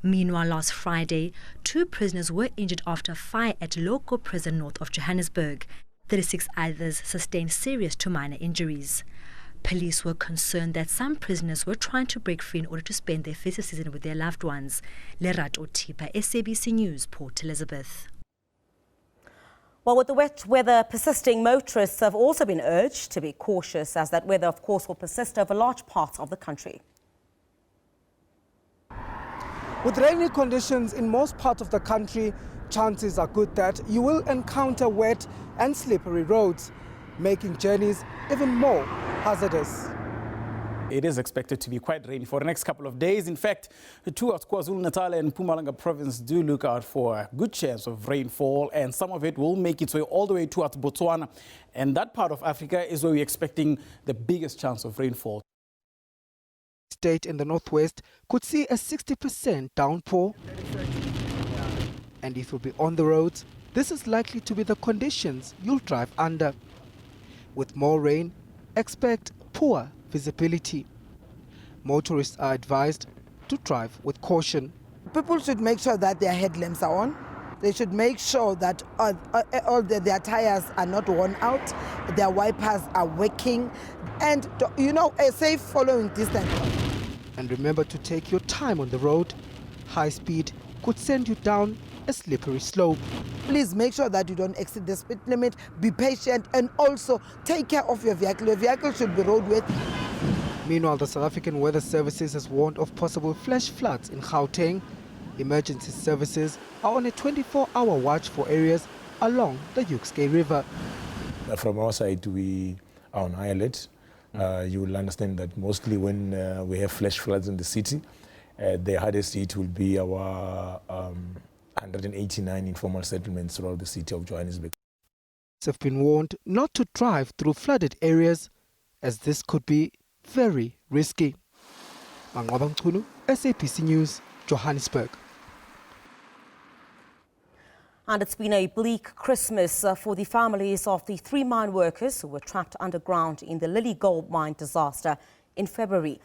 Meanwhile, last Friday, 2 prisoners were injured after a fire at local prison north of Johannesburg. 36 others sustained serious to minor injuries. Police were concerned that some prisoners were trying to break free in order to spend their festive season with their loved ones. Lerato Tipa, SABC News, Port Elizabeth. Well, with the wet weather persisting, motorists have also been urged to be cautious, as that weather, of course, will persist over large parts of the country. With rainy conditions in most parts of the country, chances are good that you will encounter wet and slippery roads, making journeys even more hazardous. It is expected to be quite rainy for the next couple of days. In fact, towards KwaZulu-Natal and Mpumalanga province, do look out for a good chance of rainfall, and some of it will make its way all the way towards Botswana. And that part of Africa is where we're expecting the biggest chance of rainfall. State in the northwest could see a 60% downpour, and if you'll be on the roads, this is likely to be the conditions you'll drive under. With more rain, expect poor visibility. Motorists are advised to drive with caution. People should make sure that their headlamps are on. They should make sure that their tires are not worn out, their wipers are working, and, a safe following distance. And remember to take your time on the road. High speed could send you down a slippery slope. Please make sure that you don't exceed the speed limit, be patient, and also take care of your vehicle. Your vehicle should be roadworthy. Meanwhile, the South African Weather Services has warned of possible flash floods in Gauteng. Emergency services are on a 24-hour watch for areas along the Yuxke River. From our side, we are on high alert. You will understand that mostly when we have flash floods in the city, the hardest hit will be our 189 informal settlements throughout the city of Johannesburg. have been warned not to drive through flooded areas, as this could be very risky. Manqaba Mchunu, SABC News, Johannesburg. And it's been a bleak Christmas for the families of the 3 mine workers who were trapped underground in the Lily Gold mine disaster in February.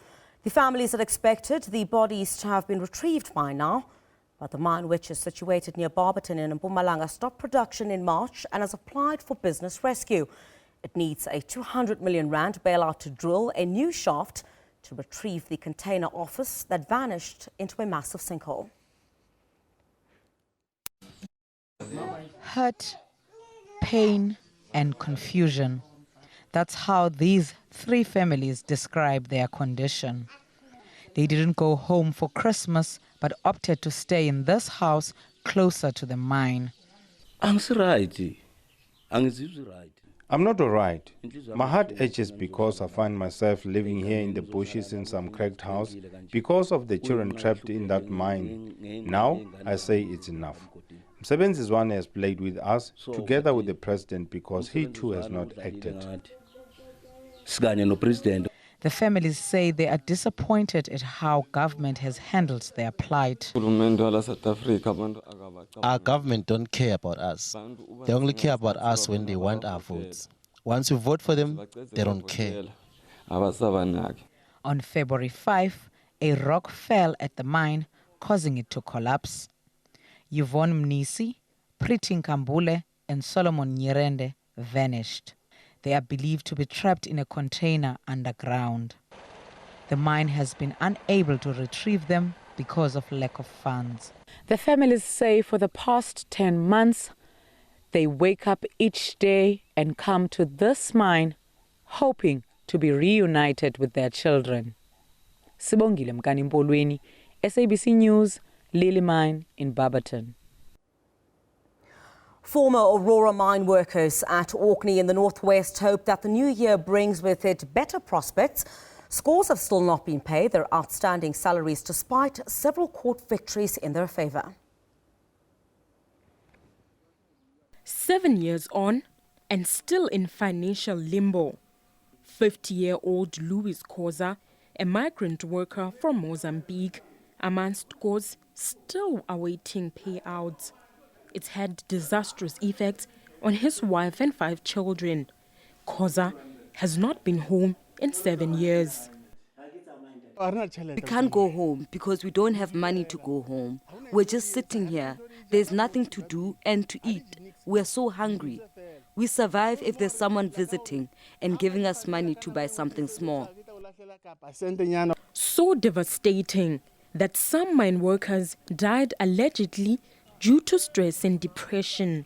The families had expected the bodies to have been retrieved by now, but the mine, which is situated near Barberton in Mpumalanga, stopped production in March and has applied for business rescue. It needs a 200 million rand bailout to drill a new shaft to retrieve the container office that vanished into a massive sinkhole. Hurt, pain, and confusion. That's how these 3 families describe their condition. They didn't go home for Christmas, but opted to stay in this house closer to the mine. I'm not all right. My heart aches because I find myself living here in the bushes in some cracked house because of the children trapped in that mine. Now I say it's enough. Msebenzizwane has played with us together with the president because he too has not acted. The families say they are disappointed at how government has handled their plight. Our government don't care about us. They only care about us when they want our votes. Once we vote for them, they don't care. On February 5, a rock fell at the mine, causing it to collapse. Yvonne Mnisi, Priti Nkambule, and Solomon Nyirende vanished. They are believed to be trapped in a container underground. The mine has been unable to retrieve them because of lack of funds. The families say for the past 10 months, they wake up each day and come to this mine hoping to be reunited with their children. Sibongile Mkanimpolweni, SABC News, Lily Mine in Barberton. Former Aurora mine workers at Orkney in the northwest hope that the new year brings with it better prospects. Scores have still not been paid their outstanding salaries despite several court victories in their favour. 7 years on and still in financial limbo. 50-year-old Louis Koza, a migrant worker from Mozambique, amongst scores still awaiting payouts. It's had disastrous effects on his wife and 5 children. Koza has not been home in 7 years. We can't go home because we don't have money to go home. We're just sitting here. There's nothing to do and to eat. We're so hungry. We survive if there's someone visiting and giving us money to buy something small. So devastating that some mine workers died allegedly due to stress and depression.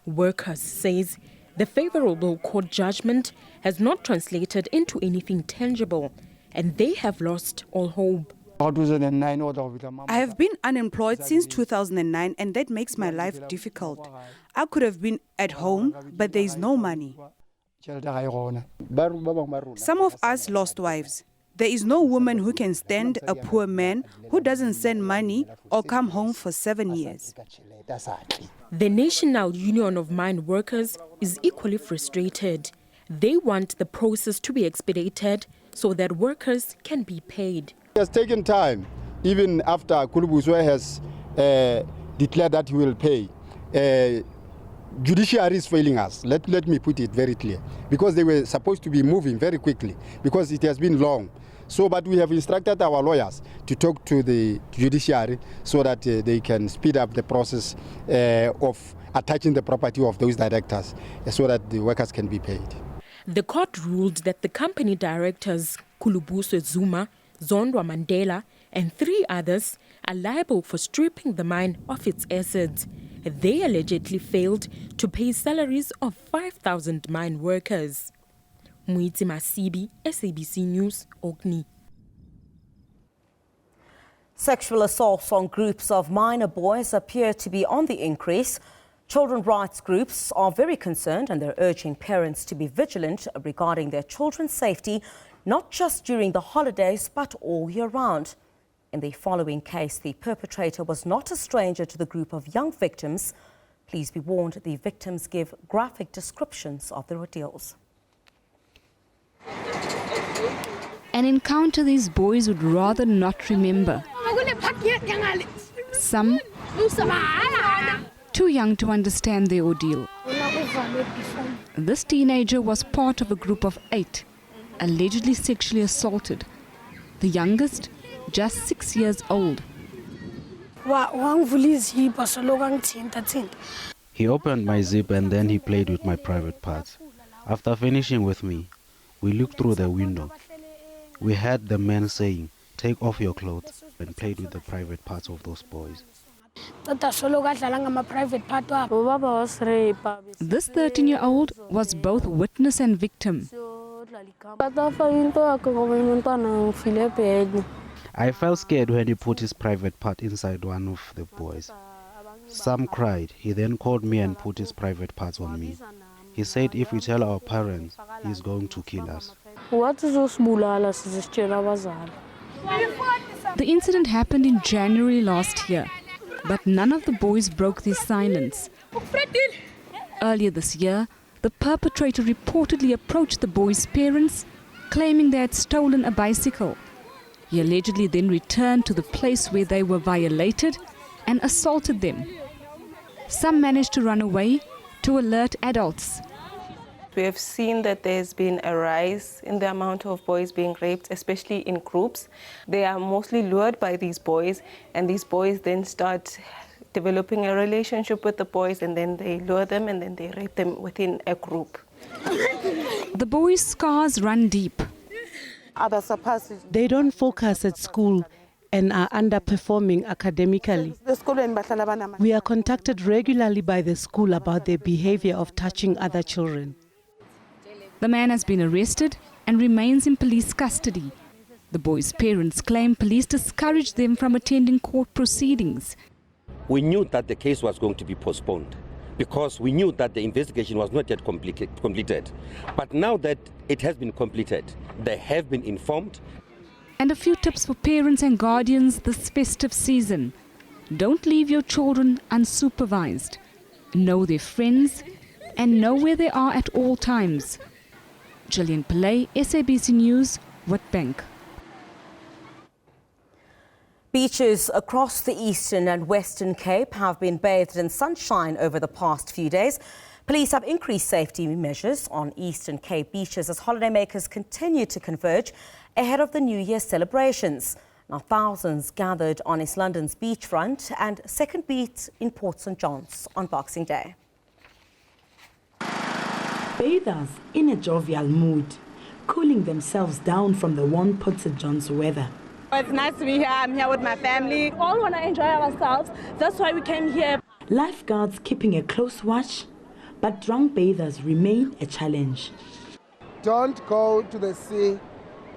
Workers says the favorable court judgment has not translated into anything tangible, and they have lost all hope. I have been unemployed since 2009, and that makes my life difficult. I could have been at home, but there is no money. Some of us lost wives. There is no woman who can stand a poor man who doesn't send money or come home for 7 years. The National Union of Mine Workers is equally frustrated. They want the process to be expedited so that workers can be paid. It has taken time, even after Kulubuzwe has declared that he will pay. Judiciary is failing us. Let me put it very clear, because they were supposed to be moving very quickly, because it has been long. So, but we have instructed our lawyers to talk to the judiciary so that they can speed up the process of attaching the property of those directors so that the workers can be paid. The court ruled that the company directors Kulubuzwe Zuma, Zondwa Mandela and 3 others are liable for stripping the mine of its assets. They allegedly failed to pay salaries of 5,000 mine workers. Muitsi Masibi, SABC News, Orkney. Sexual assaults on groups of minor boys appear to be on the increase. Children's rights groups are very concerned, and they're urging parents to be vigilant regarding their children's safety, not just during the holidays, but all year round. In the following case, the perpetrator was not a stranger to the group of young victims Please be warned, the victims give graphic descriptions of the ordeals. An encounter these boys would rather not remember. Some too young to understand the ordeal. This teenager was part of a group of 8, allegedly sexually assaulted. The youngest, just 6 years old. He opened my zip and then he played with my private parts. After finishing with me, we looked through the window. We heard the man saying, "Take off your clothes," and played with the private parts of those boys. This 13-year-old was both witness and victim. I felt scared when he put his private part inside one of the boys. Some cried. He then called me and put his private parts on me. He said if we tell our parents, he's going to kill us. The incident happened in January last year, but none of the boys broke their silence. Earlier this year, the perpetrator reportedly approached the boys' parents, claiming they had stolen a bicycle. He allegedly then returned to the place where they were violated and assaulted them. Some managed to run away to alert adults. We have seen that there's been a rise in the amount of boys being raped, especially in groups. They are mostly lured by these boys, and these boys then start developing a relationship with the boys, and then they lure them and then they rape them within a group. The boys' scars run deep. They don't focus at school and are underperforming academically. We are contacted regularly by the school about their behavior of touching other children. The man has been arrested and remains in police custody. The boys' parents claim police discouraged them from attending court proceedings. We knew that the case was going to be postponed because we knew that the investigation was not yet completed. But now that it has been completed, they have been informed. And a few tips for parents and guardians this festive season. Don't leave your children unsupervised. Know their friends and know where they are at all times. Gillian Pillay, SABC News, Witbank. Beaches across the Eastern and Western Cape have been bathed in sunshine over the past few days. Police have increased safety measures on Eastern Cape beaches as holidaymakers continue to converge ahead of the New Year celebrations. Now, thousands gathered on East London's beachfront and second beat in Port St John's on Boxing Day. Bathers in a jovial mood, cooling themselves down from the warm Port St John's weather. It's nice to be here. I'm here with my family. We all want to enjoy ourselves. That's why we came here. Lifeguards keeping a close watch, but drunk bathers remain a challenge. Don't go to the sea,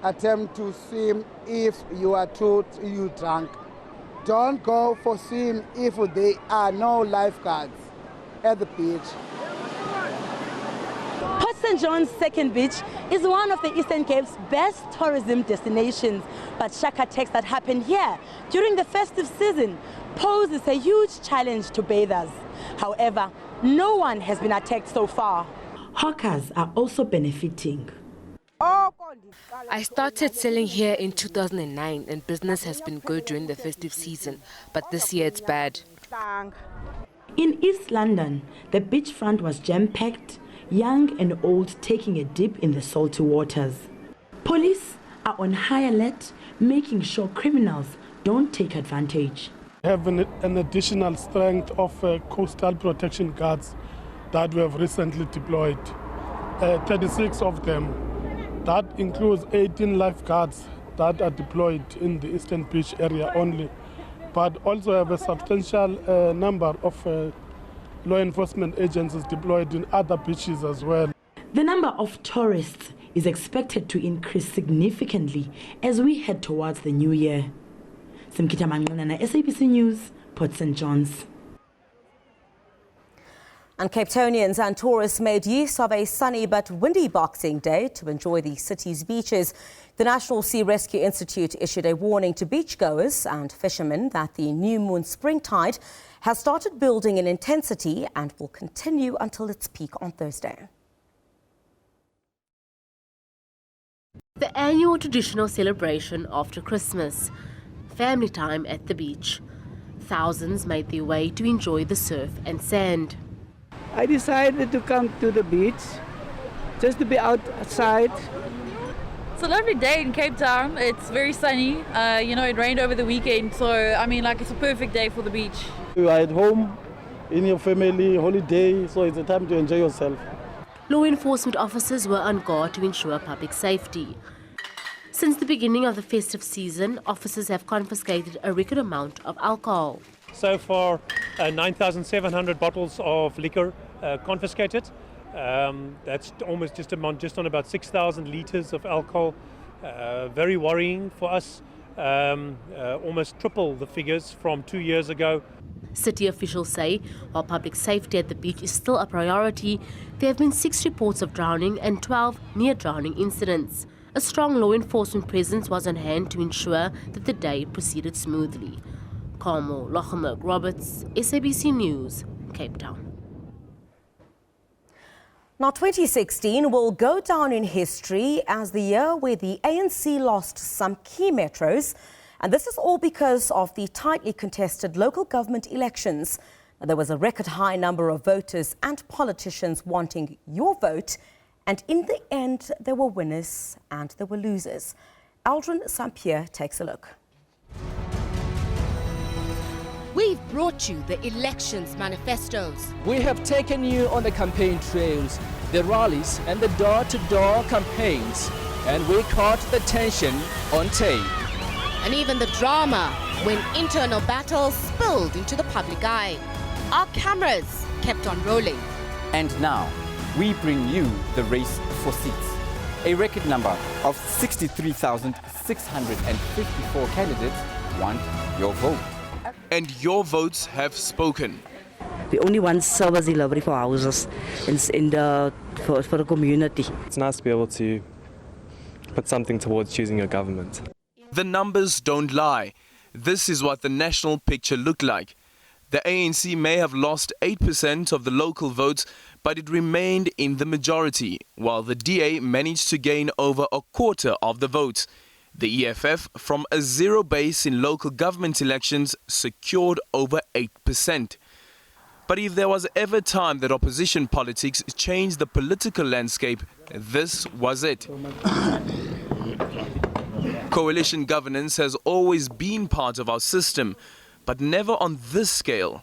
attempt to swim if you are too drunk. Don't go for swim if there are no lifeguards at the beach. Port St John's Second Beach is one of the Eastern Cape's best tourism destinations, but shark attacks that happen here during the festive season poses a huge challenge to bathers. However, no one has been attacked so far. Hawkers are also benefiting. I started selling here in 2009 and business has been good during the festive season, but this year it's bad. In East London, the beachfront was jam-packed, young and old taking a dip in the salty waters. Police are on high alert, making sure criminals don't take advantage. We have an additional strength of coastal protection guards that we have recently deployed, 36 of them. That includes 18 lifeguards that are deployed in the Eastern Beach area only, but also have a substantial number of law enforcement agencies deployed in other beaches as well. The number of tourists is expected to increase significantly as we head towards the new year. Simkita Mangunana, SABC News, Port St John's. And Cape Townians and tourists made use of a sunny but windy Boxing Day to enjoy the city's beaches. The National Sea Rescue Institute issued a warning to beachgoers and fishermen that the new moon spring tide has started building in intensity and will continue until its peak on Thursday. The annual traditional celebration after Christmas, family time at the beach. Thousands made their way to enjoy the surf and sand. I decided to come to the beach just to be outside. It's a lovely day in Cape Town. It's very sunny. It rained over the weekend, so it's a perfect day for the beach. You are at home, in your family, holiday, so it's a time to enjoy yourself. Law enforcement officers were on guard to ensure public safety. Since the beginning of the festive season, officers have confiscated a record amount of alcohol. So far, 9,700 bottles of liquor confiscated. That's almost just on about 6,000 litres of alcohol. Very worrying for us. Almost triple the figures from 2 years ago. City officials say while public safety at the beach is still a priority, there have been 6 reports of drowning and 12 near-drowning incidents. A strong law enforcement presence was on hand to ensure that the day proceeded smoothly. Carmel Lochmerk-Roberts, SABC News, Cape Town. Now, 2016 will go down in history as the year where the ANC lost some key metros, and this is all because of the tightly contested local government elections. Now, there was a record high number of voters and politicians wanting your vote, and in the end, there were winners and there were losers. Aldrin St-Pierre takes a look. We've brought you the elections manifestos. We have taken you on the campaign trails, the rallies and the door-to-door campaigns, and we caught the tension on tape. And even the drama when internal battles spilled into the public eye. Our cameras kept on rolling. And now, we bring you the race for seats. A record number of 63,654 candidates want your vote. And your votes have spoken. We only want service delivery for houses for the community. It's nice to be able to put something towards choosing your government. The numbers don't lie. This is what the national picture looked like. The ANC may have lost 8% of the local votes, but it remained in the majority, while the DA managed to gain over a quarter of the votes. The EFF, from a zero base in local government elections, secured over 8%. But if there was ever time that opposition politics changed the political landscape, this was it. Coalition governance has always been part of our system, but never on this scale.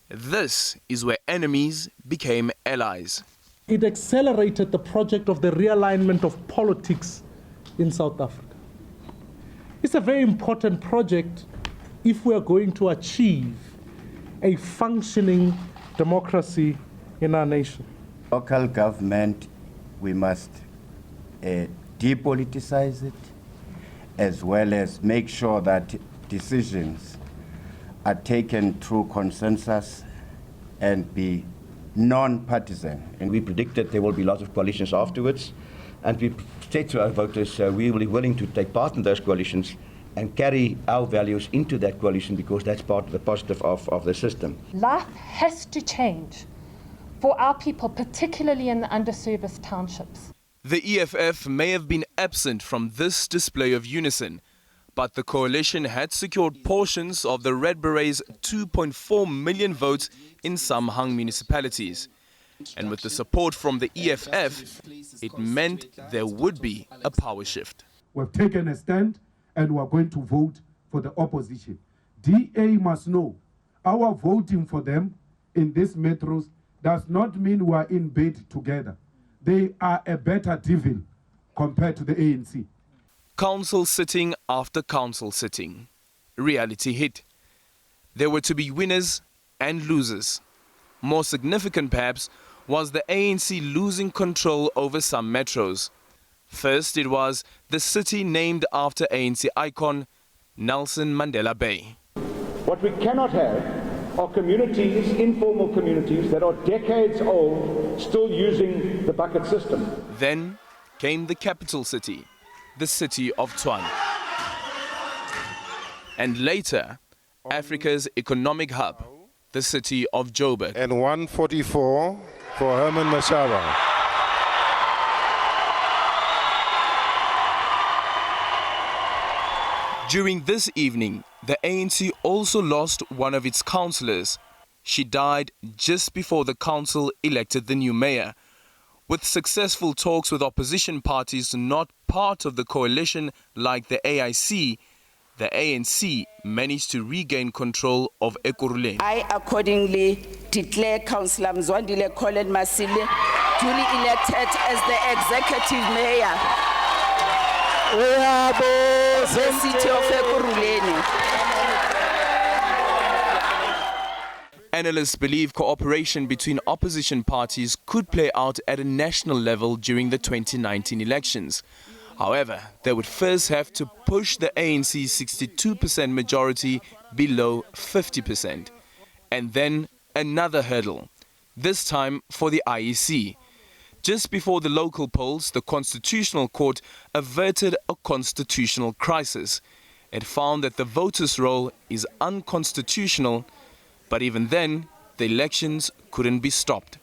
This is where enemies became allies. It accelerated the project of the realignment of politics in South Africa. It's a very important project if we are going to achieve a functioning democracy in our nation. Local government, we must depoliticize it, as well as make sure that decisions are taken through consensus and be non-partisan. And we predict that there will be lots of coalitions afterwards. And we say to our voters, we will be willing to take part in those coalitions and carry our values into that coalition because that's part of the positive of the system. Life has to change for our people, particularly in the underserviced townships. The EFF may have been absent from this display of unison, but the coalition had secured portions of the Red Berets' 2.4 million votes in some hung municipalities. And with the support from the EFF, it meant there would be a power shift. We've taken a stand and we're going to vote for the opposition. DA must know our voting for them in these metros does not mean we're in bed together. They are a better devil compared to the ANC. Council sitting after council sitting. Reality hit. There were to be winners and losers. More significant, perhaps, was the ANC losing control over some metros. First, it was the city named after ANC icon Nelson Mandela Bay. What we cannot have are communities, informal communities, that are decades old, still using the bucket system. Then came the capital city, the city of Tshwane. And later, Africa's economic hub, the city of Joburg. And 144 for Herman Mashaba. During this evening, the ANC also lost one of its councillors. She died just before the council elected the new mayor. With successful talks with opposition parties not part of the coalition like the AIC, the ANC managed to regain control of Ekurhuleni. I accordingly declare Councillor Mzwandile Colin Masile duly elected as the executive mayor of the city of Ekurhuleni. Analysts believe cooperation between opposition parties could play out at a national level during the 2019 elections. However, they would first have to push the ANC's 62% majority below 50%. And then another hurdle, this time for the IEC. Just before the local polls, the Constitutional Court averted a constitutional crisis. It found that the voters' roll is unconstitutional, but even then, the elections couldn't be stopped.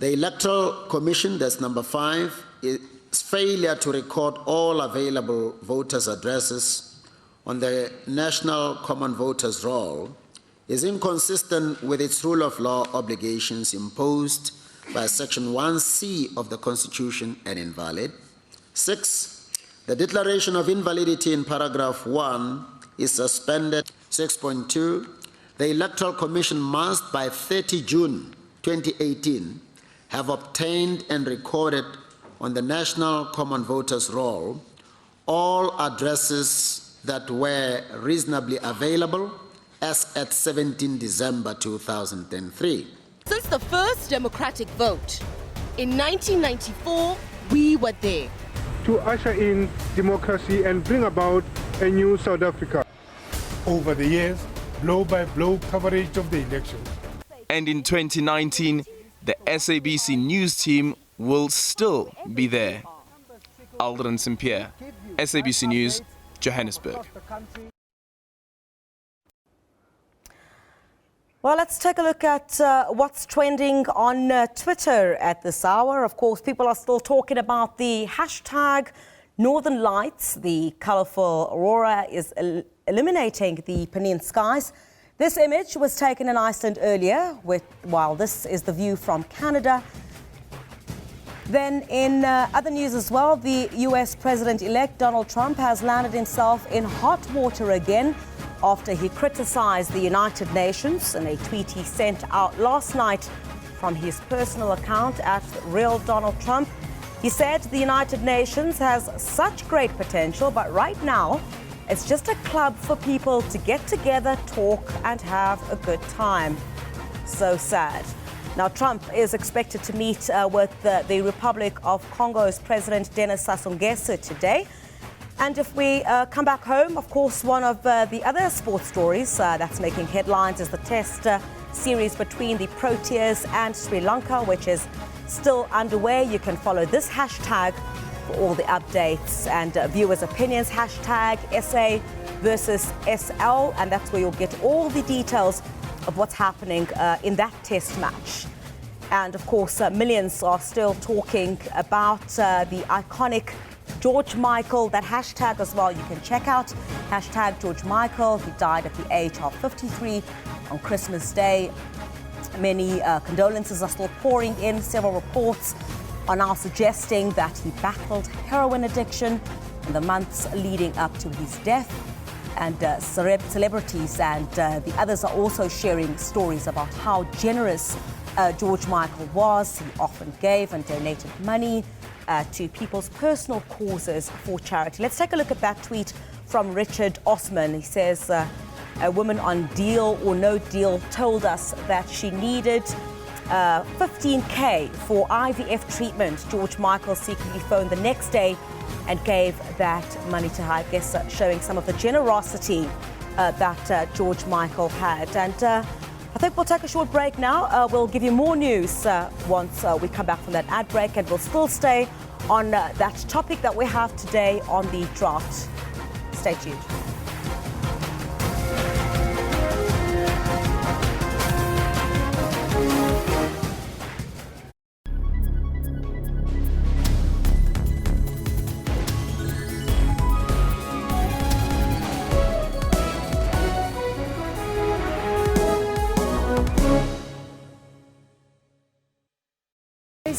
The Electoral Commission, that's number 5, its failure to record all available voters' addresses on the National Common Voters Roll is inconsistent with its rule of law obligations imposed by Section 1C of the Constitution and invalid. 6, the declaration of invalidity in paragraph 1 is suspended. 6.2, the Electoral Commission must, by 30 June 2018, have obtained and recorded on the National Common Voters Roll all addresses that were reasonably available as at 17 December 2003. Since the first democratic vote in 1994, we were there. To usher in democracy and bring about a new South Africa. Over the years, blow-by-blow coverage of the elections. And in 2019, the SABC News team will still be there. Alban St-Pierre, SABC News, Johannesburg. Well, let's take a look at what's trending on Twitter at this hour. Of course, people are still talking about the hashtag Northern Lights. The colourful aurora is illuminating the Peninsula skies. This image was taken in Iceland earlier, while this is the view from Canada. Then in other news as well, the US President-elect Donald Trump has landed himself in hot water again after he criticized the United Nations in a tweet he sent out last night from his personal account at Real Donald Trump. He said the United Nations has such great potential, but right now it's just a club for people to get together, talk and have a good time. So sad. Now, Trump is expected to meet with the Republic of Congo's President Denis Sassou Nguesso today. And if we come back home, of course, one of the other sports stories that's making headlines is the test series between the Proteas and Sri Lanka, which is still underway. You can follow this hashtag for all the updates and viewers' opinions, hashtag SA versus SL, and that's where you'll get all the details of what's happening in that test match. And of course, millions are still talking about the iconic George Michael, that hashtag as well you can check out, hashtag George Michael. He died at the age of 53 on Christmas Day. Many condolences are still pouring in. Several reports are now suggesting that he battled heroin addiction in the months leading up to his death. And celebrities and the others are also sharing stories about how generous George Michael was. He often gave and donated money to people's personal causes for charity. Let's take a look at that tweet from Richard Osman. He says, a woman on Deal or No Deal told us that she needed 15K for IVF treatment. George Michael secretly phoned the next day and gave that money to her, I guess showing some of the generosity that George Michael had. And I think we'll take a short break now. We'll give you more news once we come back from that ad break, and we'll still stay on that topic that we have today on the drought. Stay tuned.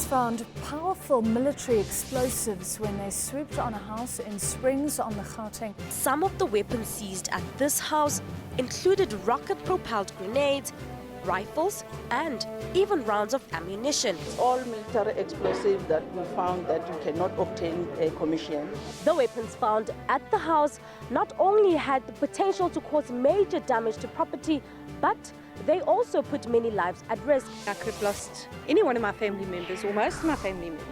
Found powerful military explosives when they swooped on a house in Springs on the Gauteng. Some of the weapons seized at this house included rocket-propelled grenades, rifles, and even rounds of ammunition. All military explosives that we found that you cannot obtain a commission. The weapons found at the house not only had the potential to cause major damage to property, but they also put many lives at risk. I could have lost any one of my family members, or most of my family members.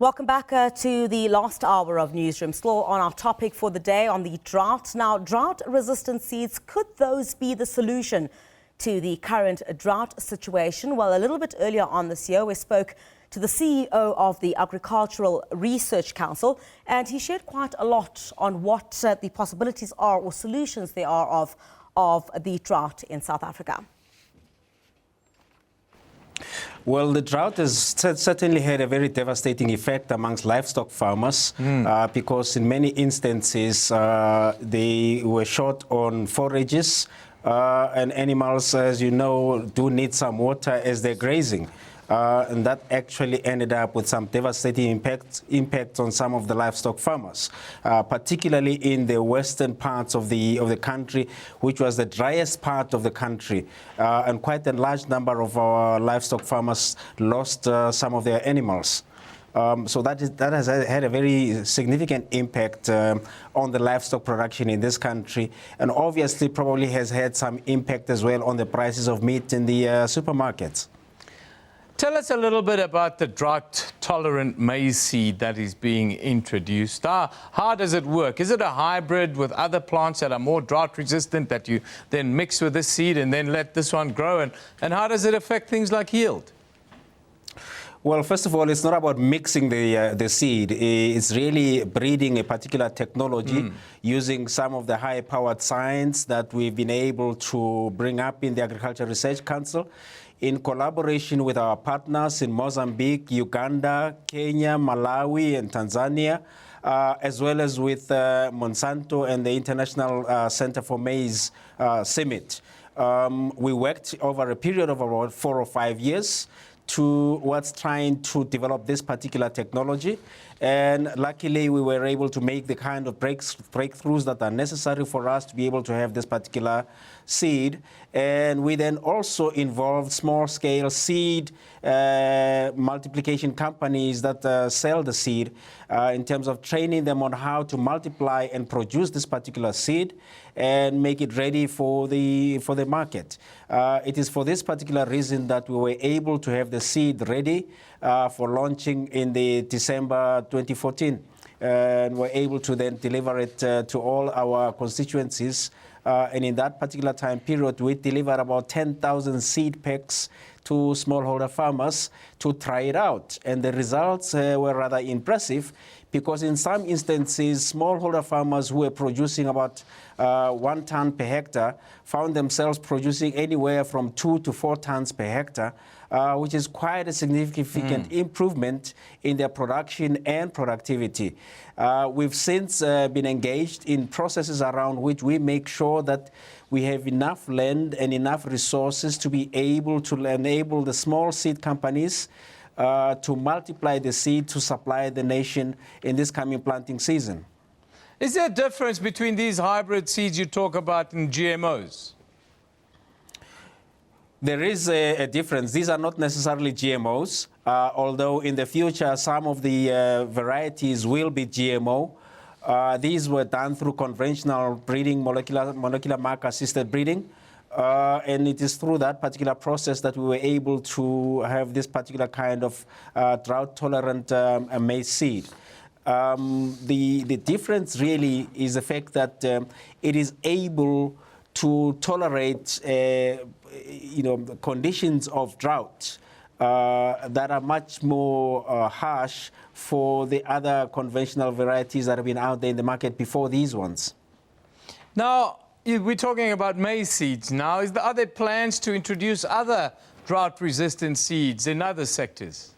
Welcome back to the last hour of Newsroom. Still on our topic for the day on the drought. Now, drought-resistant seeds, could those be the solution to the current drought situation? Well, a little bit earlier on this year, we spoke to the CEO of the Agricultural Research Council, and he shared quite a lot on what the possibilities are or solutions there are of the drought in South Africa. Well, the drought has certainly had a very devastating effect amongst livestock farmers because in many instances they were short on forages and animals, as you know, do need some water as they're grazing. And that actually ended up with some devastating impact on some of the livestock farmers, particularly in the western parts of the country, which was the driest part of the country. And quite a large number of our livestock farmers lost some of their animals. So that has had a very significant impact on the livestock production in this country, and obviously probably has had some impact as well on the prices of meat in the supermarkets. Tell us a little bit about the drought-tolerant maize seed that is being introduced. How does it work? Is it a hybrid with other plants that are more drought-resistant that you then mix with this seed and then let this one grow? And how does it affect things like yield? Well, first of all, it's not about mixing the seed. It's really breeding a particular technology using some of the high-powered science that we've been able to bring up in the Agricultural Research Council, in collaboration with our partners in Mozambique, Uganda, Kenya, Malawi, and Tanzania, as well as with Monsanto and the International Center for Maize Summit. We worked over a period of about 4 or 5 years towards trying to develop this particular technology. And luckily, we were able to make the kind of breakthroughs that are necessary for us to be able to have this particular seed. And we then also involved small-scale seed multiplication companies that sell the seed in terms of training them on how to multiply and produce this particular seed and make it ready for the market. It is for this particular reason that we were able to have the seed ready for launching in the December 2014. And we're able to then deliver it to all our constituencies. And in that particular time period, we delivered about 10,000 seed packs to smallholder farmers to try it out. And the results were rather impressive, because in some instances, smallholder farmers who were producing about 1 ton per hectare found themselves producing anywhere from 2 to 4 tons per hectare, which is quite a significant improvement in their production and productivity. We've since been engaged in processes around which we make sure that we have enough land and enough resources to be able to enable the small seed companies to multiply the seed to supply the nation in this coming planting season. Is there a difference between these hybrid seeds you talk about and GMOs? There is a difference. These are not necessarily GMOs, although in the future some of the varieties will be GMO. These were done through conventional breeding, molecular marker-assisted breeding. And it is through that particular process that we were able to have this particular kind of drought-tolerant maize seed. The difference really is the fact that it is able to tolerate the conditions of drought that are much more harsh for the other conventional varieties that have been out there in the market before these ones. Now, we're talking about maize seeds now. Are there plans to introduce other drought-resistant seeds in other sectors?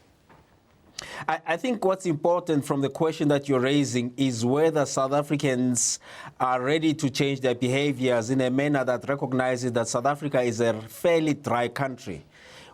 I think what's important from the question that you're raising is whether South Africans are ready to change their behaviors in a manner that recognizes that South Africa is a fairly dry country.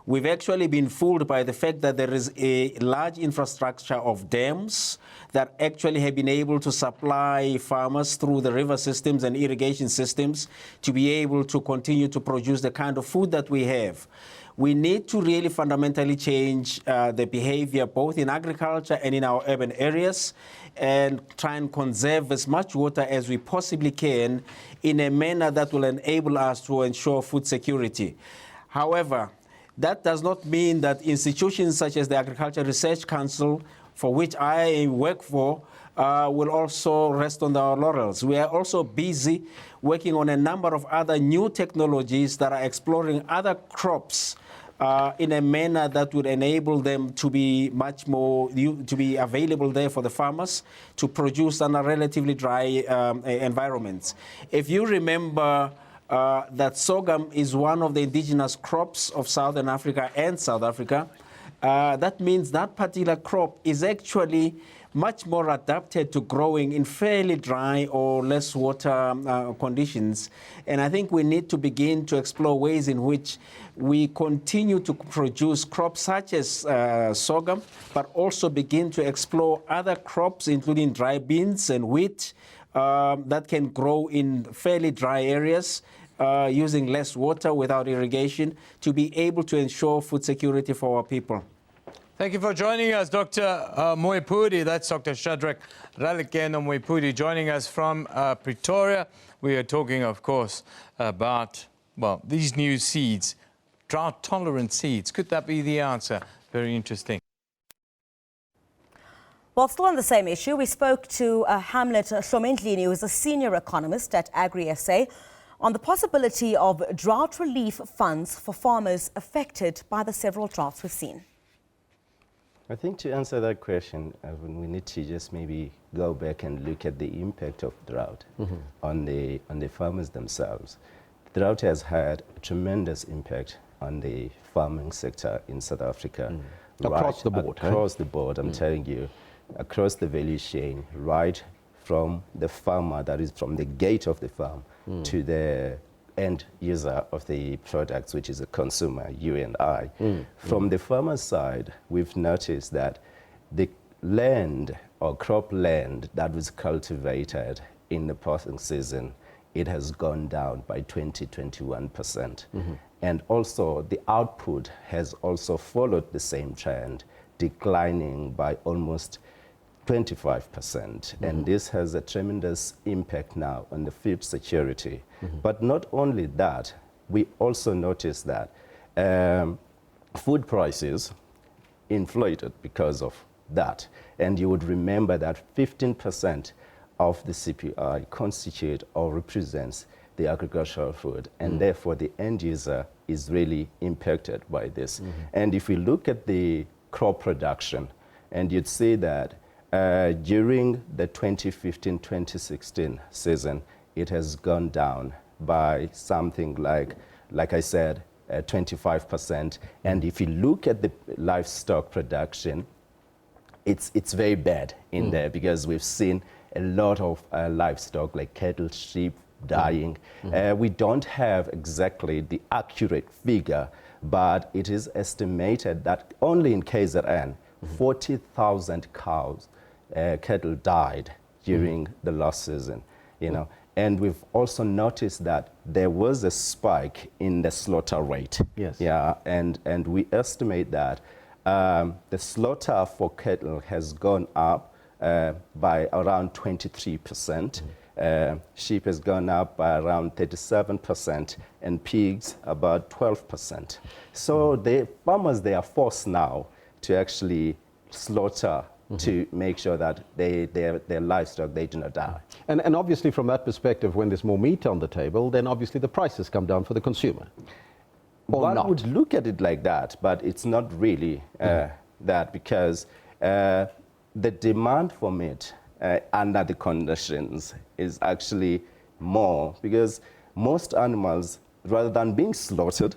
We've actually been fooled by the fact that there is a large infrastructure of dams that actually have been able to supply farmers through the river systems and irrigation systems to be able to continue to produce the kind of food that we have. We need to really fundamentally change the behavior both in agriculture and in our urban areas and try and conserve as much water as we possibly can in a manner that will enable us to ensure food security. However, that does not mean that institutions such as the Agriculture Research Council, for which I work for, will also rest on our laurels. We are also busy working on a number of other new technologies that are exploring other crops in a manner that would enable them to be much more, to be available there for the farmers to produce under relatively dry environments. If you remember that sorghum is one of the indigenous crops of Southern Africa and South Africa, that means that particular crop is actually much more adapted to growing in fairly dry or less water conditions. And I think we need to begin to explore ways in which we continue to produce crops such as sorghum, but also begin to explore other crops, including dry beans and wheat, that can grow in fairly dry areas, using less water without irrigation, to be able to ensure food security for our people. Thank you for joining us, Dr. Moepudi. That's Dr. Shadrack Ralikeno Moepudi joining us from Pretoria. We are talking, of course, about, well, these new seeds, drought-tolerant seeds. Could that be the answer? Very interesting. Well, still on the same issue, we spoke to Hamlet Shomendlini, who is a senior economist at AgriSA, on the possibility of drought relief funds for farmers affected by the several droughts we've seen. I think to answer that question, we need to just maybe go back and look at the impact of drought on the farmers themselves. Drought has had a tremendous impact on the farming sector in South Africa. Across the board. Across the board, I'm telling you, across the value chain, right from the farmer, that is from the gate of the farm, to the end user of the products, which is a consumer, you and I. From the farmer's side, we've noticed that the land or crop land that was cultivated in the passing season, it has gone down by 20-21%. And also the output has also followed the same trend, declining by almost 25%. And this has a tremendous impact now on the food security. But not only that, we also noticed that food prices inflated because of that. And you would remember that 15% of the CPI constitute or represents the agricultural food, and therefore the end user is really impacted by this. And if we look at the crop production, and you'd see that during the 2015-2016 season, it has gone down by something like I said, 25%. And if you look at the livestock production, it's very bad in there, because we've seen a lot of livestock like cattle, sheep dying. We don't have exactly the accurate figure, but it is estimated that only in KZN, 40,000 cattle died during the last season, you know, And we've also noticed that there was a spike in the slaughter rate. Yes. Yeah, and we estimate that the slaughter for cattle has gone up by around 23%. Sheep has gone up by around 37%, and pigs about 12%. So the farmers, they are forced now to actually slaughter to make sure that their livestock, they do not die. And obviously from that perspective, when there's more meat on the table, then obviously the prices come down for the consumer. One would look at it like that, but it's not really that, because the demand for meat under the conditions is actually more, because most animals, rather than being slaughtered,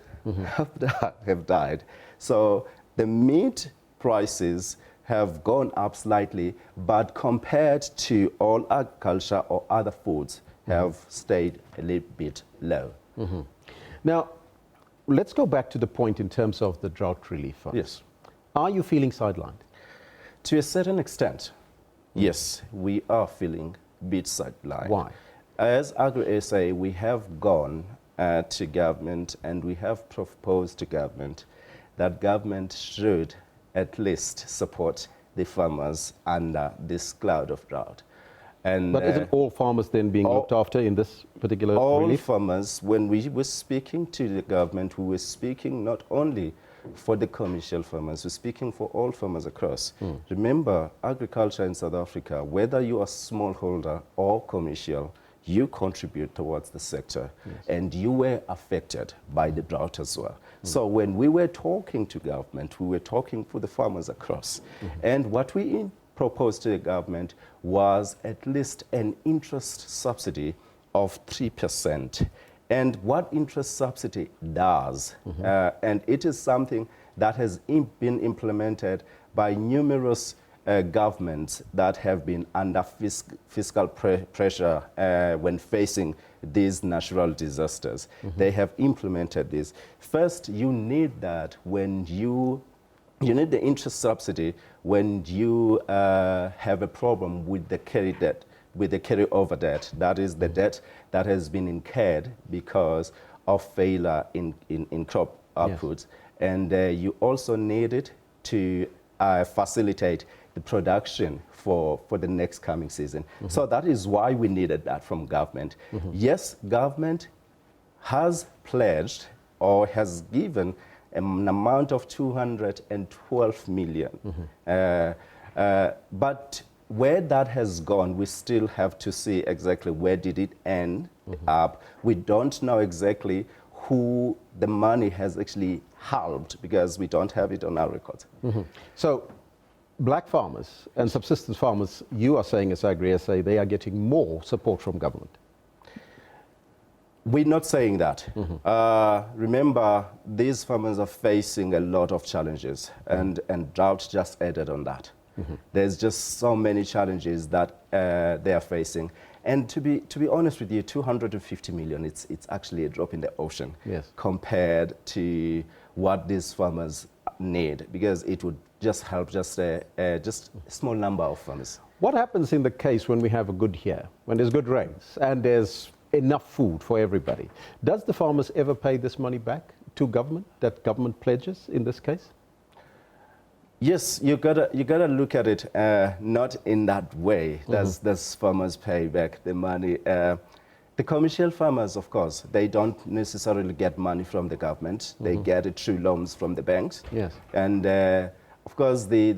have died. So the meat prices have gone up slightly, but compared to all agriculture or other foods, have stayed a little bit low. Now, let's go back to the point in terms of the drought relief funds. Yes. Are you feeling sidelined? To a certain extent, yes, we are feeling a bit sidelined. Why? As Agri-SA, we have gone to government and we have proposed to government that government should at least support the farmers under this cloud of drought. And, but isn't all farmers then being looked after in this particular relief? All farmers, when we were speaking to the government, we were speaking not only for the commercial farmers, we're speaking for all farmers across. Remember, agriculture in South Africa, whether you are smallholder or commercial, you contribute towards the sector, and you were affected by the drought as well. So when we were talking to government, we were talking for the farmers across. And what we proposed to the government was at least an interest subsidy of 3%. And what interest subsidy does, and it is something that has been implemented by numerous governments that have been under fiscal pressure when facing these natural disasters. They have implemented this. First, you need that when you need the interest subsidy when you have a problem with the carry debt, with the carry-over debt. That is the debt that has been incurred because of failure in crop outputs. And you also need it to facilitate the production for the next coming season. So that is why we needed that from government. Yes, government has pledged or has given an amount of 212 million. But where that has gone, we still have to see exactly where did it end up. We don't know exactly who the money has actually helped because we don't have it on our records. So black farmers and subsistence farmers, you are saying as Agri-SA, they are getting more support from government. We're not saying that. Remember, these farmers are facing a lot of challenges, and drought just added on that. There's just so many challenges that they are facing. And to be honest with you, 250 million, it's actually a drop in the ocean compared to what these farmers need, because it would just help just a small number of farmers. What happens in the case when we have a good year, when there's good rains and there's enough food for everybody? Does the farmers ever pay this money back to government, that government pledges in this case? Yes, you gotta look at it not in that way. Does farmers pay back the money? The commercial farmers, of course, they don't necessarily get money from the government. They get it through loans from the banks. And of course, the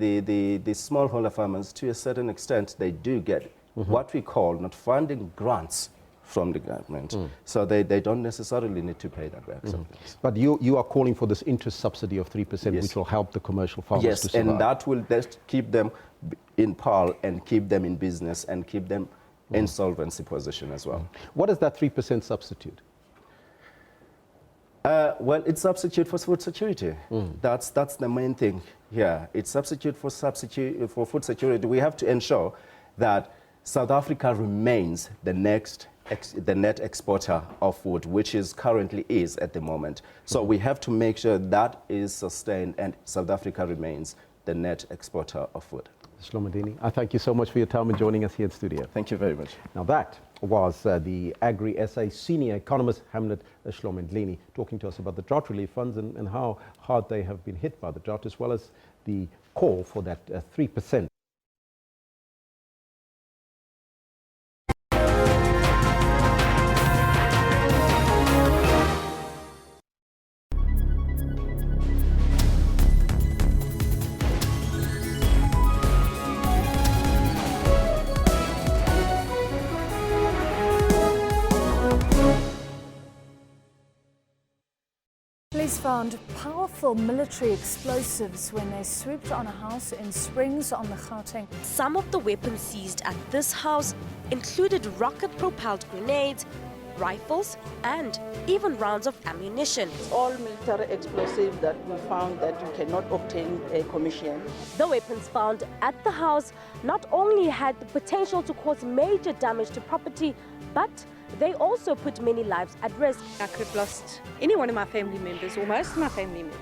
smallholder farmers, to a certain extent, they do get what we call not funding grants from the government. So they don't necessarily need to pay that back. But you are calling for this interest subsidy of 3%, which will help the commercial farmers to survive. And that will keep them in par and keep them in business and keep them in solvency position as well. What does that 3% substitute? Well, it's substitute for food security. That's the main thing here. It's substitute for food security. We have to ensure that South Africa remains the net exporter of food, which is currently at the moment. So we have to make sure that is sustained and South Africa remains the net exporter of food. Mr. Lomandini, I thank you so much for your time and joining us here in studio. Thank you very much. Now that was the Agri-SA senior economist Hamlet Shlomendlini, talking to us about the drought relief funds and how hard they have been hit by the drought, as well as the call for that 3%. Police found powerful military explosives when they swooped on a house in Springs on the Gauteng. Some of the weapons seized at this house included rocket-propelled grenades, rifles, and even rounds of ammunition. All military explosives that we found that you cannot obtain a commission. The weapons found at the house not only had the potential to cause major damage to property, but they also put many lives at risk. I could have lost any one of my family members, or most of my family members.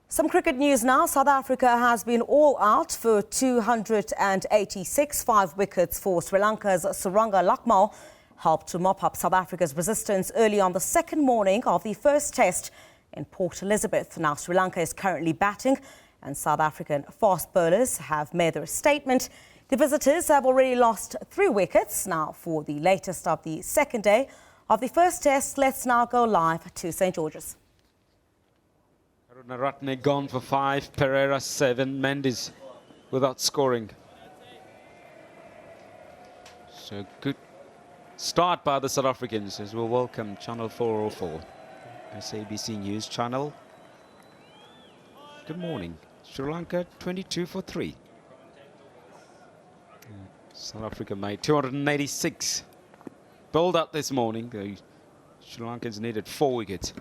Some cricket news now. South Africa has been all out for 286. 5 wickets for Sri Lanka's Suranga Lakmal helped to mop up South Africa's resistance early on the second morning of the first test in Port Elizabeth. Now Sri Lanka is currently batting and South African fast bowlers have made their statement. The visitors have already lost 3 wickets. Now for the latest of the second day of the first test, let's now go live to St. George's. Naratne gone for 5, Pereira 7, Mendes without scoring. So good start by the South Africans as we'll welcome Channel 404, SABC News Channel. Good morning. Sri Lanka 22 for 3. South Africa made 286. Bowled out this morning. The Sri Lankans needed 4 wickets.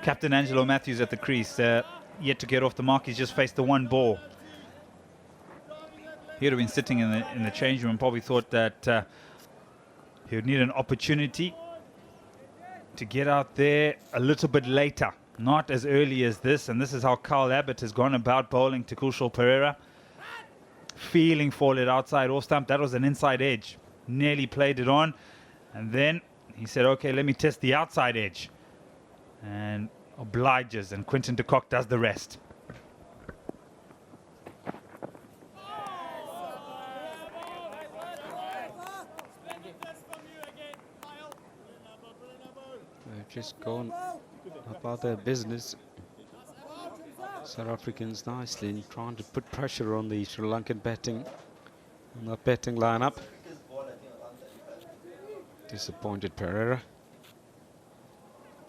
Captain Angelo Matthews at the crease, yet to get off the mark. He's just faced the 1 ball. He'd have been sitting in the change room and probably thought that he would need an opportunity to get out there a little bit later, not as early as this. And this is how Carl Abbott has gone about bowling to Kulshal Pereira. Feeling for it outside off stump. That was an inside edge. Nearly played it on. And then he said, okay, let me test the outside edge. And obliges, and Quinton de Kock does the rest. They've just gone about their business. South Africans nicely trying to put pressure on the Sri Lankan batting, on the batting lineup. Disappointed Pereira.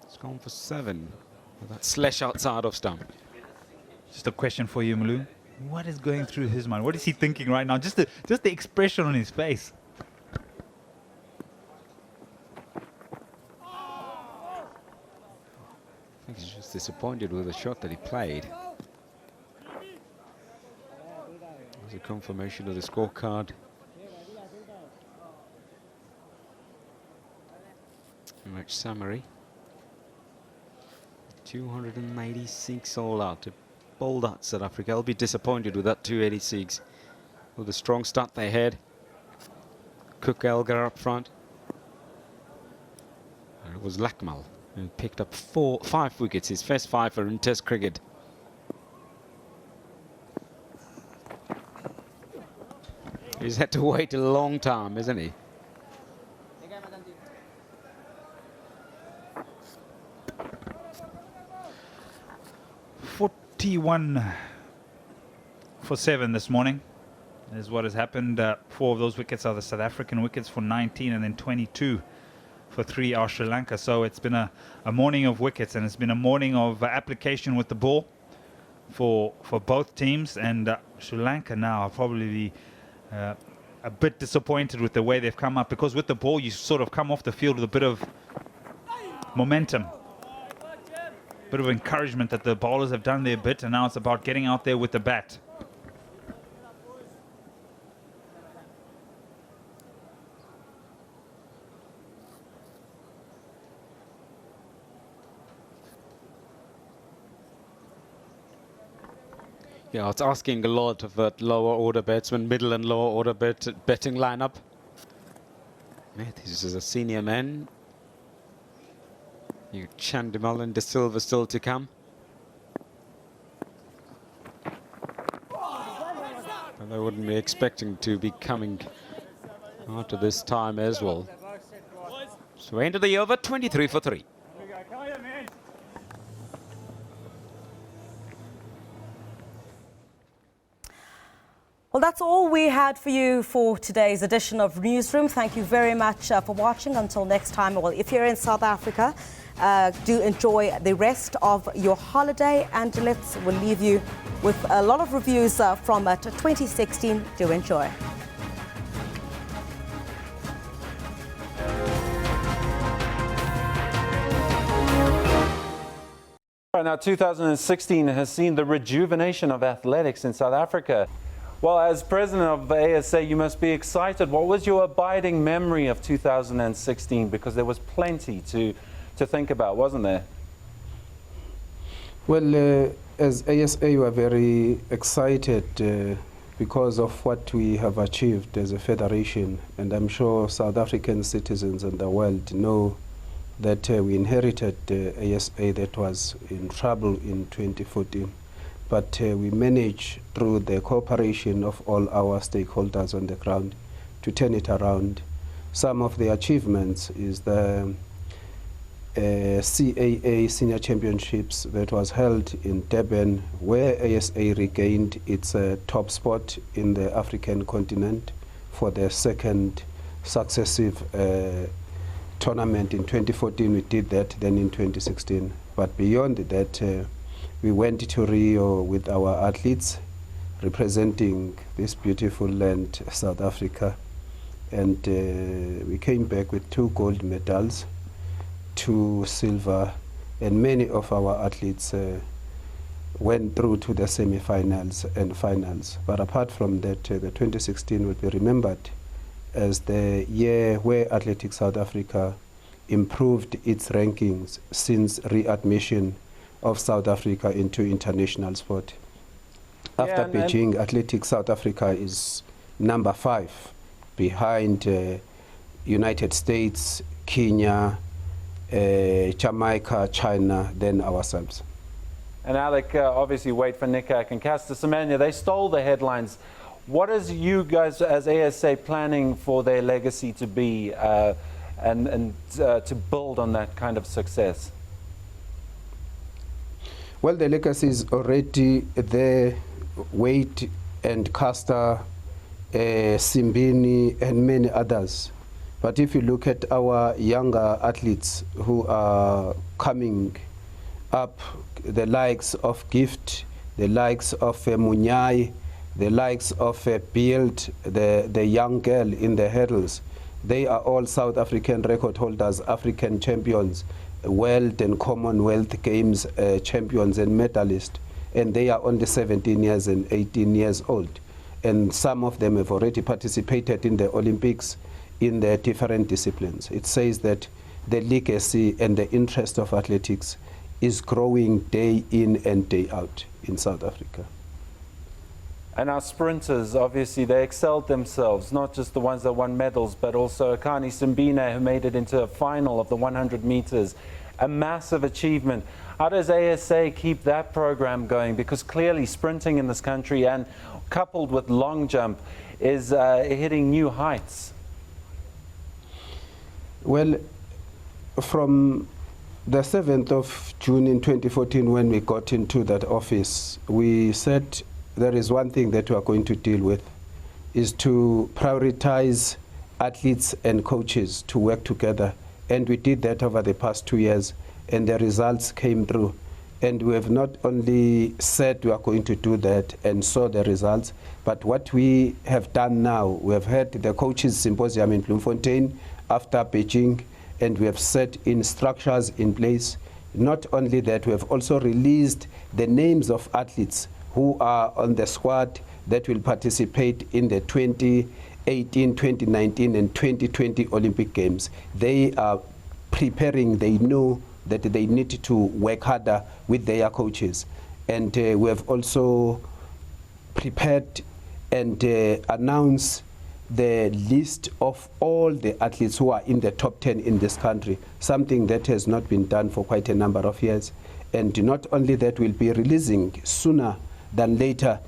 It's gone for 7 with that slash outside of stump. Just a question for you, Malu. What is going through his mind? What is he thinking right now? Just the expression on his face. I think he's just disappointed with the shot that he played. There's a confirmation of the scorecard. Match summary. 286 all out. To bowled out South Africa. I'll be disappointed with that 286. With the strong start they had. Cook Elgar up front. And it was Lakmal who picked up 5 wickets, his first 5 in Test cricket. He's had to wait a long time, isn't he? 41 for 7 this morning is what has happened. 4 of those wickets are the South African wickets for 19, and then 22 for 3 are Sri Lanka. So it's been a morning of wickets, and it's been a morning of application with the ball for both teams. And Sri Lanka now are probably a bit disappointed with the way they've come up, because with the ball you sort of come off the field with a bit of momentum, bit of encouragement that the bowlers have done their bit, and now it's about getting out there with the bat. Yeah, it's asking a lot of that lower order batsman, middle and lower order batting lineup. Yeah, this is a senior man. You Chandimal and De Silva still to come. And they wouldn't be expecting to be coming after this time as well. So end of the over, 23 for 3. Well, that's all we had for you for today's edition of Newsroom. Thank you very much for watching. Until next time, well, if you're in South Africa, do enjoy the rest of your holiday, and we'll leave you with a lot of reviews from 2016. Do enjoy. Now, 2016 has seen the rejuvenation of athletics in South Africa. Well, as president of the ASA, you must be excited. What was your abiding memory of 2016? Because there was plenty to think about, wasn't there? Well, as ASA, we are very excited because of what we have achieved as a federation. And I'm sure South African citizens and the world know that we inherited ASA that was in trouble in 2014. But we managed, through the cooperation of all our stakeholders on the ground, to turn it around. Some of the achievements is the CAA Senior Championships that was held in Durban, where ASA regained its top spot in the African continent for the second successive tournament. In 2014 we did that, then in 2016. But beyond that, we went to Rio with our athletes representing this beautiful land, South Africa. And we came back with 2 gold medals, 2 silver, and many of our athletes went through to the semi-finals and finals. But apart from that, the 2016 will be remembered as the year where Athletics South Africa improved its rankings since readmission of South Africa into international sport. After Beijing, Athletics South Africa is number 5, behind United States, Kenya, Jamaica, China, then ourselves. And Alec, obviously wait for Nikak and Caster Semenya. They stole the headlines. What is you guys as ASA planning for their legacy to be and to build on that kind of success? Well, the legacy is already there. Wade and Caster, Simbini, and many others. But if you look at our younger athletes who are coming up, the likes of Gift, the likes of Munyai, the likes of Build, the young girl in the hurdles, they are all South African record holders, African champions, World and Commonwealth Games champions and medalists, and they are only 17 years and 18 years old. And some of them have already participated in the Olympics in their different disciplines. It says that the legacy and the interest of athletics is growing day in and day out in South Africa. And our sprinters, obviously, they excelled themselves, not just the ones that won medals, but also Akani Simbine, who made it into a final of the 100 meters. A massive achievement. How does ASA keep that program going? Because clearly sprinting in this country, and coupled with long jump, is hitting new heights. Well, from the 7th of June in 2014, when we got into that office, we said there is one thing that we are going to deal with, is to prioritize athletes and coaches to work together. And we did that over the past 2 years, and the results came through. And we have not only said we are going to do that and saw the results, but what we have done now, we have had the coaches symposium in Bloemfontein after Beijing, and we have set in structures in place. Not only that, we have also released the names of athletes who are on the squad that will participate in the 2018, 2019, and 2020 Olympic Games. They are preparing, they know that they need to work harder with their coaches. And we have also prepared and announced the list of all the athletes who are in the top 10 in this country, something that has not been done for quite a number of years. And not only that, we'll be releasing sooner than later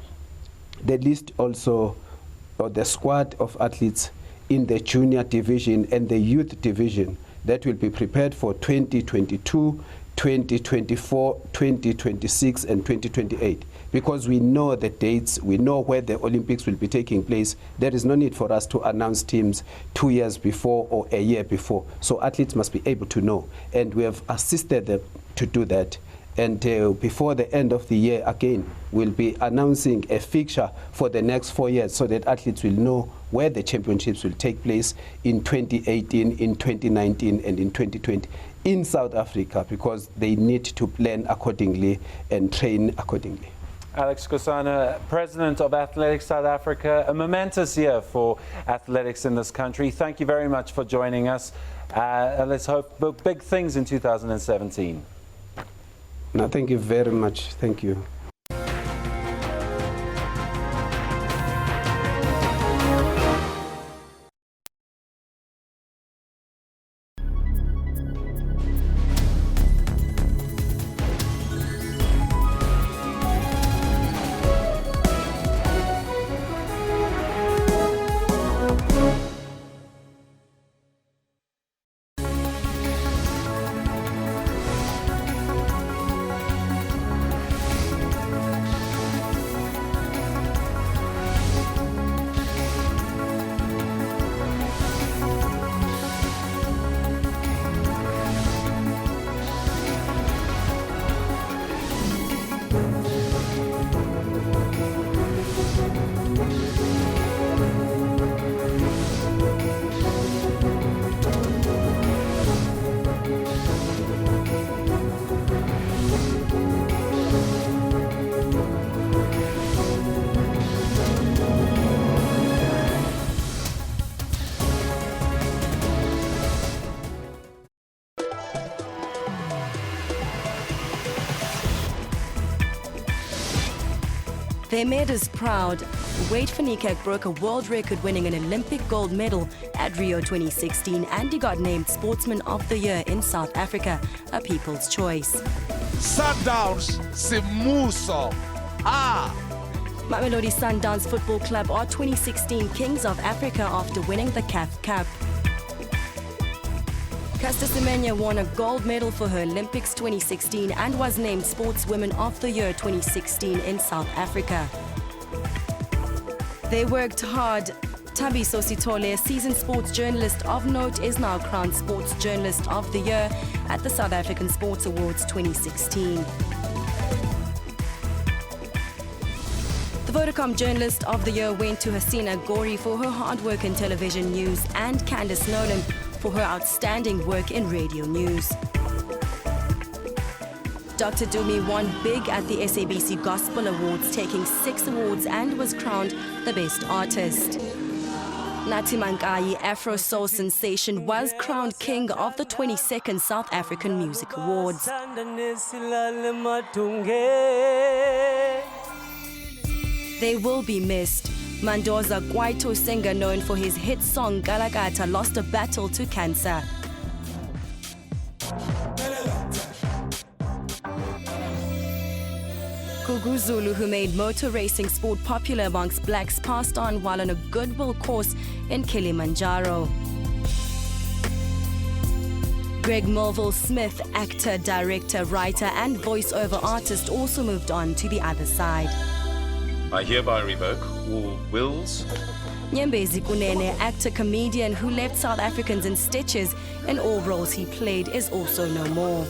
the list also, or the squad of athletes in the junior division and the youth division that will be prepared for 2022, 2024, 2026, and 2028. Because we know the dates, we know where the Olympics will be taking place. There is no need for us to announce teams 2 years before or a year before. So athletes must be able to know. And we have assisted them to do that. And before the end of the year, again, we'll be announcing a fixture for the next 4 years so that athletes will know where the championships will take place in 2018, in 2019, and in 2020 in South Africa, because they need to plan accordingly and train accordingly. Alex Kosana, President of Athletics South Africa, a momentous year for athletics in this country. Thank you very much for joining us. And let's hope big things in 2017. No, thank you very much. Thank you. They made us proud. Wade Fanikak broke a world record winning an Olympic gold medal at Rio 2016, and he got named Sportsman of the Year in South Africa, a people's choice. Sundowns Simuso. Mamelodi Sundowns Football Club are 2016 Kings of Africa after winning the CAF Cup. Caster Semenya won a gold medal for her Olympics 2016 and was named Sportswoman of the Year 2016 in South Africa. They worked hard. Thabiso Sithole, a seasoned sports journalist of note, is now crowned Sports Journalist of the Year at the South African Sports Awards 2016. The Vodacom Journalist of the Year went to Hasina Gori for her hard work in television news and Candice Nolan for her outstanding work in radio news. Dr. Dumi won big at the SABC Gospel Awards, taking 6 awards, and was crowned the Best Artist. Nathi Mankai, Afro Soul sensation, was crowned King of the 22nd South African Music Awards. They will be missed. Mandoza Kwaito, singer known for his hit song Galagata, lost a battle to cancer. Gugu Zulu, who made motor racing sport popular amongst blacks, passed on while on a goodwill course in Kilimanjaro. Greg Melville Smith, actor, director, writer and voice-over artist, also moved on to the other side. I hereby revoke all wills. Nyembezi Kunene, actor, comedian who left South Africans in stitches in all roles he played, is also no more.